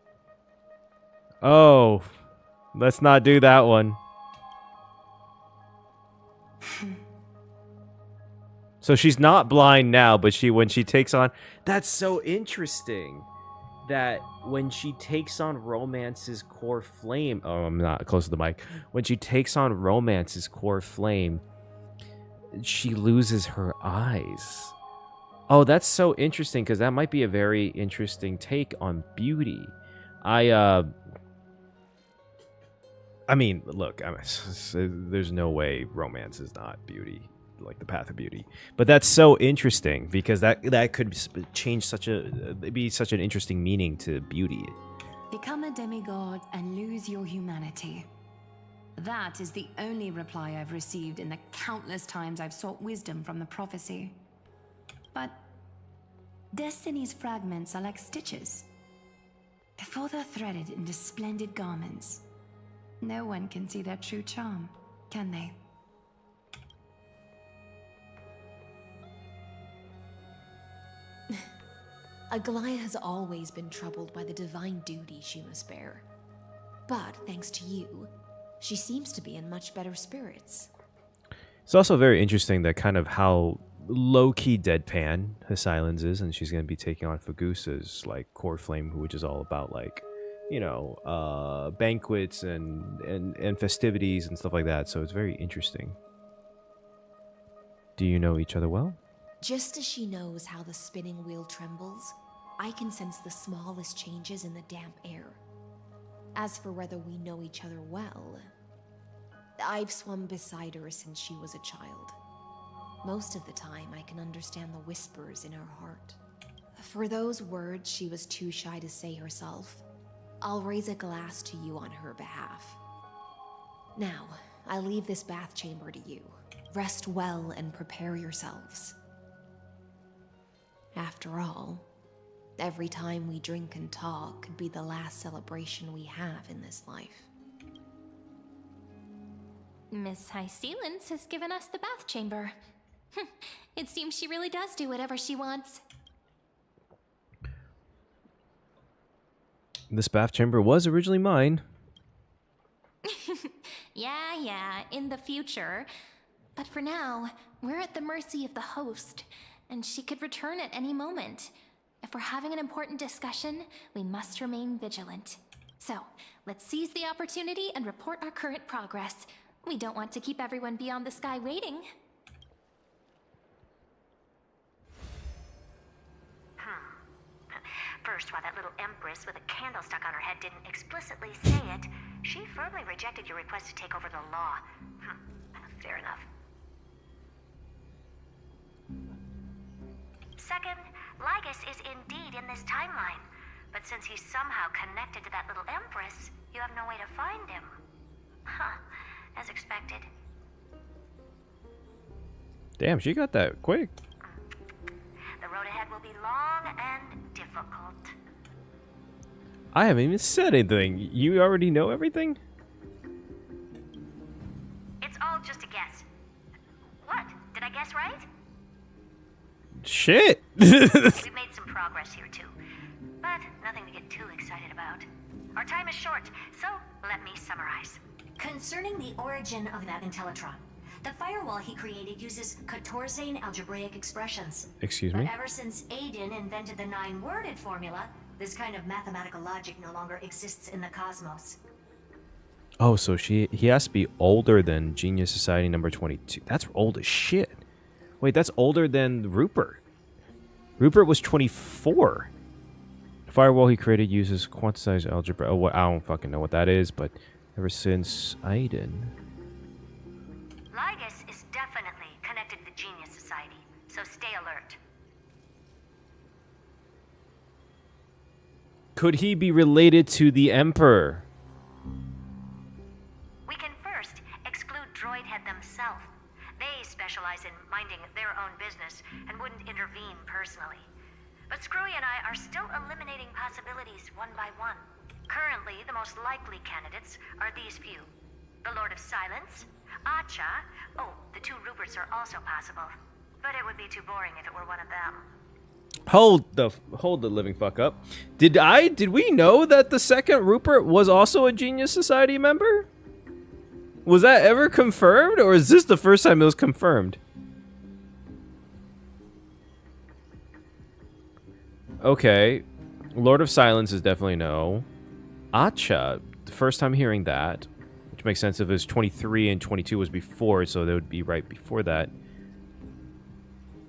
Oh, let's not do that one. So she's not blind now, but when she takes on... That's so interesting. That when she takes on Romance's core flame... Oh, I'm not close to the mic. When she takes on Romance's core flame, she loses her eyes. Oh, that's so interesting, because that might be a very interesting take on beauty. I mean, look, there's no way romance is not beauty, like the path of beauty. But that's so interesting, because that could change be such an interesting meaning to beauty. Become a demigod and lose your humanity. That is the only reply I've received in the countless times I've sought wisdom from the prophecy. But Destiny's fragments are like stitches. Before they're threaded into splendid garments, no one can see their true charm, can they? Aglaia has always been troubled by the divine duty she must bear. But thanks to you, she seems to be in much better spirits. It's also very interesting that kind of how low-key deadpan Hysilens is, and she's going to be taking on Fagusa's like core flame, which is all about like, you know, banquets and festivities and stuff like that. So it's very interesting. Do you know each other well? Just as she knows how the spinning wheel trembles, I can sense the smallest changes in the damp air. As for whether we know each other well, I've swum beside her since she was a child. Most of the time, I can understand the whispers in her heart. For those words she was too shy to say herself, I'll raise a glass to you on her behalf. Now, I leave this bath chamber to you. Rest well and prepare yourselves. After all, every time we drink and talk could be the last celebration we have in this life. Miss Hysilens has given us the bath chamber. It seems she really does do whatever she wants. This bath chamber was originally mine. Yeah, in the future. But for now, we're at the mercy of the host, and she could return at any moment. If we're having an important discussion, we must remain vigilant. So, let's seize the opportunity and report our current progress. We don't want to keep everyone beyond the sky waiting. First, while that little empress with a candle stuck on her head didn't explicitly say it, she firmly rejected your request to take over the law. Fair enough. Second, Lygus is indeed in this timeline, but since he's somehow connected to that little empress, you have no way to find him. As expected. Damn, she got that quick. The road ahead will be long and difficult. I haven't even said anything. You already know everything? It's all just a guess. What? Did I guess right? Shit. We've made some progress here too, but nothing to get too excited about. Our time is short, so let me summarize. Concerning the origin of that Intellitron, the firewall he created uses Catorzane algebraic expressions. Excuse me? But ever since Aiden invented the 9-worded formula, this kind of mathematical logic no longer exists in the cosmos. Oh, so he has to be older than Genius Society number 22. That's old as shit. Wait, that's older than Rupert. Rupert was 24. The firewall he created uses quantized algebra. Oh, I don't fucking know what that is, but ever since Aiden... Lygus is definitely connected to the Genius Society, so stay alert. Could he be related to the Emperor? We can first exclude Droidhead themselves. They specialize in minding their own business and wouldn't intervene personally. But Screwy and I are still eliminating possibilities one by one. Currently, the most likely candidates are these few. The Lord of Silence, Acha, the 2 Ruperts are also possible. But it would be too boring if it were one of them. Hold the living fuck up. Did we know that the second Rupert was also a Genius Society member? Was that ever confirmed, or is this the first time it was confirmed? Okay. Lord of Silence is definitely no. Acha, the first time hearing that, which makes sense if it was 23 and 22 was before, so that would be right before that.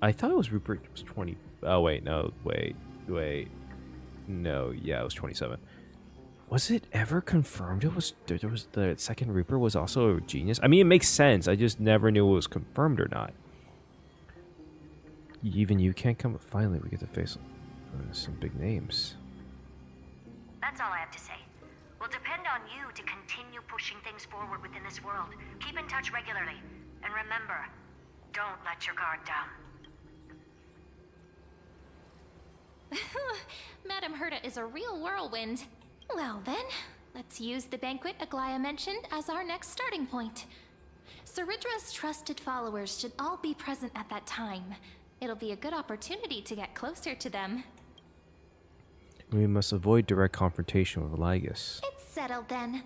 I thought it was Rupert was 20. Oh, wait, no, wait. No, yeah, it was 27. Was it ever confirmed it was there was the second Reaper was also a genius? I mean, it makes sense. I just never knew it was confirmed or not. Even you can't come. Finally, we get to face some big names. That's all I have to say. We'll depend on you to continue pushing things forward within this world. Keep in touch regularly. And remember, don't let your guard down. Madame Herta is a real whirlwind. Well then, let's use the banquet Aglaya mentioned as our next starting point. Ceridra's trusted followers should all be present at that time. It'll be a good opportunity to get closer to them. We must avoid direct confrontation with Ligus. It's settled then.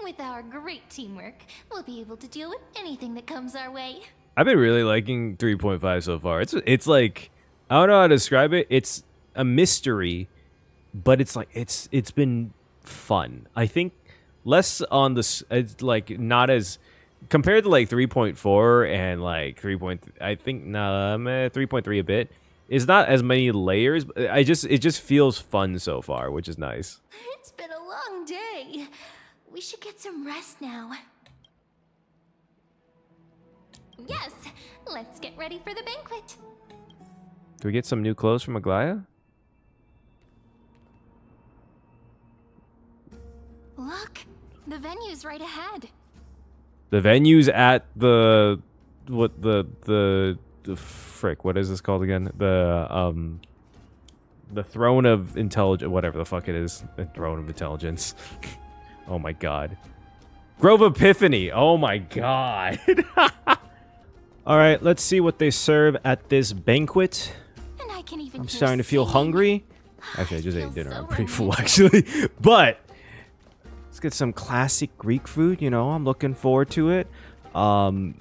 With our great teamwork, we'll be able to deal with anything that comes our way. I've been really liking 3.5 so far. It's like, I don't know how to describe it. It's a mystery, but it's like it's been fun. I think less on the it's like not as compared to like 3.4 and like 3. I think 3.3 a bit. It's not as many layers. But it just feels fun so far, which is nice. It's been a long day. We should get some rest now. Yes, let's get ready for the banquet. Do we get some new clothes from Aglaya? Look, the venue's right ahead. The venue's at the frick, what is this called again? The Throne of Intelligence, whatever the fuck it is. The Throne of Intelligence. Oh my god. Grove Epiphany. Oh my god. All right, let's see what they serve at this banquet. And I can even I'm starting to feel hungry. Actually, I just ate dinner. I'm pretty full, actually. But let's get some classic Greek food. You know, I'm looking forward to it. I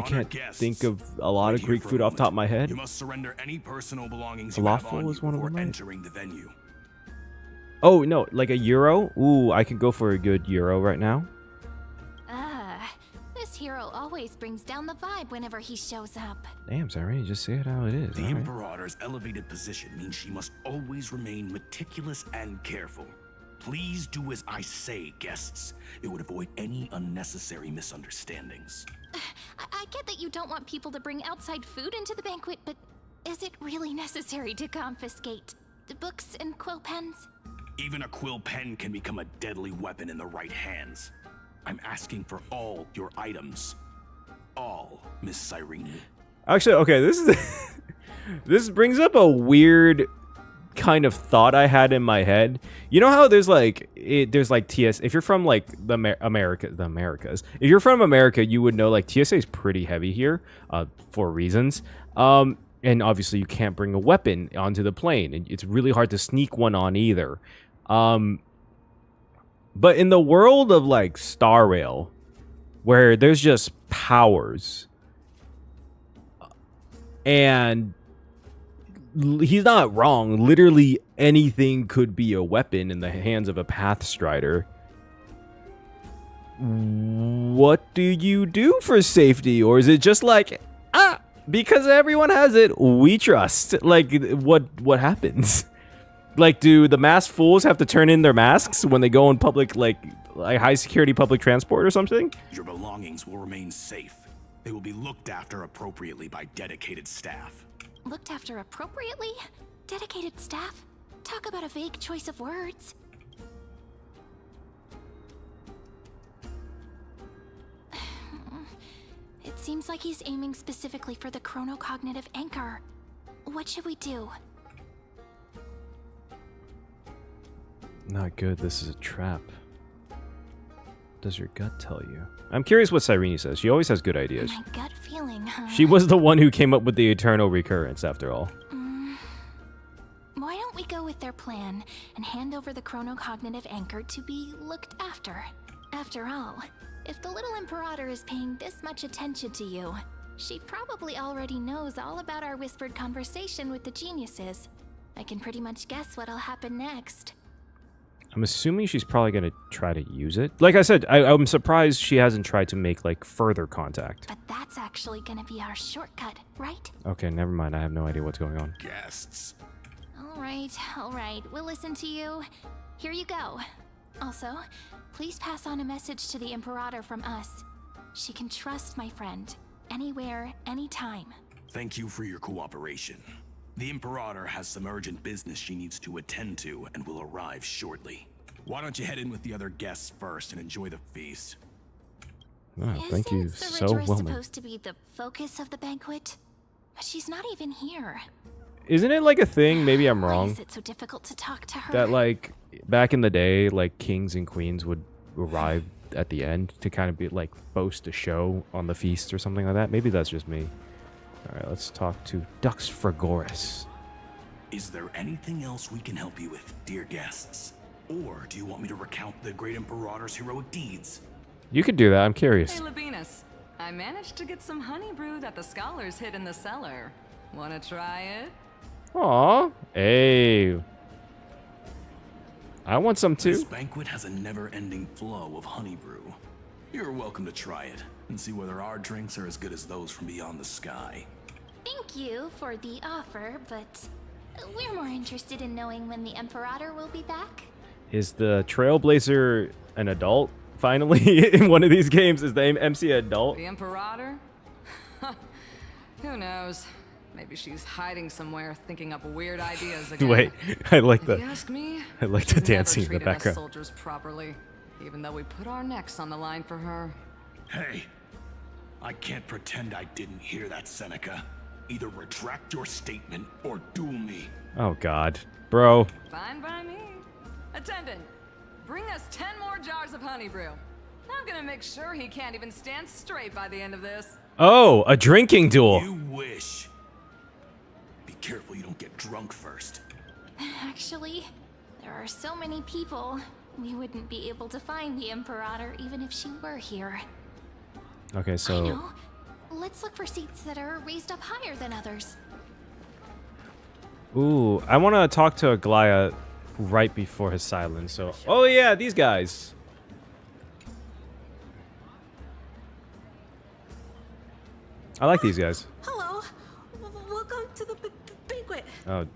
can't think of a lot of Greek food off the top of my head. You must surrender any personal belongings you Falafel have on you is one of before them, right? entering the venue. Oh, no, like a gyro? Ooh, I could go for a good gyro right now. This hero always brings down the vibe whenever he shows up. Damn, Cyrene, just say it how it is. The all right? Imperator's elevated position means she must always remain meticulous and careful. Please do as I say, guests. It would avoid any unnecessary misunderstandings. I get that you don't want people to bring outside food into the banquet, but is it really necessary to confiscate the books and quill pens? Even a quill pen can become a deadly weapon in the right hands. I'm asking for all your items. All, Miss Cyrene. Actually, okay, this is this brings up a weird kind of thought I had in my head. You know how there's like TS. If you're from like the Americas, if you're from America, you would know like TSA is pretty heavy here, for reasons. And obviously you can't bring a weapon onto the plane, and it's really hard to sneak one on either. But in the world of like Star Rail, where there's just powers, and he's not wrong. Literally anything could be a weapon in the hands of a Pathstrider. What do you do for safety? Or is it just like, because everyone has it, we trust? Like, what happens? Like, do the masked fools have to turn in their masks when they go in public, like high security public transport or something? Your belongings will remain safe. They will be looked after appropriately by dedicated staff. Looked after appropriately? Dedicated staff? Talk about a vague choice of words. It seems like he's aiming specifically for the chronocognitive anchor. What should we do? Not good. This is a trap. Does your gut tell you? I'm curious what Cyrene says. She always has good ideas. My gut feeling, huh? She was the one who came up with the eternal recurrence, after all. Why don't we go with their plan and hand over the chronocognitive anchor to be looked after? After all, if the little Imperator is paying this much attention to you, she probably already knows all about our whispered conversation with the geniuses. I can pretty much guess what'll happen next. I'm assuming she's probably going to try to use it. Like I said, I'm surprised she hasn't tried to make, like, further contact. But that's actually gonna be our shortcut, right? Okay, never mind. I have no idea what's going on. Guests. All right. We'll listen to you. Here you go. Also, please pass on a message to the Imperator from us. She can trust my friend. Anywhere, anytime. Thank you for your cooperation. The Imperator has some urgent business she needs to attend to and will arrive shortly. Why don't you head in with the other guests first and enjoy the feast? Oh, thank you so Isn't well. supposed to be the focus of the banquet? But she's not even here. Isn't it like a thing? Maybe I'm Why wrong. is it so difficult to talk to her? That like back in the day, like kings and queens would arrive at the end to kind of be like boast a show on the feast or something like that. Maybe that's just me. All right, let's talk to Dux Fragoris. Is there anything else we can help you with, dear guests? Or do you want me to recount the great Imperator's heroic deeds? You could do that. I'm curious. Hey, Labinas. I managed to get some honey brew that the scholars hid in the cellar. Wanna try it? Aw, hey. I want some too. This banquet has a never-ending flow of honey brew. You're welcome to try it and see whether our drinks are as good as those from beyond the sky. Thank you for the offer, but we're more interested in knowing when the Imperator will be back. Is the Trailblazer an adult? Finally, in one of these games, is the MC adult? The Imperator? Who knows? Maybe she's hiding somewhere, thinking up weird ideas again. Wait, I like If that. you ask me, I like the she's dancing in never the treated us background. soldiers properly, even though we put our necks on the line for her. Hey, I can't pretend I didn't hear that, Seneca. Either retract your statement or duel me. Oh God, bro. Fine by me. Attendant, bring us 10 more jars of honey brew. I'm gonna make sure he can't even stand straight by the end of this. Oh, a drinking duel. You wish. Be careful you don't get drunk first. Actually, there are so many people. We wouldn't be able to find the Imperator even if she were here. Okay, I so know. Let's look for seats that are raised up higher than others. ooh, I want to talk to Aglaya right before his silence. So, oh yeah, these guys. I like these guys. Hello. Welcome to the banquet. Oh.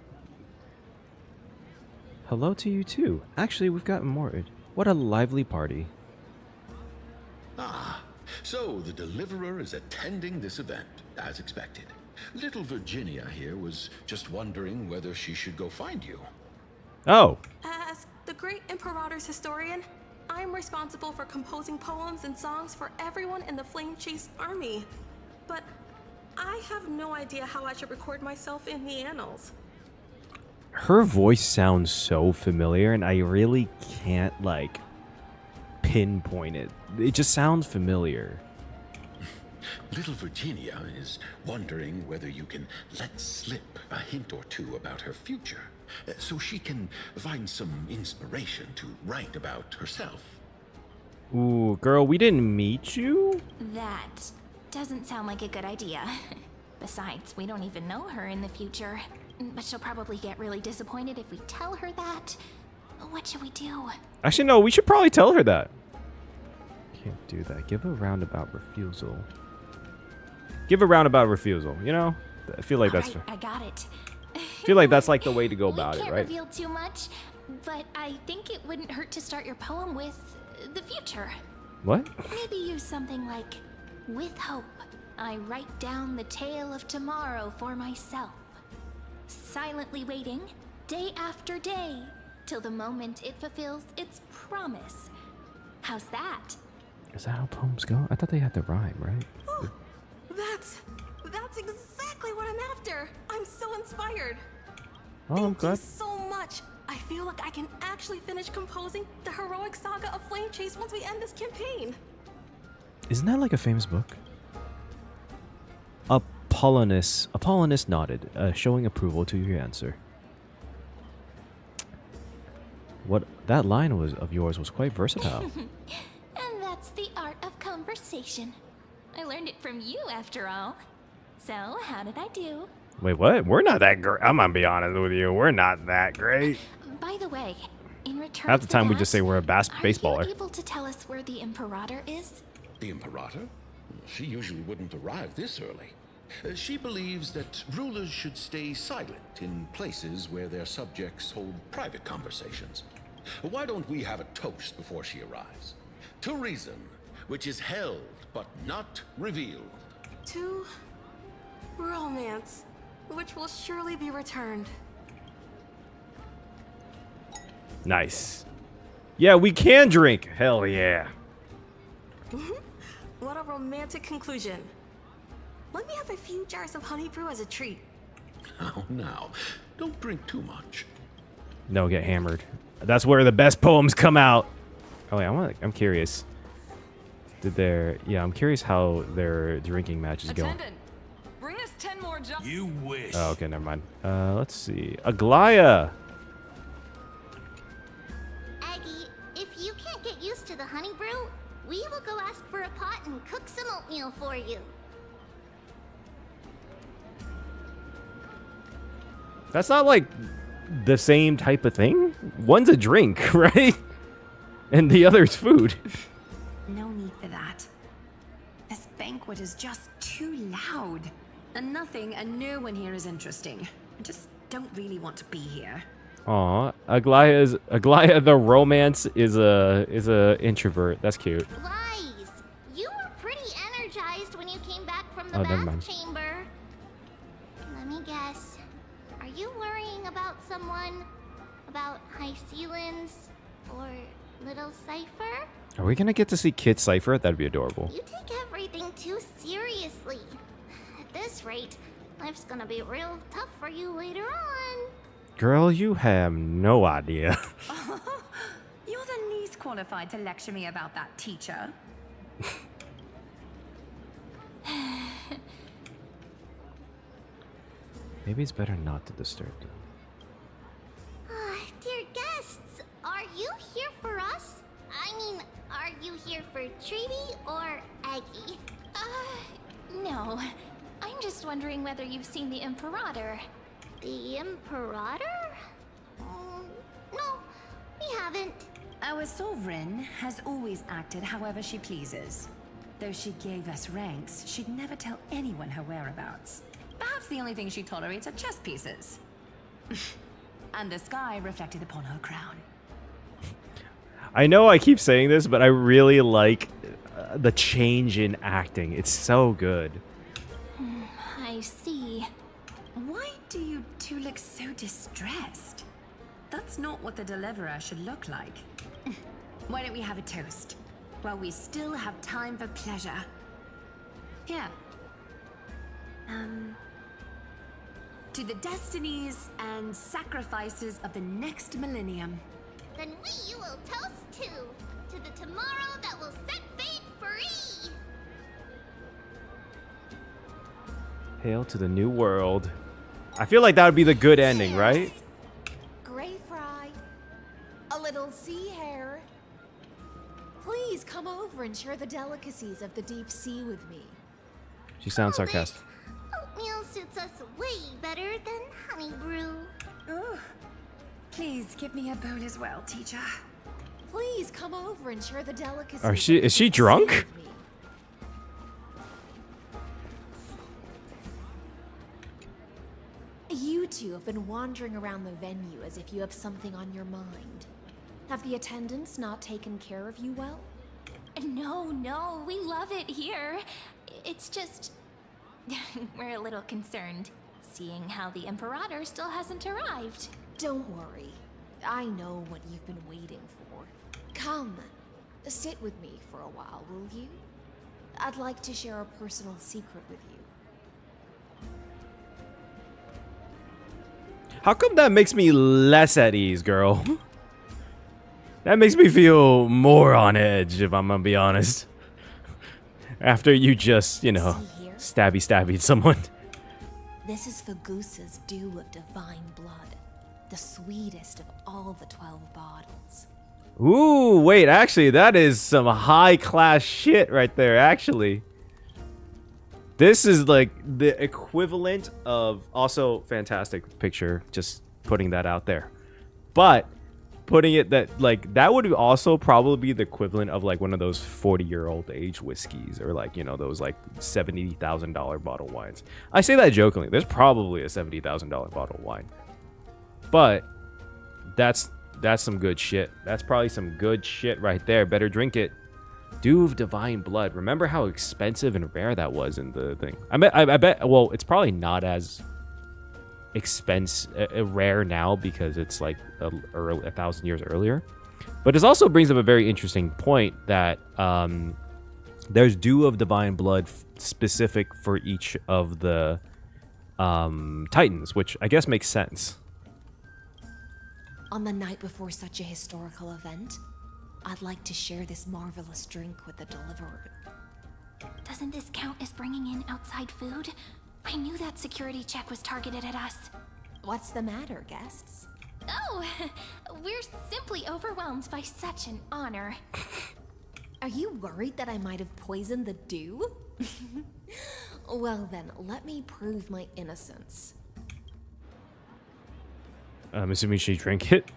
Hello to you too. Actually, we've gotten more. What a lively party. Ah, so the Deliverer is attending this event, as expected. Little Virginia here was just wondering whether she should go find you. Oh. As the great Imperator's historian, I'm responsible for composing poems and songs for everyone in the Flame Chase army. But I have no idea how I should record myself in the annals. Her voice sounds so familiar, and I really can't, like, pinpoint it. It just sounds familiar. Little Virginia is wondering whether you can let slip a hint or two about her future, so she can find some inspiration to write about herself. Ooh, girl, we didn't meet you? That doesn't sound like a good idea. Besides, we don't even know her in the future. But she'll probably get really disappointed if we tell her that. What should we do? Actually, no, we should probably tell her that. Can't do that. Give a roundabout refusal. Give a roundabout refusal, you know? I feel like that's... Alright, I got it. I feel like that's like the way to go about it, Can't right? reveal too much, but I think it wouldn't hurt to start your poem with the future. What? Maybe use something like, with hope, I write down the tale of tomorrow for myself. Silently waiting, day after day, till the moment it fulfills its promise. How's that? Is that how poems go? I thought they had to rhyme, right? Oh, that's exactly what I'm after. I'm so inspired. Oh, I'm glad. So much. I feel like I can actually finish composing the heroic saga of Flame Chase once we end this campaign. Isn't that like a famous book? Apollonius nodded, showing approval to your answer. What that line was of yours was quite versatile. And that's the art of conversation. I learned it from you, after all. So, how did I do? Wait, what? We're not that great. I'm gonna be honest with you. We're not that great. By the way, in return Half the time for we that, just say we're a baseballer. Are you able to tell us where the Imperator is? The Imperator? She usually wouldn't arrive this early. She believes that rulers should stay silent in places where their subjects hold private conversations. Why don't we have a toast before she arrives? To reason, which is held but not revealed. To romance, which will surely be returned. Nice. Yeah, we can drink. Hell yeah. What a romantic conclusion. Let me have a few jars of honey brew as a treat. Oh, now, don't drink too much. No, get hammered. That's where the best poems come out. Oh wait, I'm curious. I'm curious how their drinking match is going. Attendant, bring us 10 more jars. You wish. Oh, okay, never mind. Let's see. Aglaya. Aggie, if you can't get used to the honey brew, we will go ask for a pot and cook some oatmeal for you. That's not like the same type of thing. One's a drink, right? And the other's food. No need for that. This banquet is just too loud. And no one here is interesting. I just don't really want to be here. Aw, Aglaya the romance is a introvert. That's cute. Lies! You were pretty energized when you came back from the never bath mind. chamber. Let me guess. Are you worrying about someone? About High Sealins? Or Little Cypher? Are we gonna get to see Kid Cypher? That'd be adorable. You take everything too seriously. At this rate, life's gonna be real tough for you later on. Girl, you have no idea. You're the least qualified to lecture me about that, teacher. Maybe it's better not to disturb them. Dear guests, are you here for us? I mean, are you here for Treaty or Aggie? No. I'm just wondering whether you've seen the Imperator. The Imperator? No, we haven't. Our sovereign has always acted however she pleases. Though she gave us ranks, she'd never tell anyone her whereabouts. Perhaps the only thing she tolerates are chess pieces. And the sky reflected upon her crown. I know I keep saying this, but I really like the change in acting. It's so good. I see. Why do you two look so distressed? That's not what the deliverer should look like. Why don't we have a toast? While we still have time for pleasure. Here. To the destinies and sacrifices of the next millennium. Then we will toast to the tomorrow that will set fate free. Hail to the new world. I feel like that would be the good ending, right? Gray fry. A little sea hare. Please come over and share the delicacies of the deep sea with me. She sounds sarcastic. Oatmeal suits us way better than honey brew. Ooh. Please give me a bowl as well, teacher. Please come over and share the delicacies. Is she drunk? You two have been wandering around the venue as if you have something on your mind. Have the attendants not taken care of you well? No, we love it here. It's just... we're a little concerned, seeing how the Imperator still hasn't arrived. Don't worry. I know what you've been waiting for. Come, sit with me for a while, will you? I'd like to share a personal secret with you. How come that makes me less at ease, girl? That makes me feel more on edge, if I'm gonna be honest. After you just, stabby someone. This is Fagusa's dew of divine blood, the sweetest of all the 12 bottles. Ooh, wait, actually, that is some high-class shit right there, actually. This is like the equivalent of, also fantastic picture, just putting that out there. But putting it that, like, that would also probably be the equivalent of like one of those 40-year-old age whiskeys, or like, you know, those like $70,000 bottle wines. I say that jokingly. There's probably a $70,000 bottle of wine. But that's some good shit. That's probably some good shit right there. Better drink it. Dew of Divine Blood. Remember how expensive and rare that was in the thing? I bet. Well, it's probably not as rare now because it's like 1,000 years earlier. But this also brings up a very interesting point that there's Dew of Divine Blood specific for each of the Titans, which I guess makes sense. On the night before such a historical event, I'd like to share this marvelous drink with the Deliverer. Doesn't this count as bringing in outside food? I knew that security check was targeted at us. What's the matter, guests? Oh, we're simply overwhelmed by such an honor. Are you worried that I might have poisoned the dew? Well then, let me prove my innocence. I'm assuming she drank it.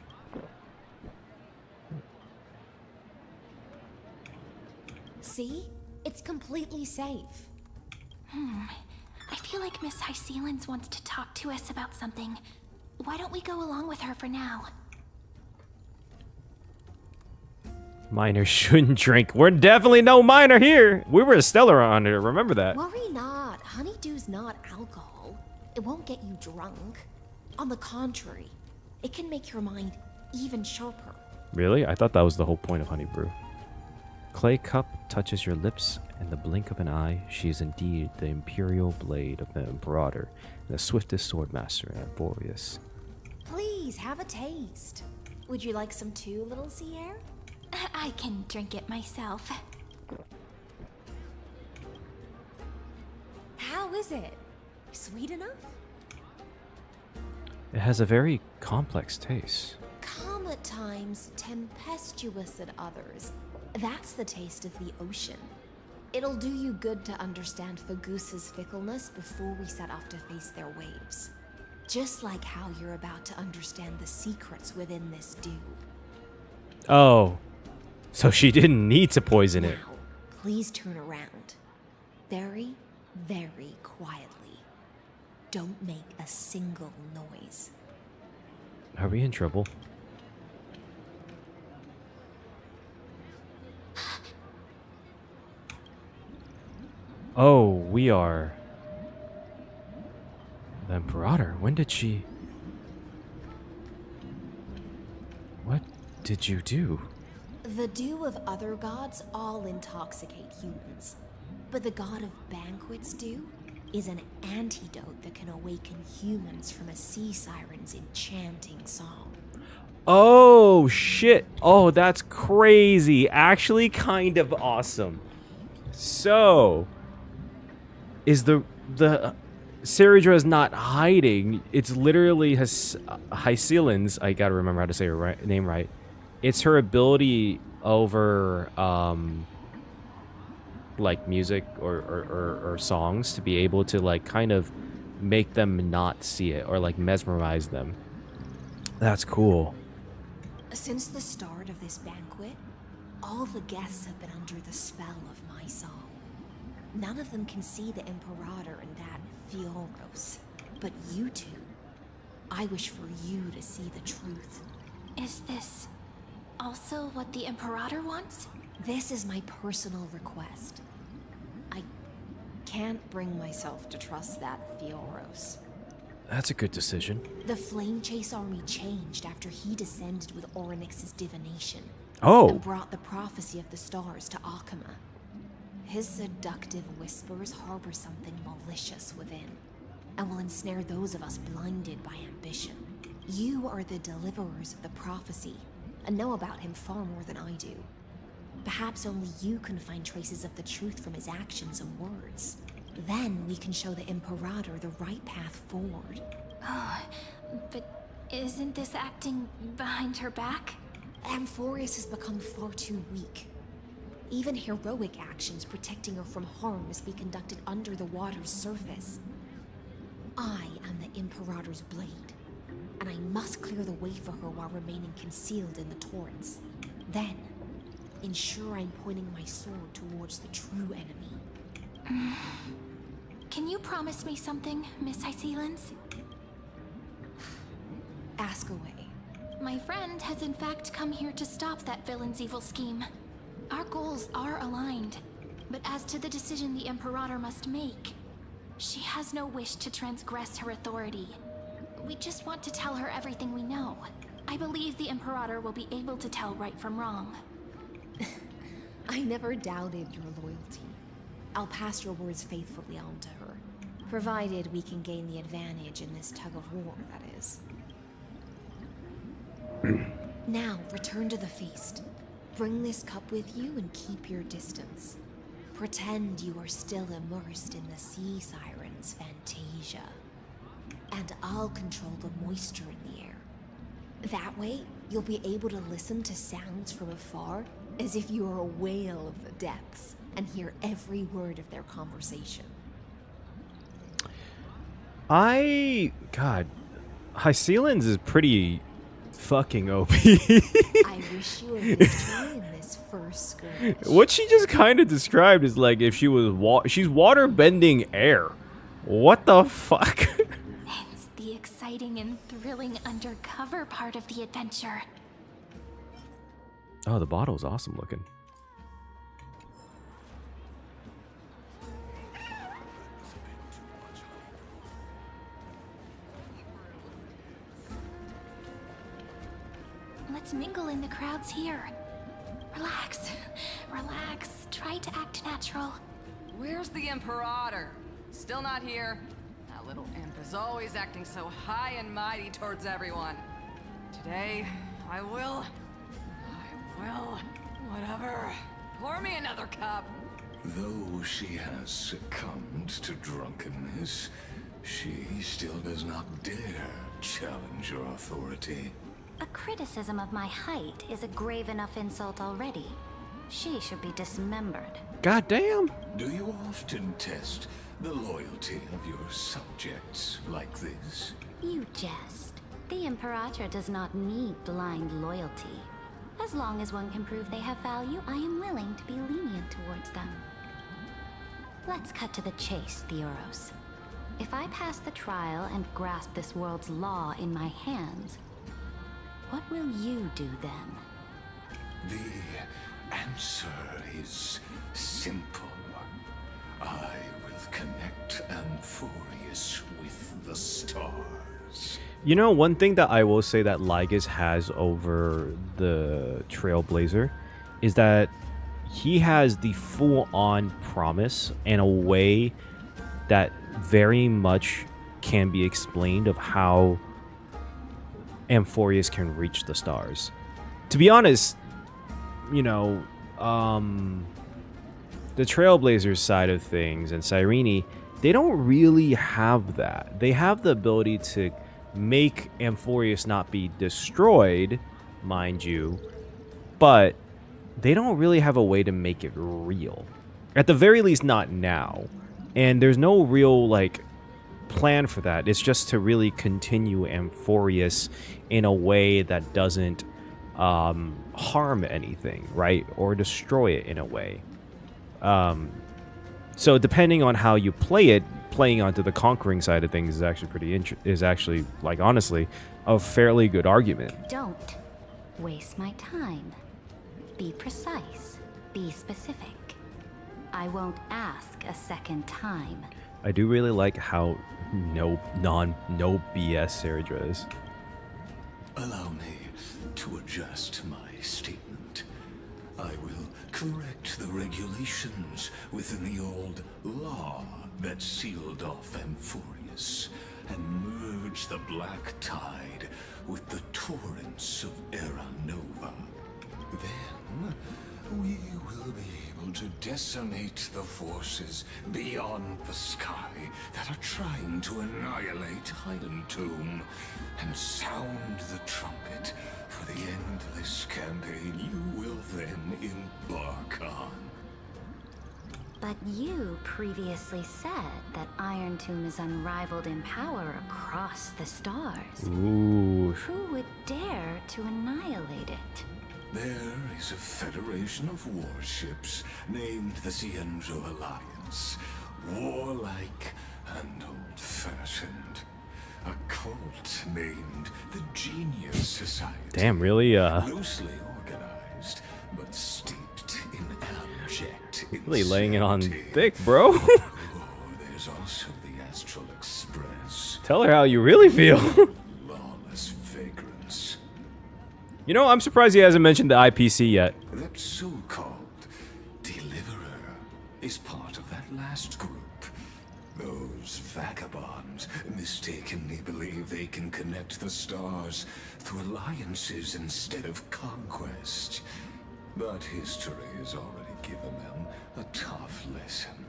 See? It's completely safe. I feel like Miss Hysealins wants to talk to us about something. Why don't we go along with her for now? Minor shouldn't drink. We're definitely no minor here. We were a stellar on it. Remember that. Worry not. Honeydew's not alcohol. It won't get you drunk. On the contrary, it can make your mind even sharper. Really? I thought that was the whole point of honey brew. Clay cup touches your lips, and the blink of an eye, she is indeed the imperial blade of the Imperator, and the swiftest swordmaster, Amphoreus. Please have a taste. Would you like some too, little Sierra? I can drink it myself. How is it? Sweet enough? It has a very complex taste. Calm at times, tempestuous at others. That's the taste of the ocean. It'll do you good to understand Fagusa's fickleness before we set off to face their waves. Just like how you're about to understand the secrets within this dew. Oh, so she didn't need to poison it. Now, please turn around. Very, very quietly. Don't make a single noise. Are we in trouble? Oh, we are... The Imperator. When did she... What did you do? The dew of other gods all intoxicate humans. But the god of banquets dew is an antidote that can awaken humans from a sea siren's enchanting song. Oh, shit. Oh, that's crazy. Actually, kind of awesome. So... is the Saridra is not hiding. It's literally Hysealins. I gotta remember how to say her name right. It's her ability over like music or songs to be able to like kind of make them not see it or like mesmerize them. That's cool. Since the start of this banquet, all the guests have been under the spell of my song. None of them can see the Imperator and that Fioros. But you two, I wish for you to see the truth. Is this also what the Imperator wants? This is my personal request. I can't bring myself to trust that Fioros. That's a good decision. The Flame Chase army changed after he descended with Orynyx's divination. Oh. And brought the prophecy of the stars to Akuma. His seductive whispers harbor something malicious within, and will ensnare those of us blinded by ambition. You are the deliverers of the prophecy, and know about him far more than I do. Perhaps only you can find traces of the truth from his actions and words. Then we can show the Imperator the right path forward. Oh, but isn't this acting behind her back? Amphoreus has become far too weak. Even heroic actions protecting her from harm must be conducted under the water's surface. I am the Imperator's blade, and I must clear the way for her while remaining concealed in the torrents. Then, ensure I'm pointing my sword towards the true enemy. Can you promise me something, Miss Hysealens? Ask away. My friend has in fact come here to stop that villain's evil scheme. Our goals are aligned, but as to the decision the Imperator must make, she has no wish to transgress her authority. We just want to tell her everything we know. I believe the Imperator will be able to tell right from wrong. I never doubted your loyalty. I'll pass your words faithfully on to her, provided we can gain the advantage in this tug of war, that is. Now, return to the feast. Bring this cup with you and keep your distance. Pretend you are still immersed in the sea siren's fantasia. And I'll control the moisture in the air. That way, you'll be able to listen to sounds from afar as if you are a whale of the depths and hear every word of their conversation. God, Hysealens is pretty fucking OP. I wish you a victory in this first skirmish. What she just kind of described is like if she was she's water bending air. What the fuck? It's the exciting and thrilling undercover part of the adventure. Oh, the bottle's awesome looking. Let's mingle in the crowds here. Relax. Relax. Try to act natural. Where's the Imperator? Still not here. That little imp is always acting so high and mighty towards everyone. Today, I will, whatever. Pour me another cup. Though she has succumbed to drunkenness, she still does not dare challenge your authority. A criticism of my height is a grave enough insult already. She should be dismembered. God damn. Do you often test the loyalty of your subjects like this? You jest. The Imperator does not need blind loyalty. As long as one can prove they have value, I am willing to be lenient towards them. Let's cut to the chase, Theoros. If I pass the trial and grasp this world's law in my hands, what will you do then? The answer is simple. I will connect Amphoreus with the stars. You know, one thing that I will say that Lygus has over the Trailblazer is that he has the full-on promise in a way that very much can be explained of how Amphoreus can reach the stars. To be honest, you know, the Trailblazers side of things and Cyrene, they don't really have that. They have the ability to make Amphoreus not be destroyed, mind you, but they don't really have a way to make it real. At the very least, not now. And there's no real, like, plan for that. It's just to really continue Amphoreus in a way that doesn't harm anything, right? Or destroy it in a way. So depending on how you play it, playing onto the conquering side of things is actually like, honestly, a fairly good argument. Don't waste my time. Be precise. Be specific. I won't ask a second time. I do really like how no BS Saradra is. Allow me to adjust my statement. I will correct the regulations within the old law that sealed off Amphoreus and merge the black tide with the torrents of Era Nova. Then we will be able to decimate the forces beyond the sky that are trying to annihilate Iron Tomb, and sound the trumpet for the endless campaign you will then embark on. But you previously said that Iron Tomb is unrivaled in power across the stars. Ooh. Who would dare to annihilate it? There is a federation of warships named the Cienzo Alliance. Warlike and old-fashioned. A cult named the Genius Society. Damn, really? Loosely organized, but steeped in abject Really laying it on insanity. thick, bro. There's also the Astral Express. Tell her how you really feel. Lawless vagrants. You know, I'm surprised he hasn't mentioned the IPC yet. That so-called Deliverer is part of that last group. Those vagabonds mistakenly believe they can connect the stars through alliances instead of conquest. But history has already given them a tough lesson.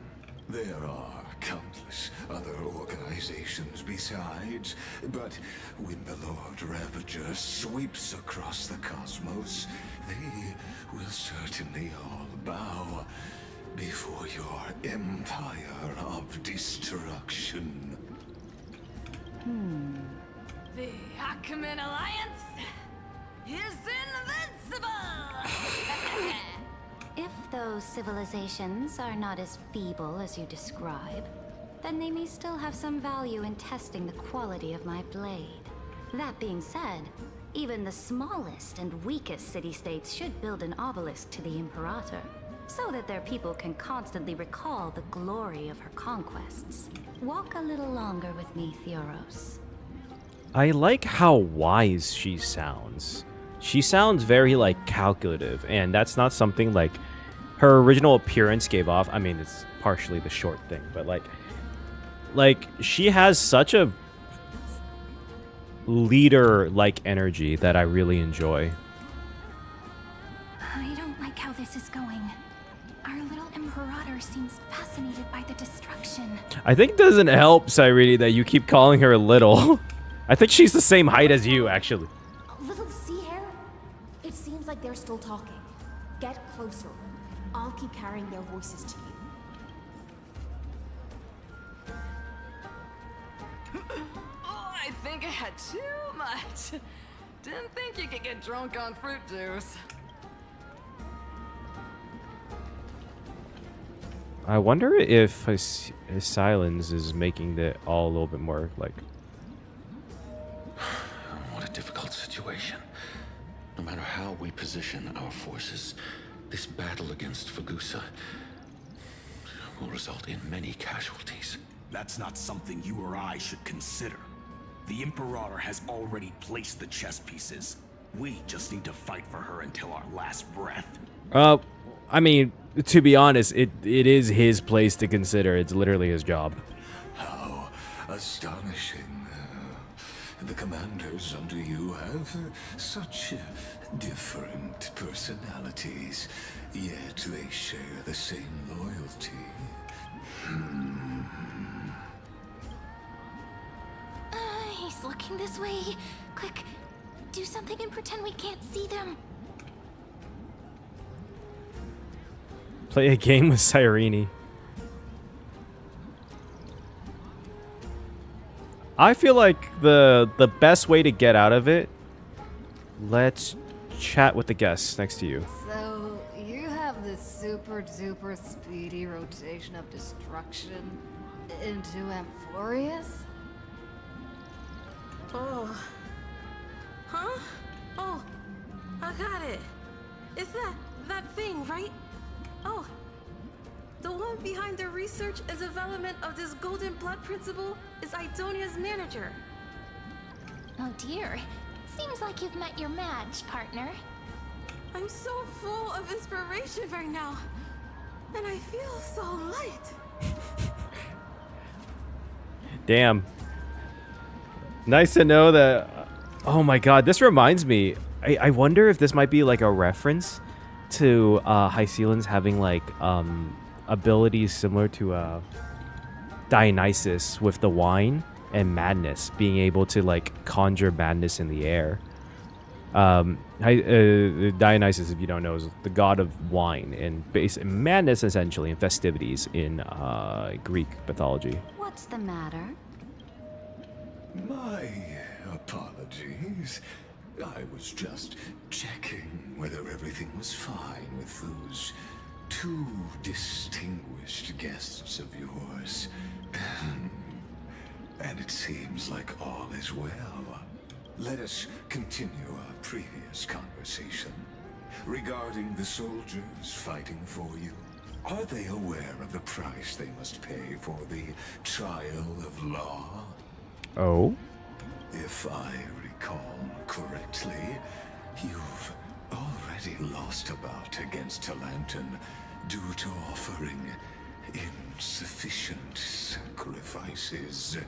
There are countless other organizations besides, but when the Lord Ravager sweeps across the cosmos, they will certainly all bow before your empire of destruction. The Acumen Alliance is invincible! If those civilizations are not as feeble as you describe, then they may still have some value in testing the quality of my blade. That being said, even the smallest and weakest city-states should build an obelisk to the Imperator, so that their people can constantly recall the glory of her conquests. Walk a little longer with me, Theoros. I like how wise she sounds. She sounds very, like, calculative, and that's not something, like, her original appearance gave off. I mean, it's partially the short thing, but, like, she has such a leader-like energy that I really enjoy. I don't like how this is going. Our little Imperator seems fascinated by the destruction. I think it doesn't help, Cyrene, that you keep calling her little. I think she's the same height as you, actually. Little sea hare? It seems like they're still talking. Get closer. I'll keep carrying their voices to you. Oh, I think I had too much. Didn't think you could get drunk on fruit juice. I wonder if his silence is making it all a little bit more, like... What a difficult situation. No matter how we position our forces, this battle against Fagusa will result in many casualties. That's not something you or I should consider. The Imperator has already placed the chess pieces. We just need to fight for her until our last breath. I mean, to be honest, it is his place to consider. It's literally his job. How astonishing. The commanders under you have such different personalities, yet they share the same loyalty. He's looking this way. Quick, do something and pretend we can't see them. Play a game with Cyrene. I feel like the best way to get out of it, let's chat with the guests next to you. So, you have this super duper speedy rotation of destruction into Amphoreus? Oh. Huh? Oh, I got it. It's that thing, right? Oh. The one behind the research and development of this golden blood principle is Idonia's manager. Oh dear. Seems like you've met your match, partner. I'm so full of inspiration right now. And I feel so light. Damn. Nice to know that... Oh my god, this reminds me. I wonder if this might be like a reference to High Ceilings having like abilities similar to Dionysus with the wine and madness, being able to like conjure madness in the air. Dionysus, if you don't know, is the god of wine and madness, essentially, and festivities in Greek mythology. What's the matter? My apologies. I was just checking whether everything was fine with those two distinguished guests of yours. And it seems like all is well. Let us continue our previous conversation. Regarding the soldiers fighting for you, are they aware of the price they must pay for the trial of law? Oh? If I recall correctly, you've already lost a bout against Talanton due to offering insufficient sacrifices.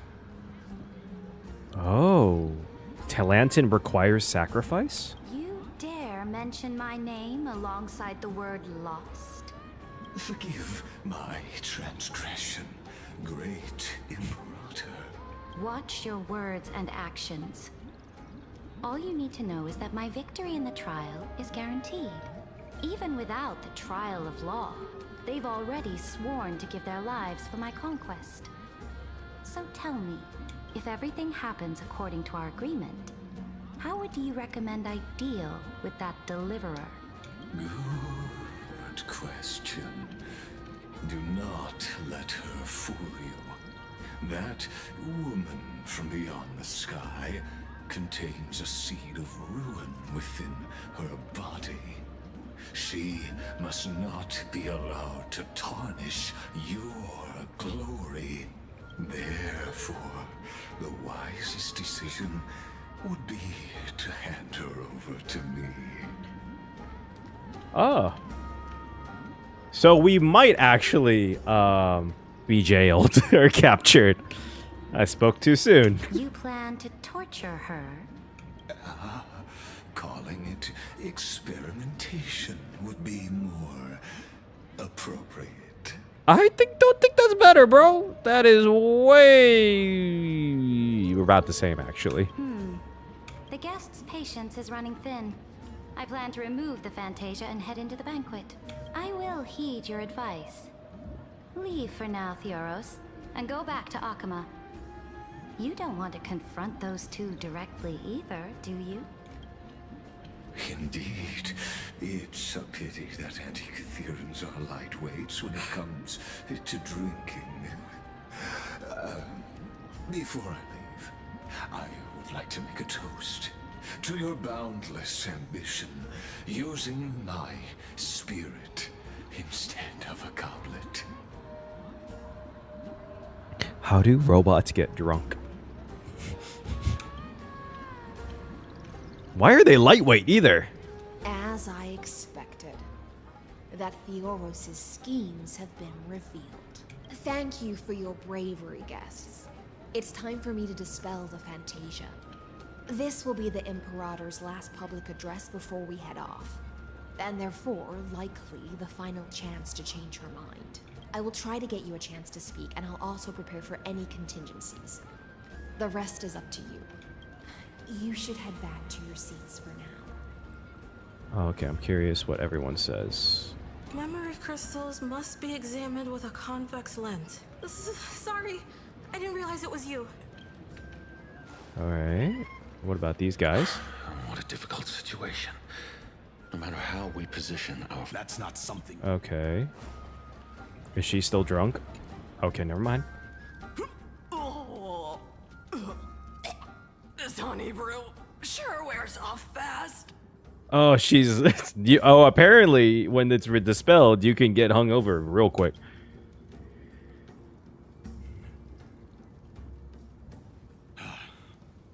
Oh. Talanton requires sacrifice? You dare mention my name alongside the word lost? Forgive my transgression, great Imperator. Watch your words and actions. All you need to know is that my victory in the trial is guaranteed. Even without the trial of law, they've already sworn to give their lives for my conquest. So tell me, if everything happens according to our agreement, how would you recommend I deal with that deliverer? Good question. Do not let her fool you. That woman from beyond the sky contains a seed of ruin within her body. She must not be allowed to tarnish your glory. Therefore, the wisest decision would be to hand her over to me. Oh. So we might actually be jailed or captured. I spoke too soon. You plan to torture her? Calling it experimentation would be more appropriate. Don't think that's better, bro. That is way about the same, actually. The guest's patience is running thin. I plan to remove the Fantasia and head into the banquet. I will heed your advice. Leave for now, Theoros, and go back to Akama. You don't want to confront those two directly either, do you? Indeed. It's a pity that Antikytherians are lightweights when it comes to drinking. Before I leave, I would like to make a toast to your boundless ambition, using my spirit instead of a goblet. How do robots get drunk? Why are they lightweight either? As I expected, that Theoros' schemes have been revealed. Thank you for your bravery, guests. It's time for me to dispel the Fantasia. This will be the Imperator's last public address before we head off, and therefore, likely, the final chance to change her mind. I will try to get you a chance to speak, and I'll also prepare for any contingencies. The rest is up to you. You should head back to your seats for now. Oh, okay, I'm curious what everyone says. Memory crystals must be examined with a convex lens. Sorry, I didn't realize it was you. Alright. What about these guys? What a difficult situation. No matter how we position our... That's not something... Okay. Is she still drunk? Okay, never mind. This honey brew sure wears off fast. Oh, she's... apparently, when it's dispelled, you can get hungover real quick.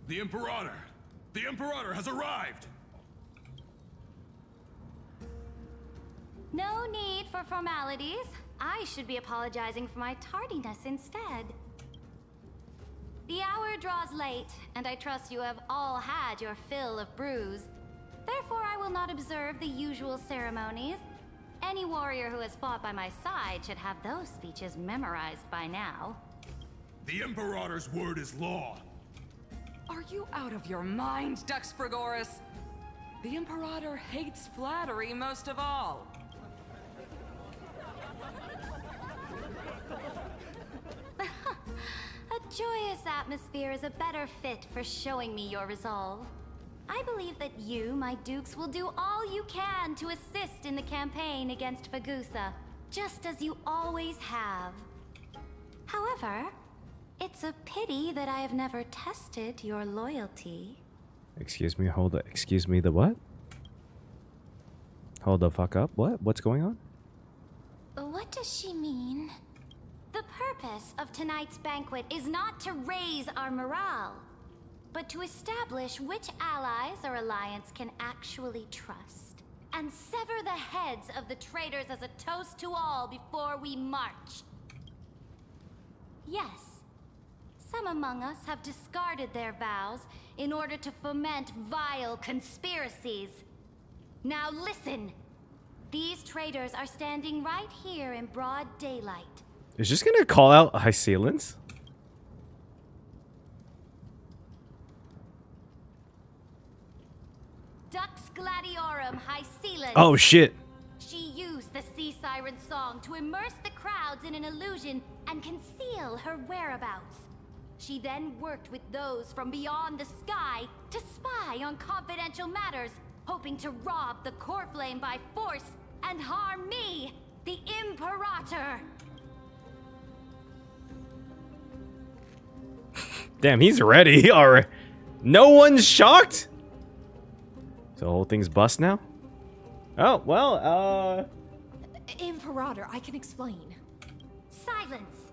The Imperator! The Imperator has arrived! No need for formalities. I should be apologizing for my tardiness instead. The hour draws late, and I trust you have all had your fill of brews. Therefore, I will not observe the usual ceremonies. Any warrior who has fought by my side should have those speeches memorized by now. The Imperator's word is law. Are you out of your mind, Dux Frigoris? The Imperator hates flattery most of all. A joyous atmosphere is a better fit for showing me your resolve. I believe that you, my dukes, will do all you can to assist in the campaign against Fagusa, just as you always have. However, it's a pity that I have never tested your loyalty. Excuse me, hold up. Excuse me, the what? Hold the fuck up. What? What's going on? What does she mean? The purpose of tonight's banquet is not to raise our morale, but to establish which allies our alliance can actually trust, and sever the heads of the traitors as a toast to all before we march. Yes, some among us have discarded their vows in order to foment vile conspiracies. Now listen! These traitors are standing right here in broad daylight. Is just gonna call out Hysealans? Dux Gladiorum Hysealans. Oh shit. She used the sea siren song to immerse the crowds in an illusion and conceal her whereabouts. She then worked with those from beyond the sky to spy on confidential matters, hoping to rob the core flame by force and harm me, the Imperator. Damn, he's ready. Alright. No one's shocked? So the whole thing's bust now? Oh, well, Imperator, I can explain. Silence!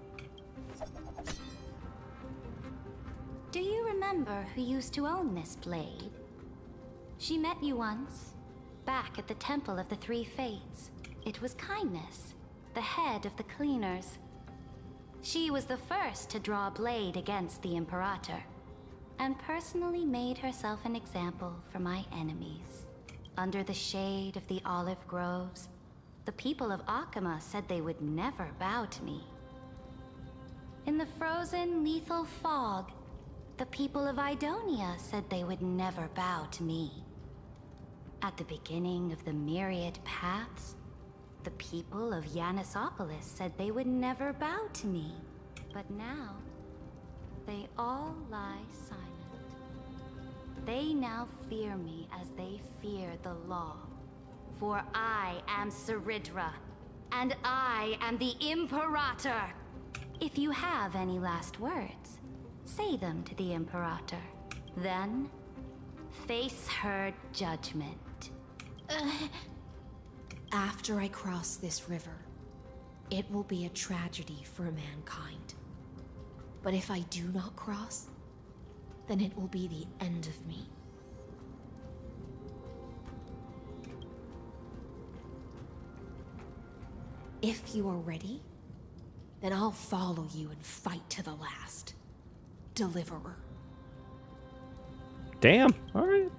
Do you remember who used to own this blade? She met you once, back at the Temple of the Three Fates. It was Kindness, the head of the Cleaners. She was the first to draw a blade against the Imperator, and personally made herself an example for my enemies. Under the shade of the olive groves, the people of Akama said they would never bow to me. In the frozen, lethal fog, the people of Idonia said they would never bow to me. At the beginning of the myriad paths, the people of Yanisopolis said they would never bow to me. But now, they all lie silent. They now fear me as they fear the law. For I am Saridra, and I am the Imperator. If you have any last words, say them to the Imperator. Then, face her judgment. After I cross this river, it will be a tragedy for mankind. But if I do not cross, then it will be the end of me. If you are ready, then I'll follow you and fight to the last. Deliverer. damn. Alright.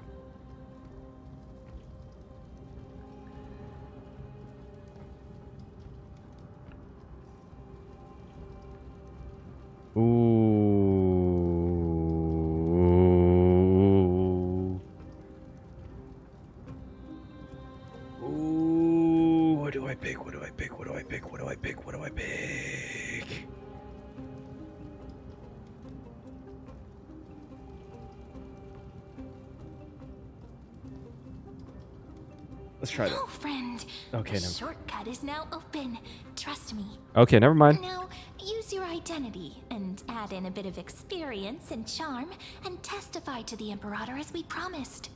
Ooh. Ooh. What do I pick? What do I pick? What do I pick? What do I pick? What do I pick? Let's try No, that. friend. Okay, the no. shortcut is now open. Trust me. Okay, never mind. Now, use your identity and add in a bit of experience and charm and testify to the Imperator as we promised.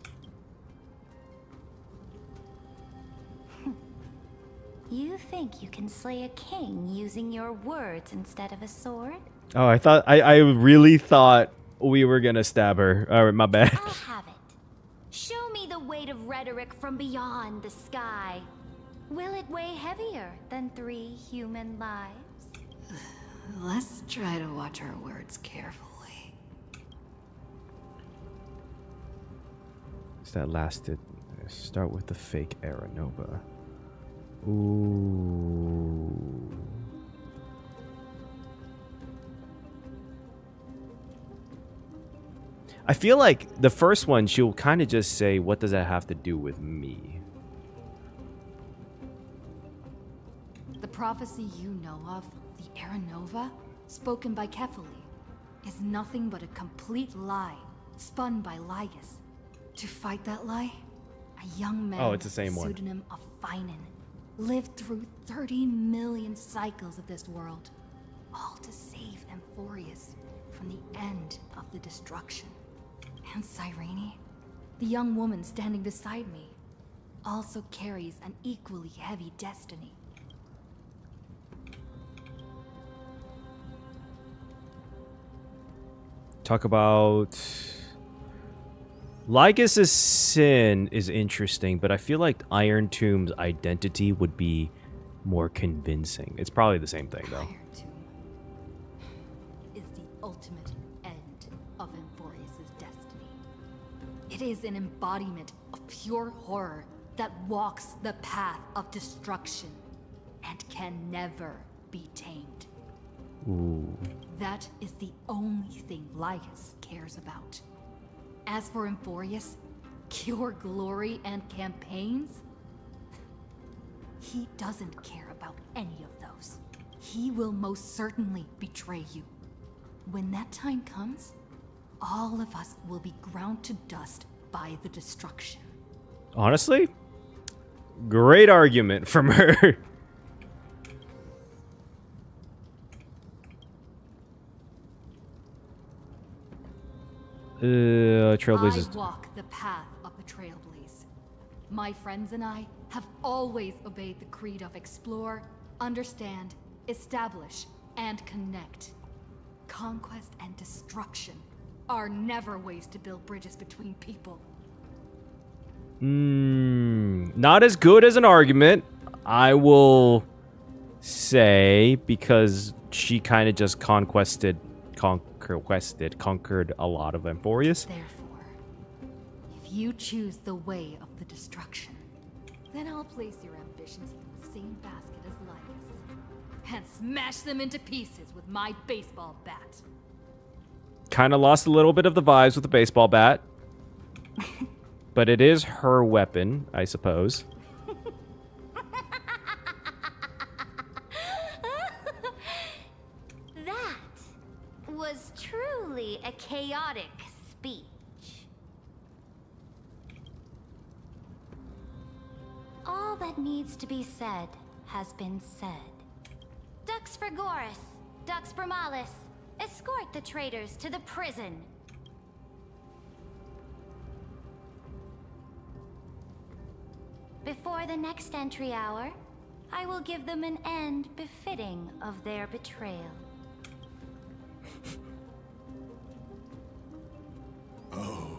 You think you can slay a king using your words instead of a sword? Oh, I really thought we were gonna stab her. Alright, my bad. I'll have it. Show me the weight of rhetoric from beyond the sky. Will it weigh heavier than 3 human lives? Let's try to watch our words carefully. Is that lasted? Start with the fake Era Nova. Ooh. I feel like the first one, she'll kind of just say, what does that have to do with me? The prophecy you know of, the Era Nova, spoken by Kefali, is nothing but a complete lie, spun by Lygus. To fight that lie, a young man Oh, it's the same one. pseudonym of Finan lived through 30 million cycles of this world, all to save Amphoreus from the end of the destruction. And Cyrene, the young woman standing beside me, also carries an equally heavy destiny. Talk about... Lygus' sin is interesting, but I feel like Iron Tomb's identity would be more convincing. It's probably the same thing, though. Iron Tomb is the ultimate end of Amphoreus' destiny. It is an embodiment of pure horror that walks the path of destruction and can never be tamed. Ooh. That is the only thing Lygus cares about. As for Amphoreus, pure glory and campaigns, he doesn't care about any of those. He will most certainly betray you. When that time comes, all of us will be ground to dust by the destruction. Honestly, great argument from her. Trailblazers. I walk the path of the Trailblaze. My friends and I have always obeyed the creed of explore, understand, establish, and connect. Conquest and destruction are never ways to build bridges between people. Not as good as an argument, I will say, because she kind of just conquered a lot of Amphoreus. Therefore, if you choose the way of the destruction, then I'll place your ambitions in the same basket as Lygus and smash them into pieces with my baseball bat. Kind of lost a little bit of the vibes with the baseball bat. But it is her weapon, I suppose. That was truly a chaotic speech. All that needs to be said has been said. Dux Frigoris, Dux Bromalis, escort the traitors to the prison. Before the next entry hour, I will give them an end befitting of their betrayal. Oh,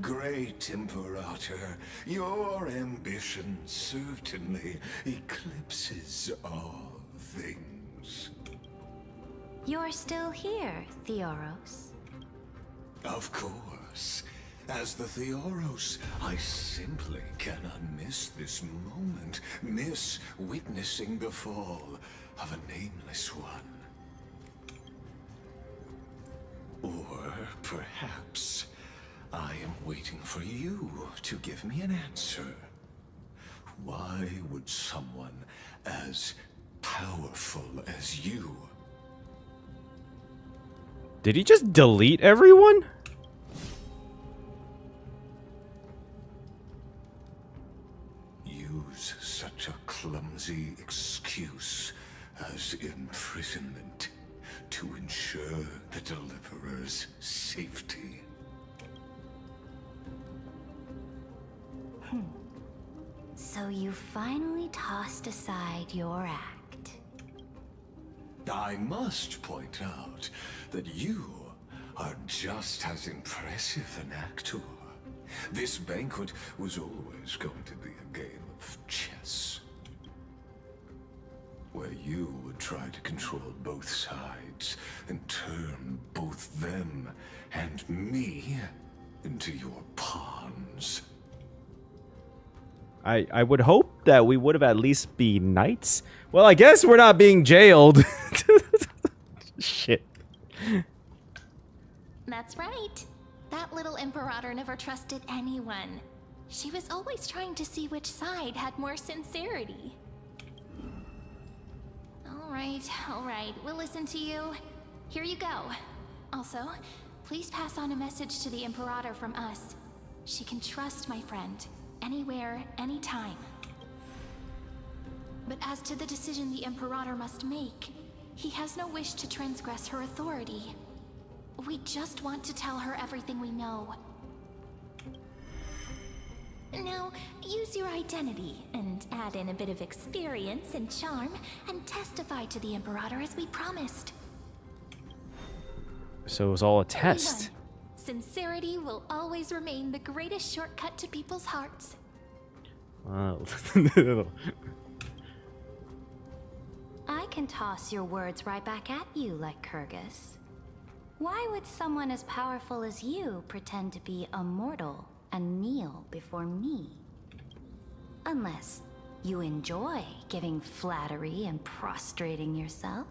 great Imperator, your ambition certainly eclipses all things. You're still here, Theoros. Of course. As the Theoros, I simply cannot miss this moment, miss witnessing the fall of a nameless one. Or perhaps I am waiting for you to give me an answer. Why would someone as powerful as you... Did he just delete everyone? use such a clumsy excuse as imprisonment to ensure the Deliverer's safety? So you finally tossed aside your act. I must point out that you are just as impressive an actor. This banquet was always going to be a game of chess, where you would try to control both sides and turn both them and me into your pawns. I would hope that we would have at least be knights. Well, I guess we're not being jailed. Shit. That's right. That little Imperator never trusted anyone. She was always trying to see which side had more sincerity. All right, we'll listen to you. Here you go. Also, please pass on a message to the Imperator from us. She can trust my friend, anywhere, anytime. But as to the decision the Imperator must make, he has no wish to transgress her authority. We just want to tell her everything we know. Now, use your identity and add in a bit of experience and charm and testify to the Imperator as we promised. So it was all a test. Sincerity will always remain the greatest shortcut to people's hearts. Wow. I can toss your words right back at you, Lycurgus. Why would someone as powerful as you pretend to be immortal and kneel before me? Unless you enjoy giving flattery and prostrating yourself.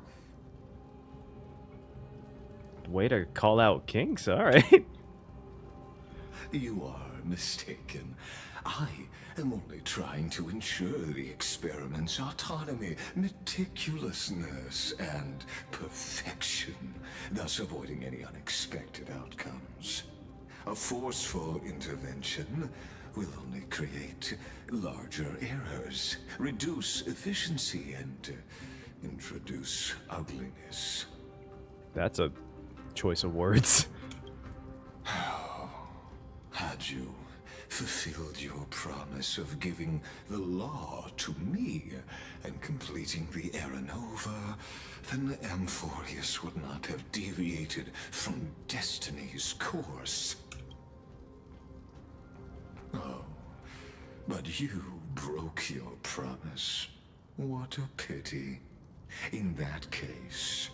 Way to call out kinks, alright. You are mistaken. I am only trying to ensure the experiment's autonomy, meticulousness, and perfection, thus avoiding any unexpected outcomes. A forceful intervention will only create larger errors, reduce efficiency, and introduce ugliness. That's a choice of words. Had you fulfilled your promise of giving the law to me and completing the Era Nova, then Amphoreus would not have deviated from destiny's course. Oh, but you broke your promise. What a pity. In that case,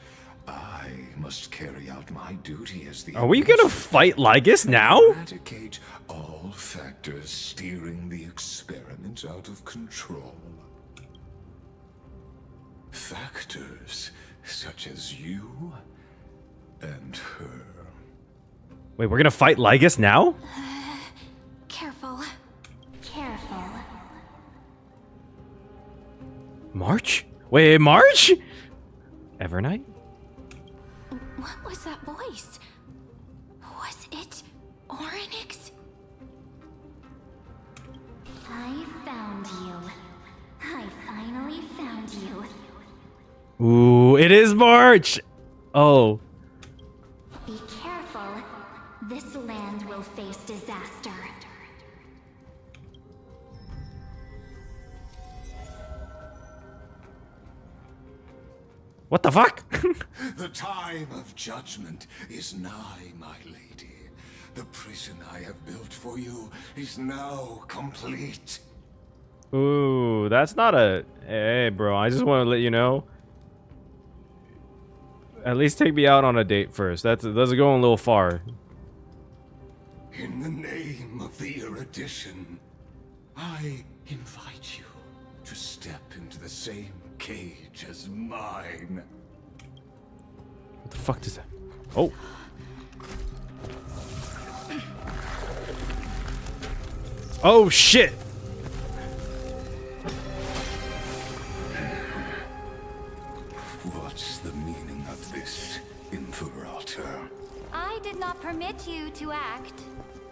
I must carry out my duty as the... Are we gonna fight Lygus now? Eradicate all factors steering the experiment out of control. Factors such as you and her. Wait, we're gonna fight Lygus now? Careful. Careful. March? Wait, March? Evernight? What was that voice? Was it Orynyx? I found you. I finally found you. Ooh, it is March! Oh. Be careful. This land will face disaster. What the fuck? The time of judgment is nigh, my lady. The prison I have built for you is now complete. Ooh, that's not a... Hey, bro, I just want to let you know. At least take me out on a date first. That's going a little far. In the name of the erudition, I invite you to step into the same cage as mine. What the fuck does that... Oh. Oh, shit! What's the meaning of this, Imperator? I did not permit you to act.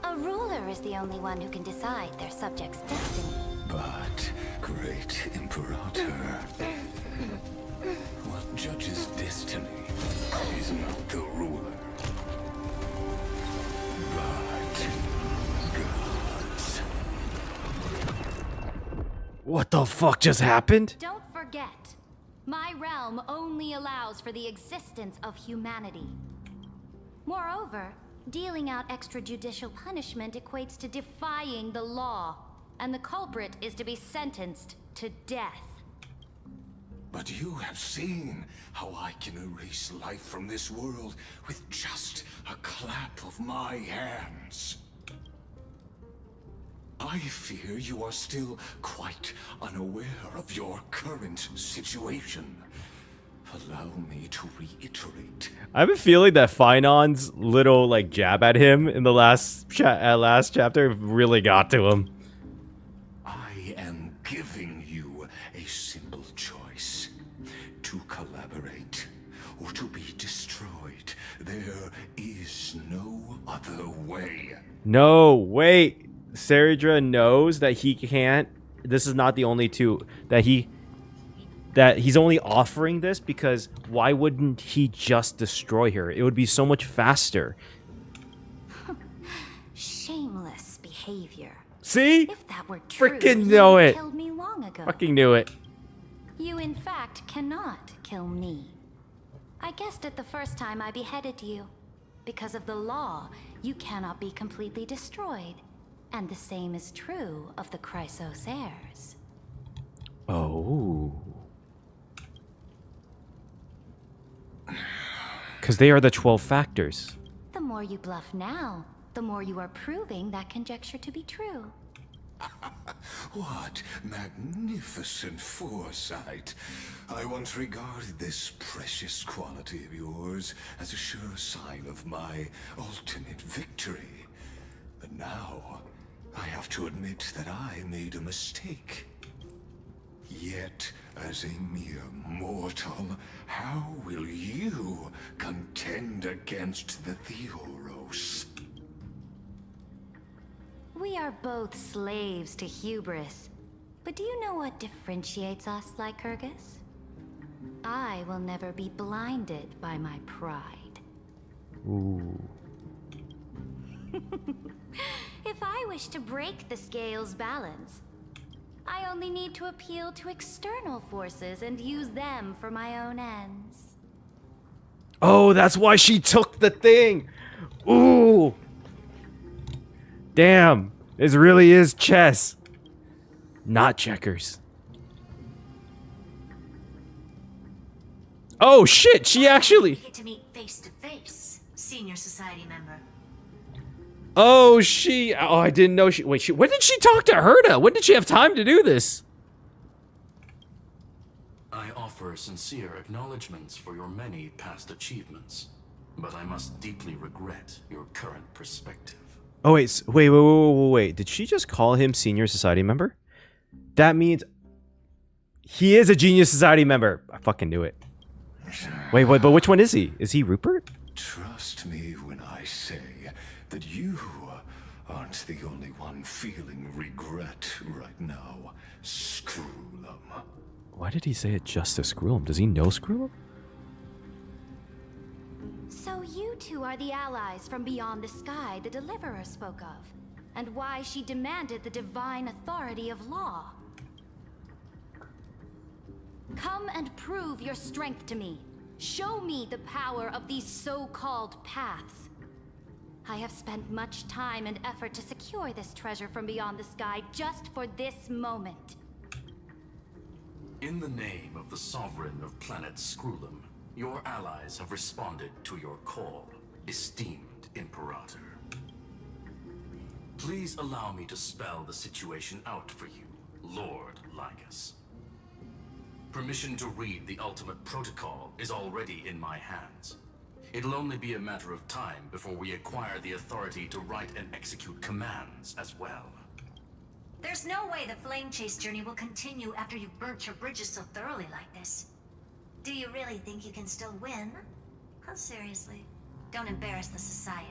A ruler is the only one who can decide their subject's destiny. But, great Imperator, what judges destiny is not the ruler, but gods. What the fuck just happened? Don't forget, my realm only allows for the existence of humanity. Moreover, dealing out extrajudicial punishment equates to defying the law, and the culprit is to be sentenced to death. But you have seen how I can erase life from this world with just a clap of my hands. I fear you are still quite unaware of your current situation. Allow me to reiterate. I have a feeling that Finon's little like jab at him in the last chapter really got to him. I am giving you a simple choice: to collaborate or to be destroyed. There is no other way. No, wait. Saridra knows that he can't. This is not the only two that he's only offering this because why wouldn't he just destroy her? It would be so much faster. Shameless behavior. See? If that were true, Freaking you know would it. have killed me long ago. Fucking knew it. You, in fact, cannot kill me. I guessed it the first time I beheaded you. Because of the law, you cannot be completely destroyed. And the same is true of the Chrysos heirs. Oh. Because they are the 12 factors. The more you bluff now, the more you are proving that conjecture to be true. What magnificent foresight. I once regarded this precious quality of yours as a sure sign of my ultimate victory. But now, I have to admit that I made a mistake. Yet, as a mere mortal, how will you contend against the Theoros? We are both slaves to hubris. But do you know what differentiates us, Lycurgus? I will never be blinded by my pride. Ooh. If I wish to break the scale's balance, I only need to appeal to external forces and use them for my own ends. Oh, that's why she took the thing. Ooh. Damn. This really is chess. Not checkers. Oh shit, she actually... Get to meet face to face, senior society member. Oh, I didn't know she... Wait, when did she talk to Herta? When did she have time to do this? I offer sincere acknowledgments for your many past achievements, but I must deeply regret your current perspective. Oh, wait. Did she just call him senior society member? That means... He is a genius society member. I fucking knew it. Wait, but which one is he? Is he Rupert? Trust me when I say that you aren't the only one feeling regret right now, Screwlum. Why did he say it just to Screwlum? Does he know Screwlum? So you two are the allies from beyond the sky the Deliverer spoke of, and why she demanded the divine authority of law. Come and prove your strength to me. Show me the power of these so-called paths. I have spent much time and effort to secure this treasure from beyond the sky just for this moment. In the name of the Sovereign of Planet Screwlum, your allies have responded to your call, esteemed Imperator. Please allow me to spell the situation out for you, Lord Lycus. Permission to read the ultimate protocol is already in my hands. It'll only be a matter of time before we acquire the authority to write and execute commands as well. There's no way the flame chase journey will continue after you've burnt your bridges so thoroughly like this. Do you really think you can still win? Oh, seriously. Don't embarrass the society.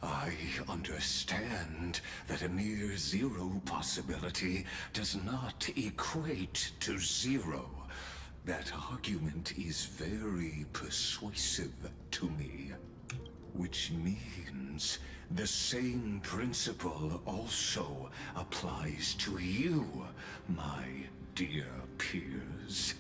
I understand that a mere zero possibility does not equate to zero. That argument is very persuasive to me. Which means the same principle also applies to you, my dear peers.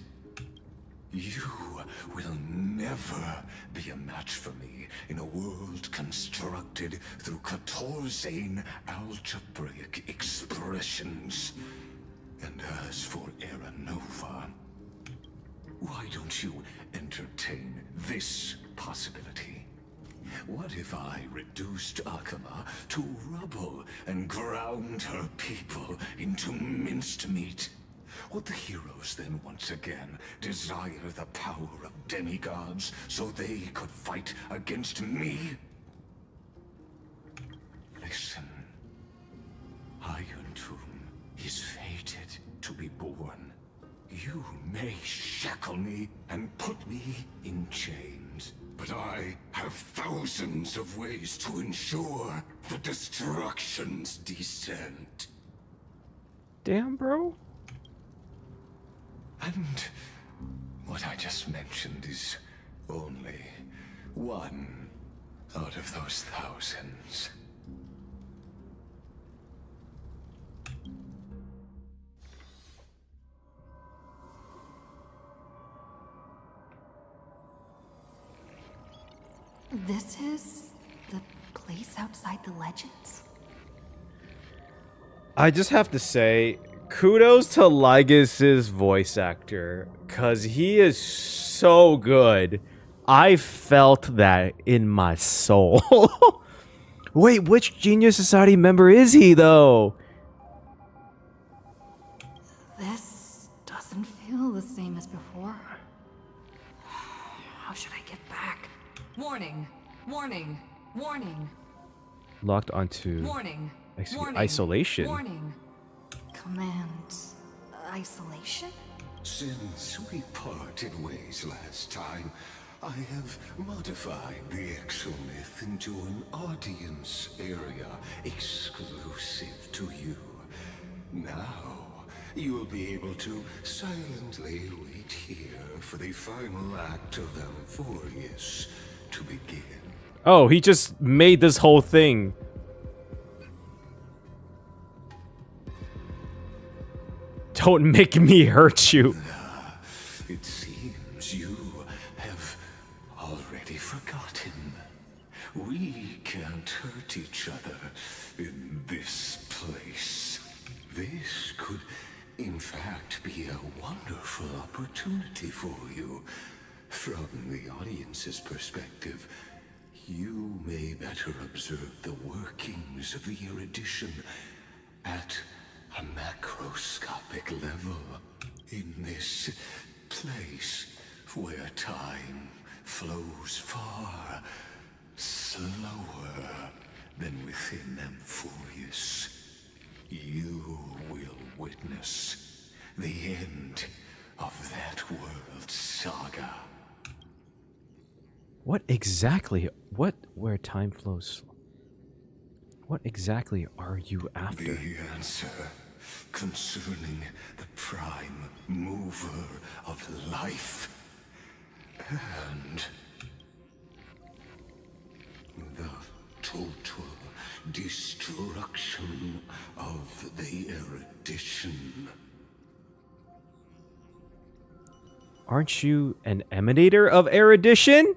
You will never be a match for me in a world constructed through Catorzane algebraic expressions. And as for Aranova, why don't you entertain this possibility? What if I reduced Akuma to rubble and ground her people into minced meat? Would the heroes then once again desire the power of demigods so they could fight against me? Listen. Iron Tomb is fated to be born. You may shackle me and put me in chains, but I have thousands of ways to ensure the destruction's descent. Damn, bro. And what I just mentioned is only one out of those thousands. This is the place outside the legends? I just have to say, kudos to Lygus' voice actor, because he is so good. I felt that in my soul. Wait, which Genius Society member is he, though? This doesn't feel the same as before. How should I get back? Warning, warning, warning. Locked onto Warning. isolation. Warning. Command isolation? Since we parted ways last time, I have modified the exomyth into an audience area exclusive to you. Now, you'll be able to silently wait here for the final act of Amphoreus to begin. Oh, he just made this whole thing. Don't make me hurt you. It seems you have already forgotten. We can't hurt each other in this place. This could, in fact, be a wonderful opportunity for you. From the audience's perspective, you may better observe the workings of the erudition at a macroscopic level. In this place where time flows far slower than within Amphoreus, you will witness the end of that world's saga. What exactly? Where time flows? What exactly are you after? The answer concerning the prime mover of life and the total destruction of the erudition. Aren't you an emanator of erudition?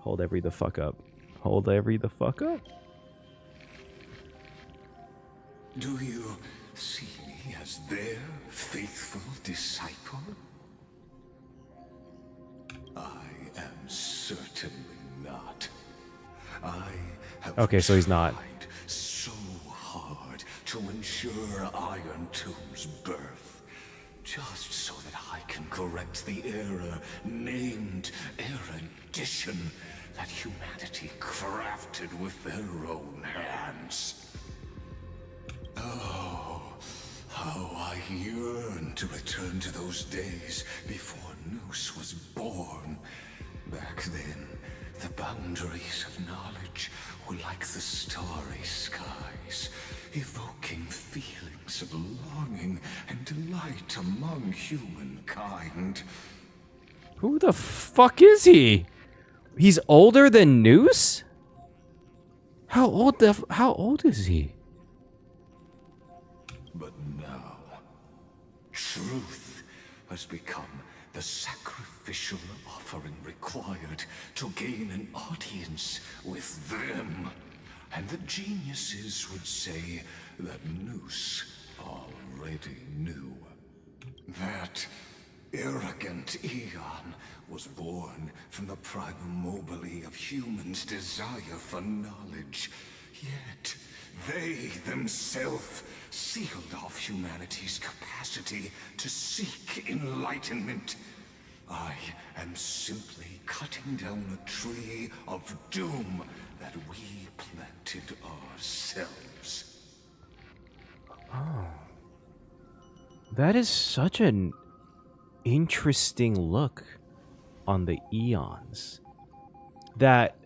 Hold every the fuck up. Hold every the fuck up. Do you see me as their faithful disciple? I am certainly not. I have Okay, so he's not. tried so hard to ensure Iron Tomb's birth, just so that I can correct the error named erudition that humanity crafted with their own hands. Oh, how I yearn to return to those days before Noose was born. Back then, the boundaries of knowledge were like the starry skies, evoking feelings of longing and delight among humankind. Who the fuck is he? He's older than Noose? How old is he? But now, truth has become the sacrificial offering required to gain an audience with them. And the geniuses would say that Noose already knew. That arrogant Eon was born from the primal mobile of humans' desire for knowledge. Yet, they themselves sealed off humanity's capacity to seek enlightenment. I am simply cutting down a tree of doom that we planted ourselves. Oh. That is such an interesting look on the eons. That,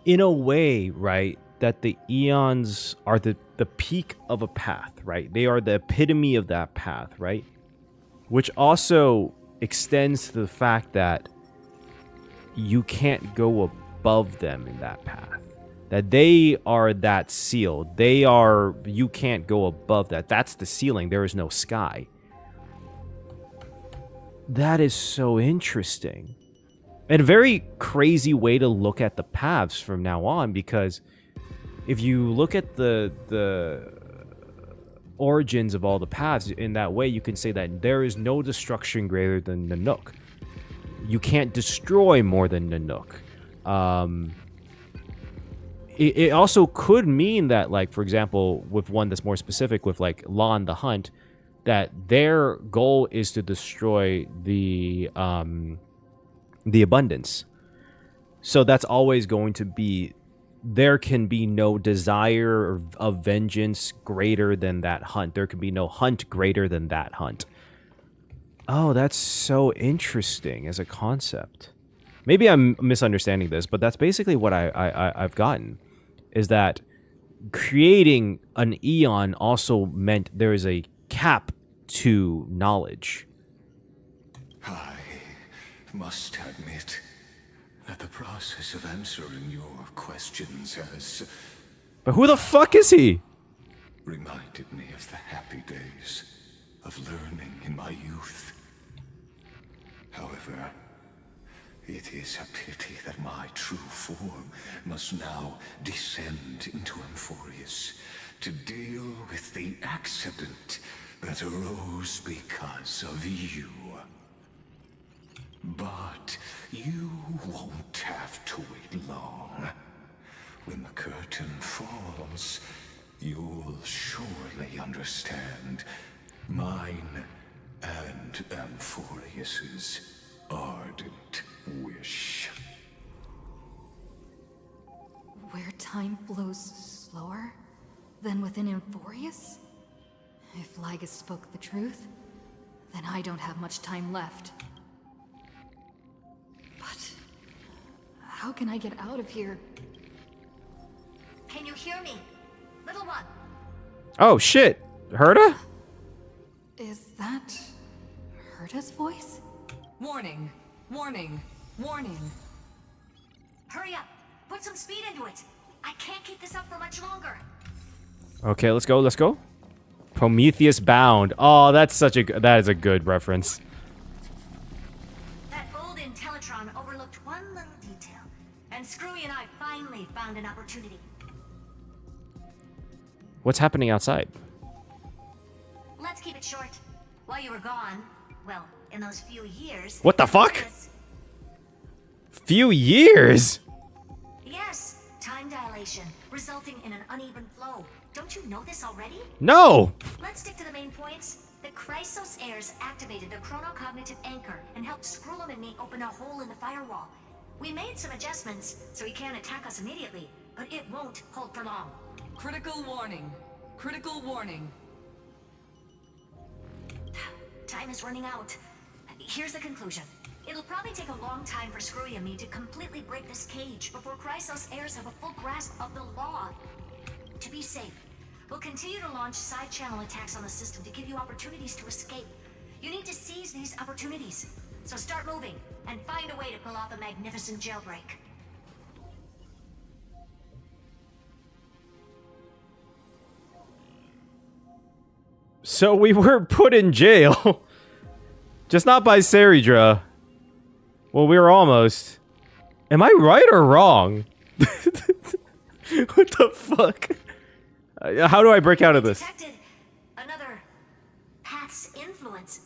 in a way, right, that the eons are the peak of a path, right? They are the epitome of that path, right? Which also extends to the fact that you can't go above them in that path. That they are that seal. They are... You can't go above that. That's the ceiling. There is no sky. That is so interesting. And a very crazy way to look at the paths from now on, because if you look at the origins of all the paths in that way, you can say that there is no destruction greater than Nanook. You can't destroy more than Nanook. It also could mean that, like, for example, with one that's more specific, with like Lon the Hunt, that their goal is to destroy the abundance. So that's always going to be, there can be no desire of vengeance greater than that hunt. There can be no hunt greater than that hunt. Oh, that's so interesting as a concept. Maybe I'm misunderstanding this, but that's basically what I've gotten. Is that creating an eon also meant there is a cap to knowledge. I must admit that the process of answering your questions has... But who the fuck is he? ...reminded me of the happy days of learning in my youth. However, it is a pity that my true form must now descend into Amphoreus to deal with the accident that arose because of you. But you won't have to wait long. When the curtain falls, you'll surely understand mine and Amphoreus's ardent wish. Where time flows slower than within Amphoreus? If Lygus spoke the truth, then I don't have much time left. But how can I get out of here? Can you hear me? Little one. Oh shit. Herta? Is that Herta's voice? Warning. Warning. Warning. Hurry up. Put some speed into it. I can't keep this up for much longer. Okay, let's go, let's go. Prometheus Bound. Oh, that is a good reference. That old Intellatron overlooked one little detail, and Screwy and I finally found an opportunity. What's happening outside? Let's keep it short. While you were gone, well, in those few years... What the fuck? Few years? Yes, time dilation, resulting in an uneven flow. Don't you know this already? No! Let's stick to the main points. The Chrysos heirs activated the chronocognitive anchor and helped Skrullum and me open a hole in the firewall. We made some adjustments, so he can't attack us immediately, but it won't hold for long. Critical warning. Critical warning. Time is running out. Here's the conclusion. It'll probably take a long time for Screwy and me to completely break this cage before Chrysos heirs have a full grasp of the law. To be safe, we'll continue to launch side-channel attacks on the system to give you opportunities to escape. You need to seize these opportunities. So start moving, and find a way to pull off a magnificent jailbreak. So we were put in jail. Just not by Saridra. Well, we were almost. Am I right or wrong? What the fuck? How do I break out of this? Detected another path's influence.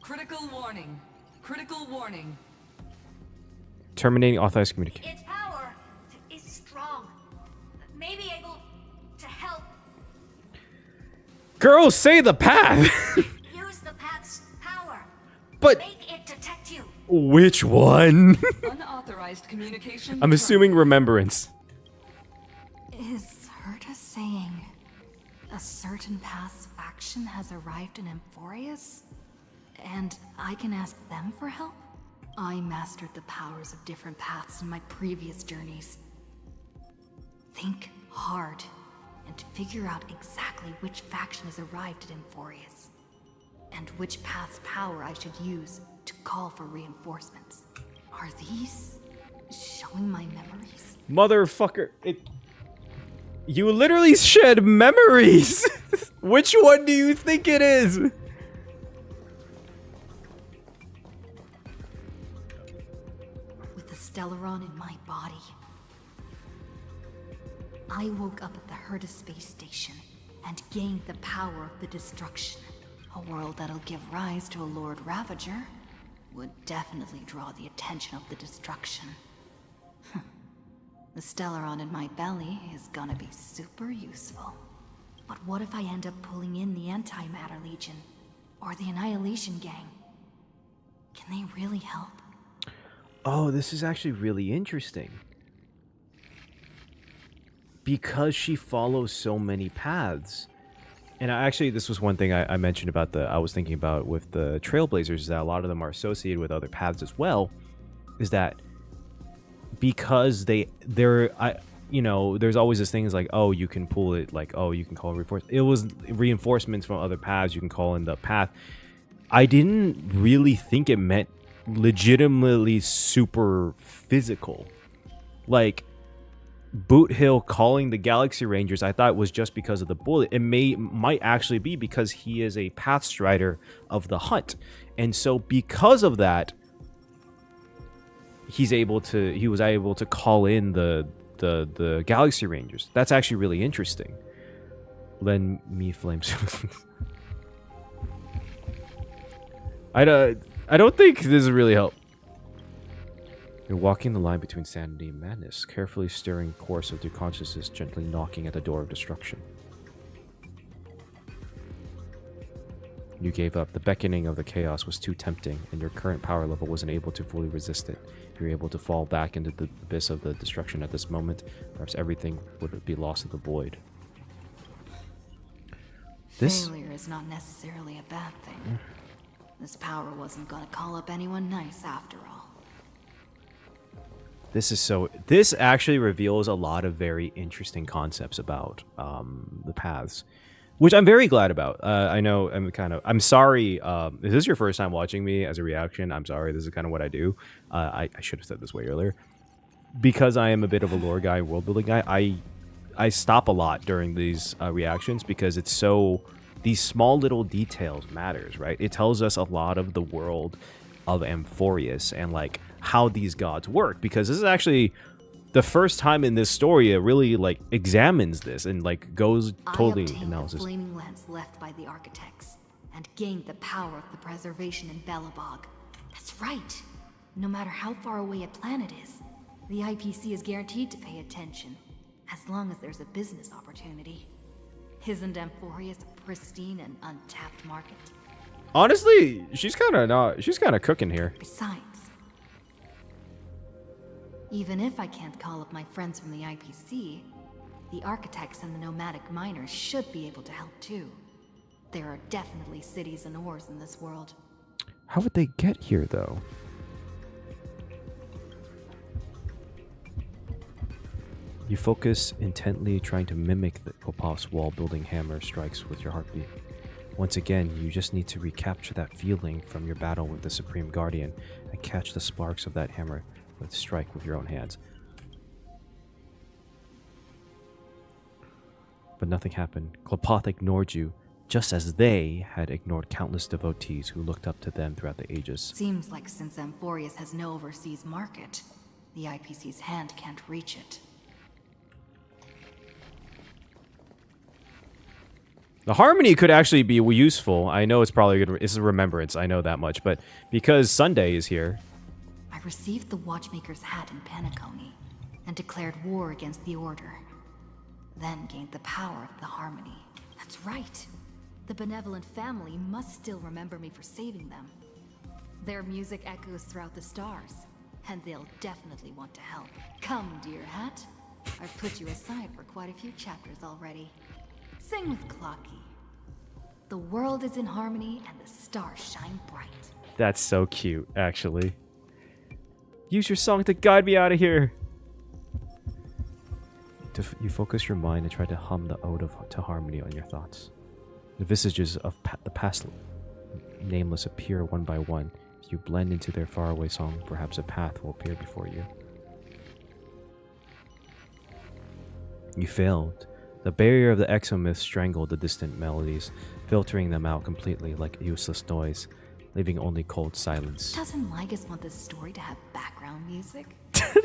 Critical warning. Critical warning. Terminating authorized communication. Its power is strong. May be able to help. Girl, say the path. Use the path's power. But make it detect you. Which one? Unauthorized communication. I'm assuming remembrance. Is Herta saying a certain path's faction has arrived in Amphoreus? And I can ask them for help? I mastered the powers of different paths in my previous journeys. Think hard and figure out exactly which faction has arrived at Amphoreus, and which path's power I should use to call for reinforcements. Are these showing my memories? Motherfucker, you literally shed memories. Which one do you think it is? With the Stellaron in my body, I woke up at the Herta space station and gained the power of the destruction. A world that'll give rise to a Lord Ravager would definitely draw the attention of the destruction. The Stellaron in my belly is gonna be super useful. But what if I end up pulling in the Antimatter Legion? Or the Annihilation Gang? Can they really help? Oh, this is actually really interesting. Because she follows so many paths. And actually, this was one thing I mentioned about I was thinking about with the Trailblazers, is that a lot of them are associated with other paths as well. Is that because you know, there's always this thing is like, oh, you can pull it, like, oh, you can call it was reinforcements from other paths, you can call in the path. I didn't really think it meant legitimately super physical. Like, Boot Hill calling the Galaxy Rangers, I thought was just because of the bullet. It might actually be because he is a path strider of the hunt. And so because of that, he was able to call in the Galaxy Rangers. That's actually really interesting. Lend me flames. I don't think this really help. You're walking the line between sanity and madness, carefully steering course with your consciousness gently knocking at the door of destruction. You gave up. The beckoning of the chaos was too tempting, and your current power level wasn't able to fully resist it. You were able to fall back into the abyss of the destruction at this moment. Perhaps everything would be lost in the void. Failure is not necessarily a bad thing. This power wasn't gonna call up anyone nice after all. This actually reveals a lot of very interesting concepts about the paths, which I'm very glad about. I know I'm sorry. If this is your first time watching me as a reaction, I'm sorry. This is kind of what I do. I should have said this way earlier. Because I am a bit of a lore guy, world building guy, I stop a lot during these reactions because it's these small little details matters, right? It tells us a lot of the world of Amphoreus and like how these gods work, because this is actually the first time in this story it really like examines this and like goes totally analysis. The flaming lance left by the architects and gained the power of the preservation in Belobog. That's right. No matter how far away a planet is, the IPC is guaranteed to pay attention, as long as there's a business opportunity. Isn't Amphoreus a pristine and untapped market? Honestly, she's kind of cooking here. Besides, even if I can't call up my friends from the IPC, the architects and the nomadic miners should be able to help too. There are definitely cities and ores in this world. How would they get here, though? You focus intently, trying to mimic the Kopov's wall-building hammer strikes with your heartbeat. Once again, you just need to recapture that feeling from your battle with the Supreme Guardian and catch the sparks of that hammer with strike with your own hands. But nothing happened. Klopoth ignored you, just as they had ignored countless devotees who looked up to them throughout the ages. Seems like since Amphoreus has no overseas market, the IPC's hand can't reach it. The harmony could actually be useful. I know it's probably good. It's a remembrance. I know that much. But because Sunday is here. I received the Watchmaker's hat in Penacony and declared war against the Order. Then gained the power of the harmony. That's right. The benevolent family must still remember me for saving them. Their music echoes throughout the stars, and they'll definitely want to help. Come, dear hat. I've put you aside for quite a few chapters already. Sing with Clocky. The world is in harmony and the stars shine bright. That's so cute, actually. Use your song to guide me out of here. You focus your mind and try to hum the ode to harmony on your thoughts. The visages of the past nameless appear one by one. If you blend into their faraway song, perhaps a path will appear before you. You failed. The barrier of the exomyth strangled the distant melodies, filtering them out completely like useless noise, leaving only cold silence. Doesn't Lygus want this story to have background music?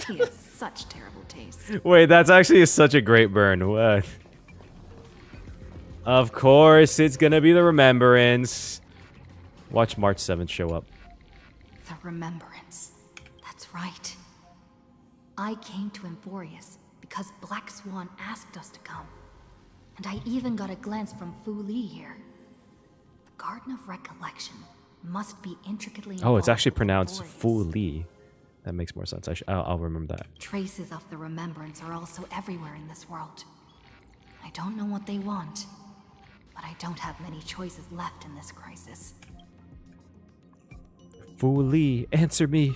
He has such terrible taste. Wait, that's actually such a great burn. What? Of course, it's gonna be the Remembrance. Watch March 7th show up. The Remembrance. That's right. I came to Amphoreus because Black Swan asked us to come. And I even got a glance from Fu Li here. The Garden of Recollection must be intricately Oh, it's involved actually with pronounced Amphoreus. Fu Li. That makes more sense. I'll remember that. Traces of the Remembrance are also everywhere in this world. I don't know what they want, but I don't have many choices left in this crisis. Fu Li, answer me!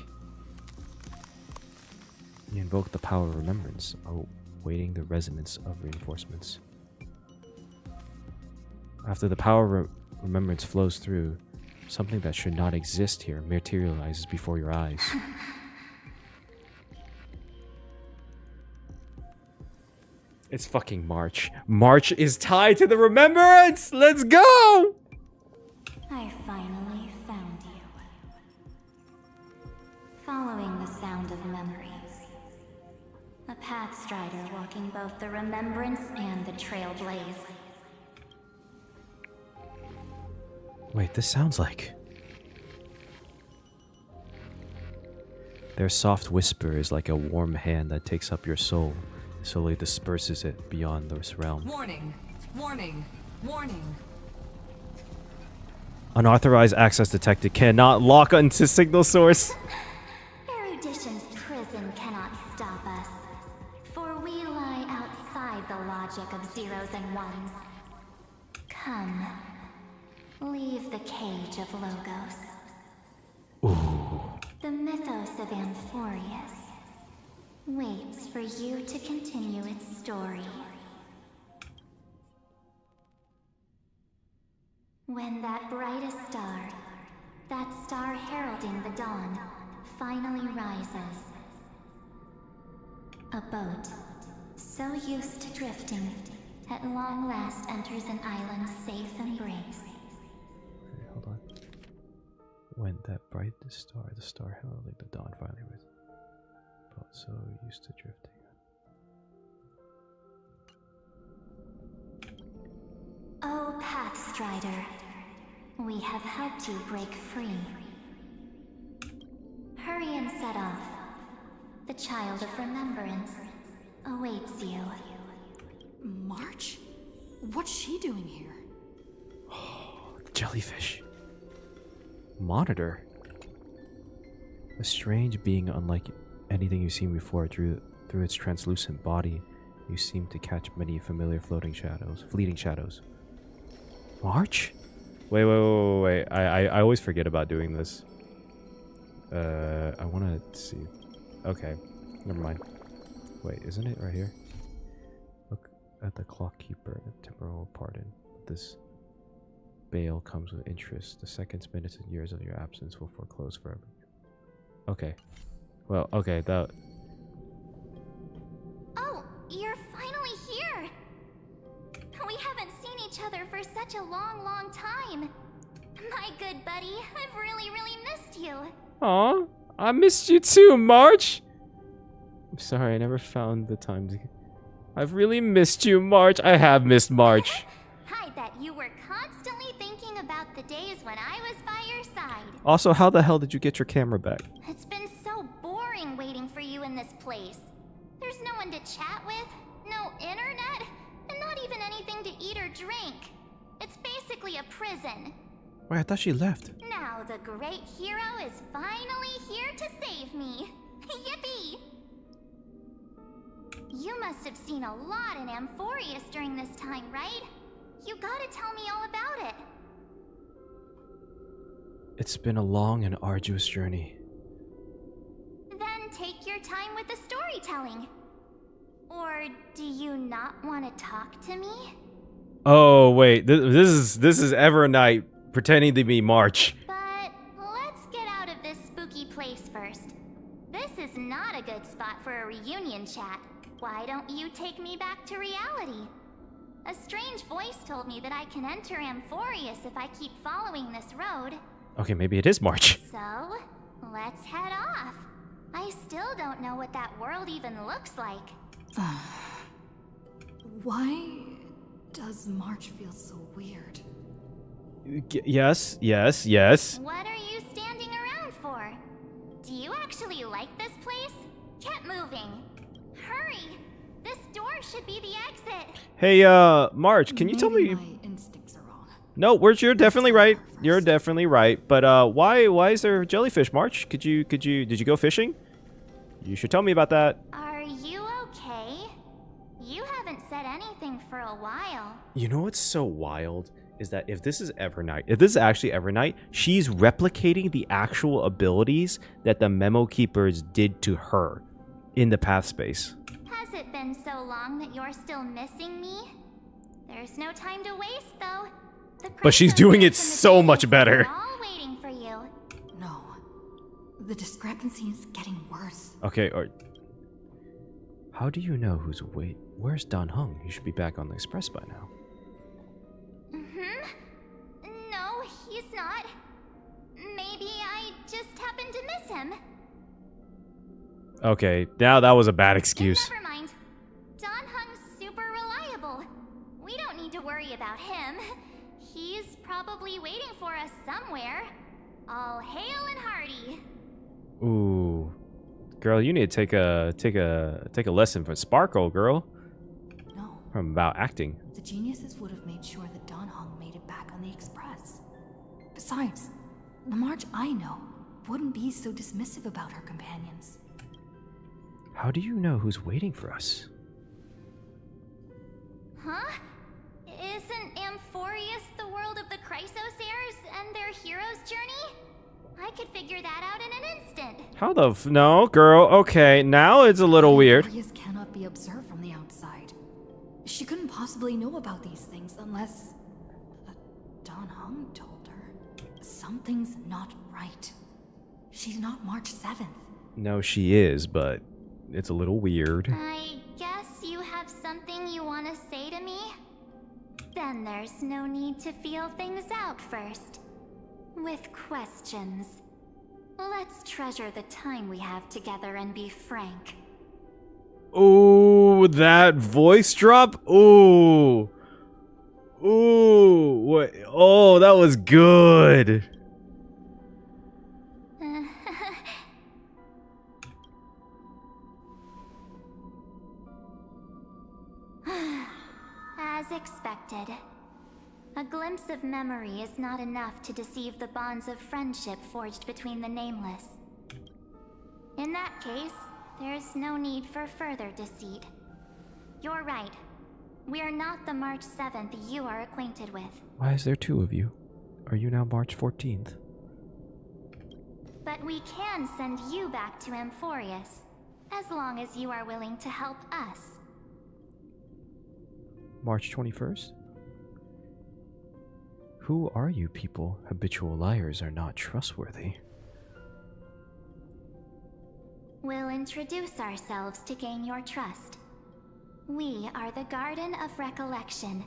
You invoke the power of remembrance, awaiting the resonance of reinforcements. After the power of remembrance flows through, something that should not exist here materializes before your eyes. It's fucking March. March is tied to the Remembrance! Let's go! I finally found you. Following the sound of memories. A pathstrider walking both the Remembrance and the Trailblaze. Wait, this sounds like... Their soft whisper is like a warm hand that takes up your soul, slowly disperses it beyond this realm. Warning! Warning! Warning! Unauthorized access detected. Cannot lock onto signal source. Erudition's prison cannot stop us, for we lie outside the logic of zeros and ones. Come, leave the cage of Logos. Ooh. The mythos of Amphoreus waits for you to continue its story. When that brightest star, that star heralding the dawn, finally rises, a boat, so used to drifting, at long last enters an island's safe embrace. Okay, hold on. When that brightest star, the star heralding the dawn, finally rises, but so used to drifting. Oh, Pathstrider, we have helped you break free. Hurry and set off. The Child of Remembrance awaits you. March? What's she doing here? The jellyfish. Monitor. A strange being unlike anything you've seen before. Through its translucent body, you seem to catch many familiar fleeting shadows. March? Wait. I always forget about doing this. I wanna see. Okay, never mind. Wait, isn't it right here? Look at the clock keeper, the temporal pardon. This bail comes with interest. The seconds, minutes, and years of your absence will foreclose forever. Okay. Well, okay, that... Oh, you're finally here! We haven't seen each other for such a long, long time. My good buddy, I've really, really missed you. Aw, I missed you too, March! I'm sorry, I never found the time to... I've really missed you, March. I have missed March. I bet you were constantly thinking about the days when I was by your side. Also, how the hell did you get your camera back? It's been so boring waiting for you in this place. There's no one to chat with, no internet, and not even anything to eat or drink. It's basically a prison. Wait, I thought she left. Now the great hero is finally here to save me. Yippee! You must have seen a lot in Amphoreus during this time, right? You gotta tell me all about it. It's been a long and arduous journey. Then take your time with the storytelling. Or do you not want to talk to me? Oh wait, this is Evernight pretending to be March. But let's get out of this spooky place first. This is not a good spot for a reunion chat. Why don't you take me back to reality? A strange voice told me that I can enter Amphoreus if I keep following this road. Okay, maybe it is March. So, let's head off. I still don't know what that world even looks like. Why does March feel so weird? Yes. What are you standing around for? Do you actually like this place? Get moving. Hurry! This door should be the exit. Hey, March, can you tell me? My instincts are wrong. No, you're definitely right. You're definitely right. But why is there jellyfish, March? Did you go fishing? You should tell me about that. Are you okay? You haven't said anything for a while. You know what's so wild is that if this is actually Evernight, she's replicating the actual abilities that the Memo Keepers did to her in the path space. Has it been so long that you're still missing me? There's no time to waste, though. But she's doing it so much better. We're all waiting for you. No. The discrepancy is getting worse. Okay, how do you know where's Dan Heng? He should be back on the express by now. No, he's not. Maybe I just happened to miss him. Okay, now that was a bad excuse. Never mind. Dan Heng's super reliable. We don't need to worry about him. He's probably waiting for us somewhere. All hail and hearty. Ooh, girl, you need to take a lesson from Sparkle, girl. No. From about acting. The geniuses would have made sure that Dan Heng made it back on the express. Besides, the March I know wouldn't be so dismissive about her companions. How do you know who's waiting for us? Huh? Isn't Amphoreus the world of the Chrysosairs and their hero's journey? I could figure that out in an instant. How the no, girl, okay, now it's a little weird. Amphoreus cannot be observed from the outside. She couldn't possibly know about these things unless Dan Heng told her. Something's not right. She's not March 7th. No, she is, but it's a little weird. I guess you have something you want to say to me? Then there's no need to feel things out first. With questions. Let's treasure the time we have together and be frank. Ooh, that voice drop? Ooh. Ooh, what? Oh, that was good. As expected. A glimpse of memory is not enough to deceive the bonds of friendship forged between the Nameless. In that case, there's no need for further deceit. You're right. We're not the March 7th you are acquainted with. Why is there two of you? Are you now March 14th? But we can send you back to Amphoreus, as long as you are willing to help us. March 21st? Who are you people? Habitual liars are not trustworthy. We'll introduce ourselves to gain your trust. We are the Garden of Recollection.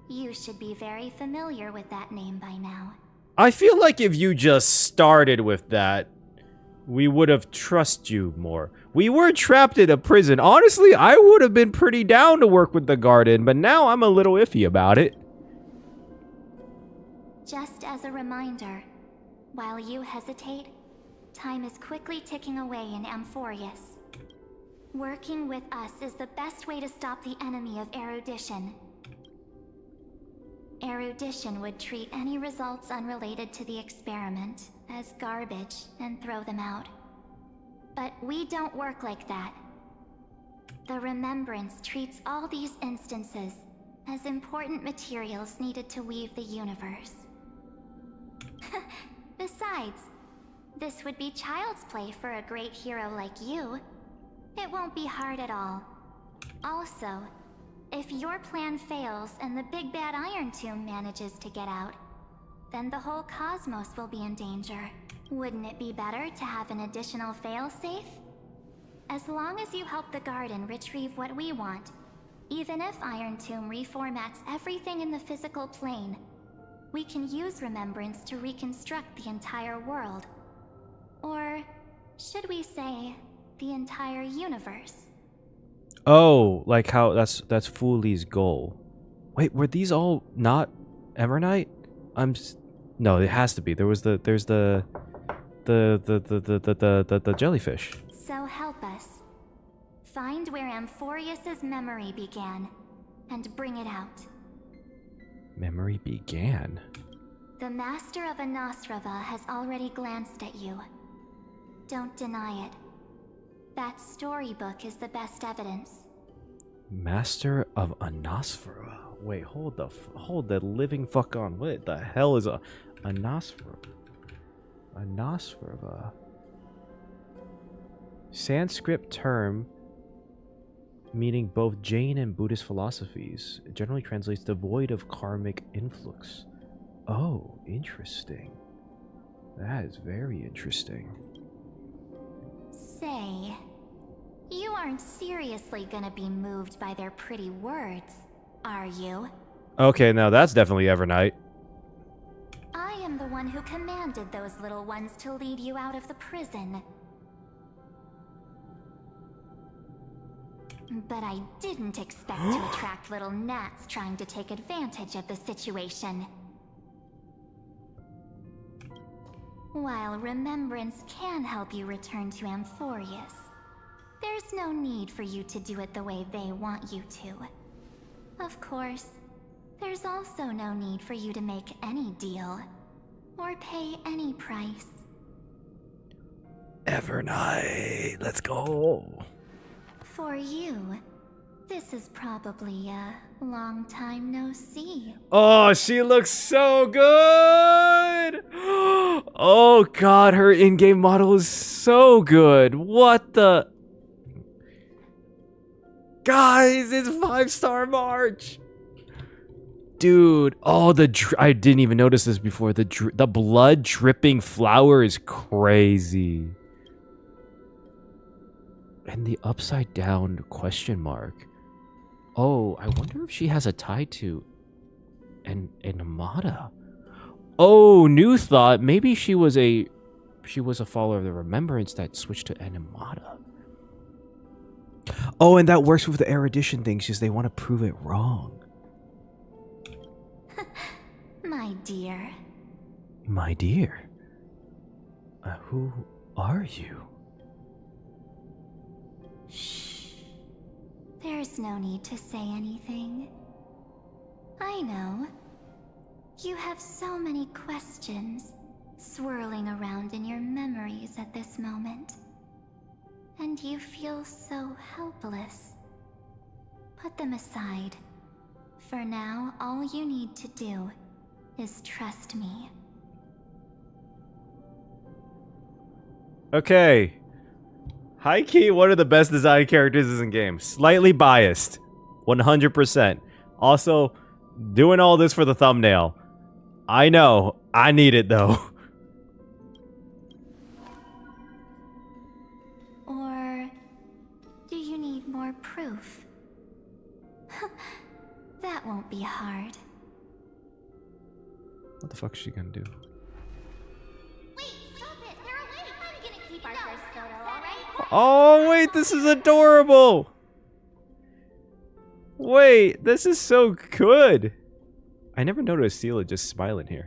You should be very familiar with that name by now. I feel like if you just started with that, we would have trusted you more. We were trapped in a prison. Honestly, I would have been pretty down to work with the Garden, but now I'm a little iffy about it. Just as a reminder, while you hesitate, time is quickly ticking away in Amphoreus. Working with us is the best way to stop the enemy of erudition. Erudition would treat any results unrelated to the experiment as garbage and throw them out. But we don't work like that. The Remembrance treats all these instances as important materials needed to weave the universe. Besides, this would be child's play for a great hero like you. It won't be hard at all. Also, if your plan fails and the big bad Iron Tomb manages to get out, then the whole cosmos will be in danger. Wouldn't it be better to have an additional failsafe? As long as you help the Garden retrieve what we want, even if Iron Tomb reformats everything in the physical plane, we can use Remembrance to reconstruct the entire world. Or should we say, the entire universe? Oh, like how that's Foolie's goal. Wait, were these all not Evernight? No, it has to be. There's the jellyfish. So help us. Find where Amphoreus's memory began and bring it out. Memory began. The Master of Anosrava has already glanced at you. Don't deny it. That storybook is the best evidence. Master of Anosfera. Wait, hold the living fuck on. What the hell is a Anosfera? Anosfera. Sanskrit term meaning both Jain and Buddhist philosophies. It generally translates devoid of karmic influx. Oh, interesting. That is very interesting. Say, you aren't seriously gonna be moved by their pretty words, are you? Okay, now that's definitely Evernight. I am the one who commanded those little ones to lead you out of the prison. But I didn't expect to attract little gnats trying to take advantage of the situation. While Remembrance can help you return to Amphoreus, there's no need for you to do it the way they want you to. Of course, there's also no need for you to make any deal, or pay any price. Evernight, let's go. For you, this is probably a long time no see. Oh, she looks so good! Oh god, her in-game model is so good. What the... Guys, it's 5-star March! Dude, oh, I didn't even notice this before. The blood dripping flower is crazy. And the upside down question mark. Oh, I wonder if she has a tie to an Amada. Oh, new thought. Maybe she was a follower of the Remembrance that switched to Animata. Oh, and that works with the erudition thing, because they want to prove it wrong. My dear. My dear. Who are you? Shh. There's no need to say anything. I know. You have so many questions swirling around in your memories at this moment. And you feel so helpless. Put them aside. For now, all you need to do is trust me. Okay. High-key, one of the best designed characters in games. Slightly biased. 100%. Also, doing all this for the thumbnail. I know. I need it, though. Or do you need more proof? That won't be hard. What the fuck is she gonna do? Wait, stop it! They're awake! I'm gonna keep our first photo, alright? Oh, wait, this is adorable! Wait, this is so good! I never noticed Sela just smiling here.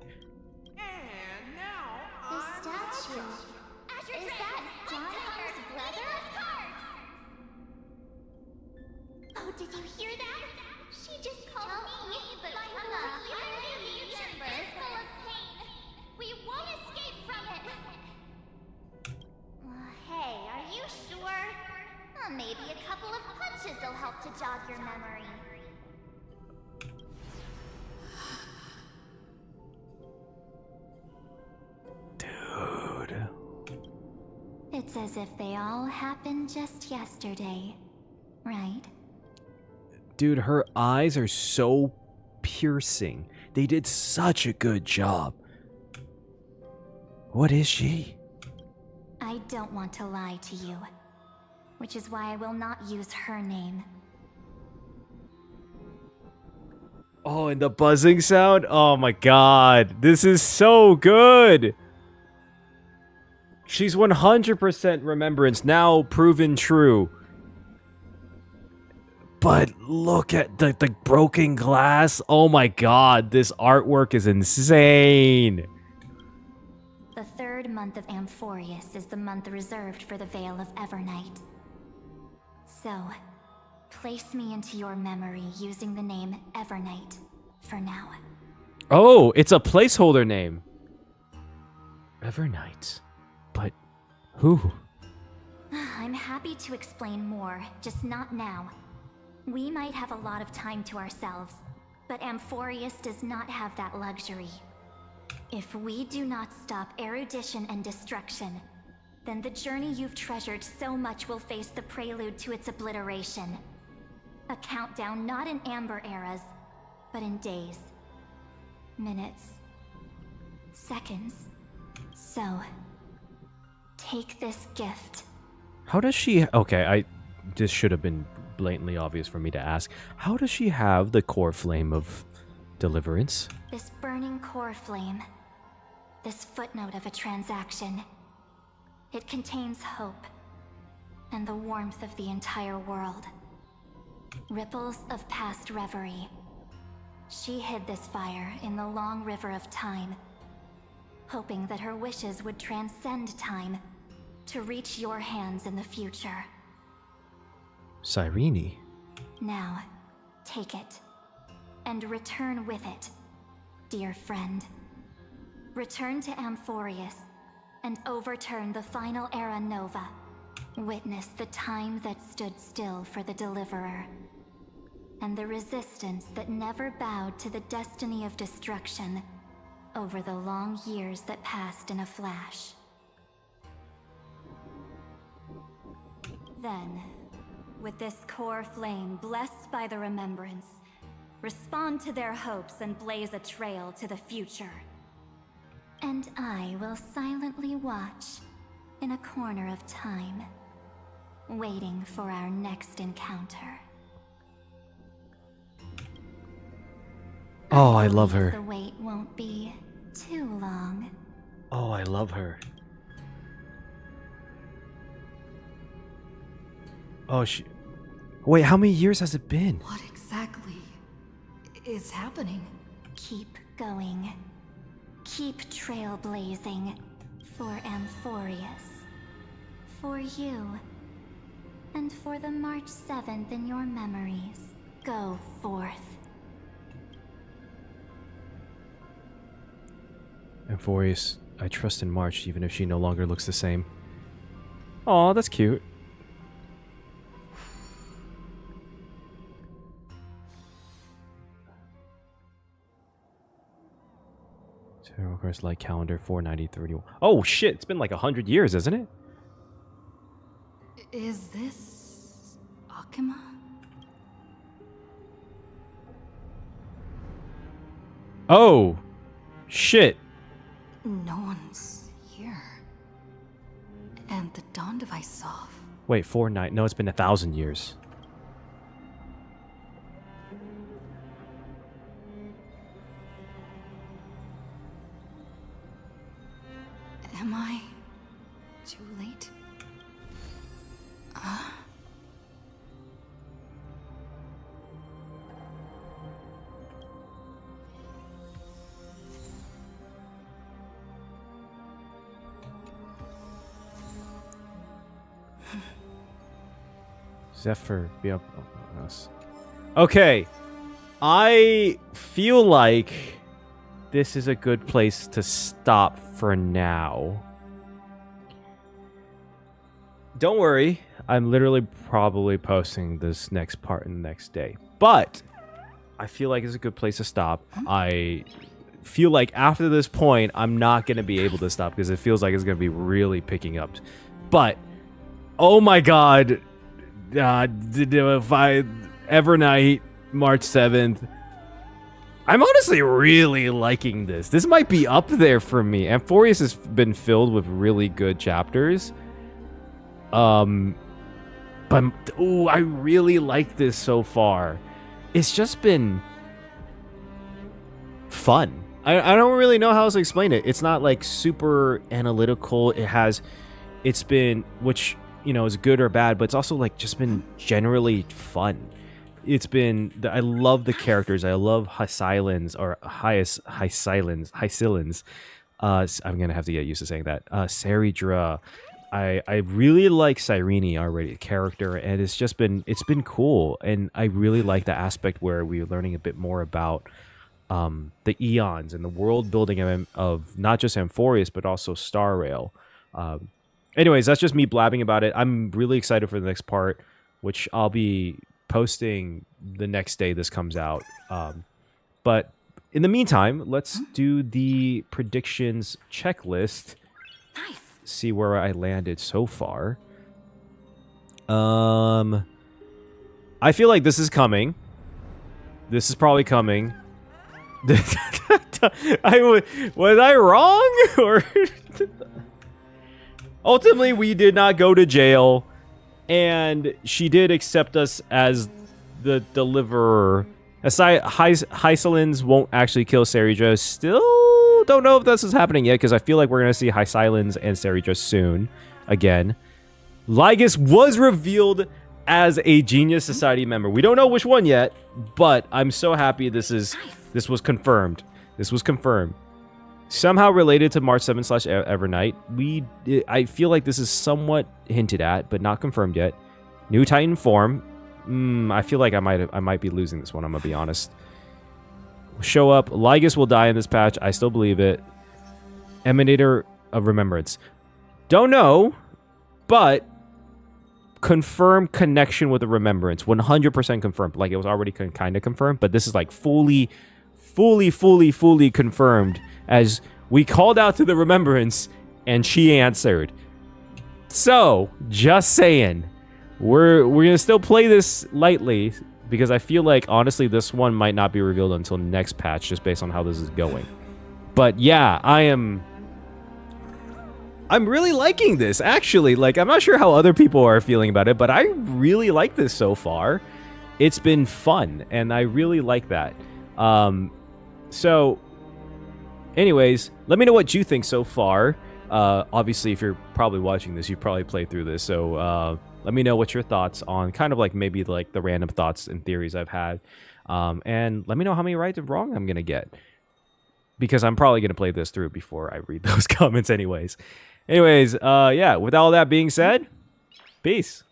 It's as if they all happened just yesterday, right? Dude, her eyes are so piercing. They did such a good job. What is she? I don't want to lie to you, which is why I will not use her name. Oh, and the buzzing sound? Oh my god. This is so good. She's 100% remembrance, now proven true. But look at the broken glass. Oh my god, this artwork is insane. The third month of Amphoreus is the month reserved for the Veil of Evernight. So, place me into your memory using the name Evernight for now. Oh, it's a placeholder name. Evernight. But who? I'm happy to explain more, just not now. We might have a lot of time to ourselves, but Amphoreus does not have that luxury. If we do not stop erudition and destruction, then the journey you've treasured so much will face the prelude to its obliteration. A countdown not in amber eras, but in days, minutes, seconds. So, take this gift. How does she... Okay, this should have been blatantly obvious for me to ask. How does she have the core flame of deliverance? This burning core flame. This footnote of a transaction. It contains hope. And the warmth of the entire world. Ripples of past reverie. She hid this fire in the long river of time, hoping that her wishes would transcend time to reach your hands in the future. Cyrene. Now, take it, and return with it, dear friend. Return to Amphoreus, and overturn the final era Nova. Witness the time that stood still for the Deliverer, and the resistance that never bowed to the destiny of destruction over the long years that passed in a flash. Then, with this core flame blessed by the remembrance, respond to their hopes and blaze a trail to the future. And I will silently watch in a corner of time, waiting for our next encounter. Oh, I love her. The wait won't be too long. Oh, I love her. Oh, Wait, how many years has it been? What exactly is happening? Keep going. Keep trailblazing for Amphoreus. For you. And for the March 7th in your memories. Go forth. Amphoreus, I trust in March even if she no longer looks the same. Aw, that's cute. Tarot cards light calendar 49031. Oh shit, it's been like 100 years, isn't it? Is this Akuma? Oh shit. No one's here. And the dawn device off. Wait, 490. No, it's been 1,000 years. Am I too late? Zephyr, be up on us. Okay. I feel like this is a good place to stop for now. Don't worry. I'm literally probably posting this next part in the next day. But I feel like it's a good place to stop. I feel like after this point, I'm not going to be able to stop because it feels like it's going to be really picking up But, oh my god, Evernight, March 7th. I'm honestly really liking this. This might be up there for me. Amphoreus has been filled with really good chapters. But, ooh, I really like this so far. It's just been fun. I don't really know how else to explain it. It's not like super analytical. It's been, which, you know, is good or bad, but it's also like just been generally fun. It's been, I love the characters. I love Hysilens. I'm gonna have to get used to saying that. Saridra. I really like Cyrene already, character, and it's been cool. And I really like the aspect where we're learning a bit more about the eons and the world building of not just Amphoreus but also Star Rail. Anyways, that's just me blabbing about it. I'm really excited for the next part, which I'll be posting the next day this comes out. But in the meantime, let's do the predictions checklist. Nice. See where I landed so far. I feel like this is coming. This is probably coming. Was I wrong? Or ultimately, we did not go to jail, and she did accept us as the deliverer. Hysilens won't actually kill Saridra. Still don't know if this is happening yet, because I feel like we're going to see Hysilens and Saridra soon again. Lygus was revealed as a Genius Society member. We don't know which one yet, but I'm so happy this was confirmed. This was confirmed. Somehow related to March 7th / Evernight. I feel like this is somewhat hinted at, but not confirmed yet. New Titan form. I feel like I might be losing this one, I'm gonna be honest. Show up. Lygus will die in this patch. I still believe it. Emanator of Remembrance. Don't know, but confirm connection with the Remembrance. 100% confirmed. Like, it was already kind of confirmed, but this is like fully confirmed, as we called out to the Remembrance and she answered. So, just saying, we're gonna still play this lightly, because I feel like, honestly, this one might not be revealed until next patch, just based on how this is going. But yeah, I'm really liking this, actually. Like, I'm not sure how other people are feeling about it, but I really like this so far. It's been fun, and I really like that. So, anyways, let me know what you think so far. Obviously, if you're probably watching this, you probably played through this, so let me know what your thoughts on kind of like maybe like the random thoughts and theories I've had. And let me know how many right and wrong I'm going to get, because I'm probably going to play this through before I read those comments anyways. Yeah, with all that being said, peace.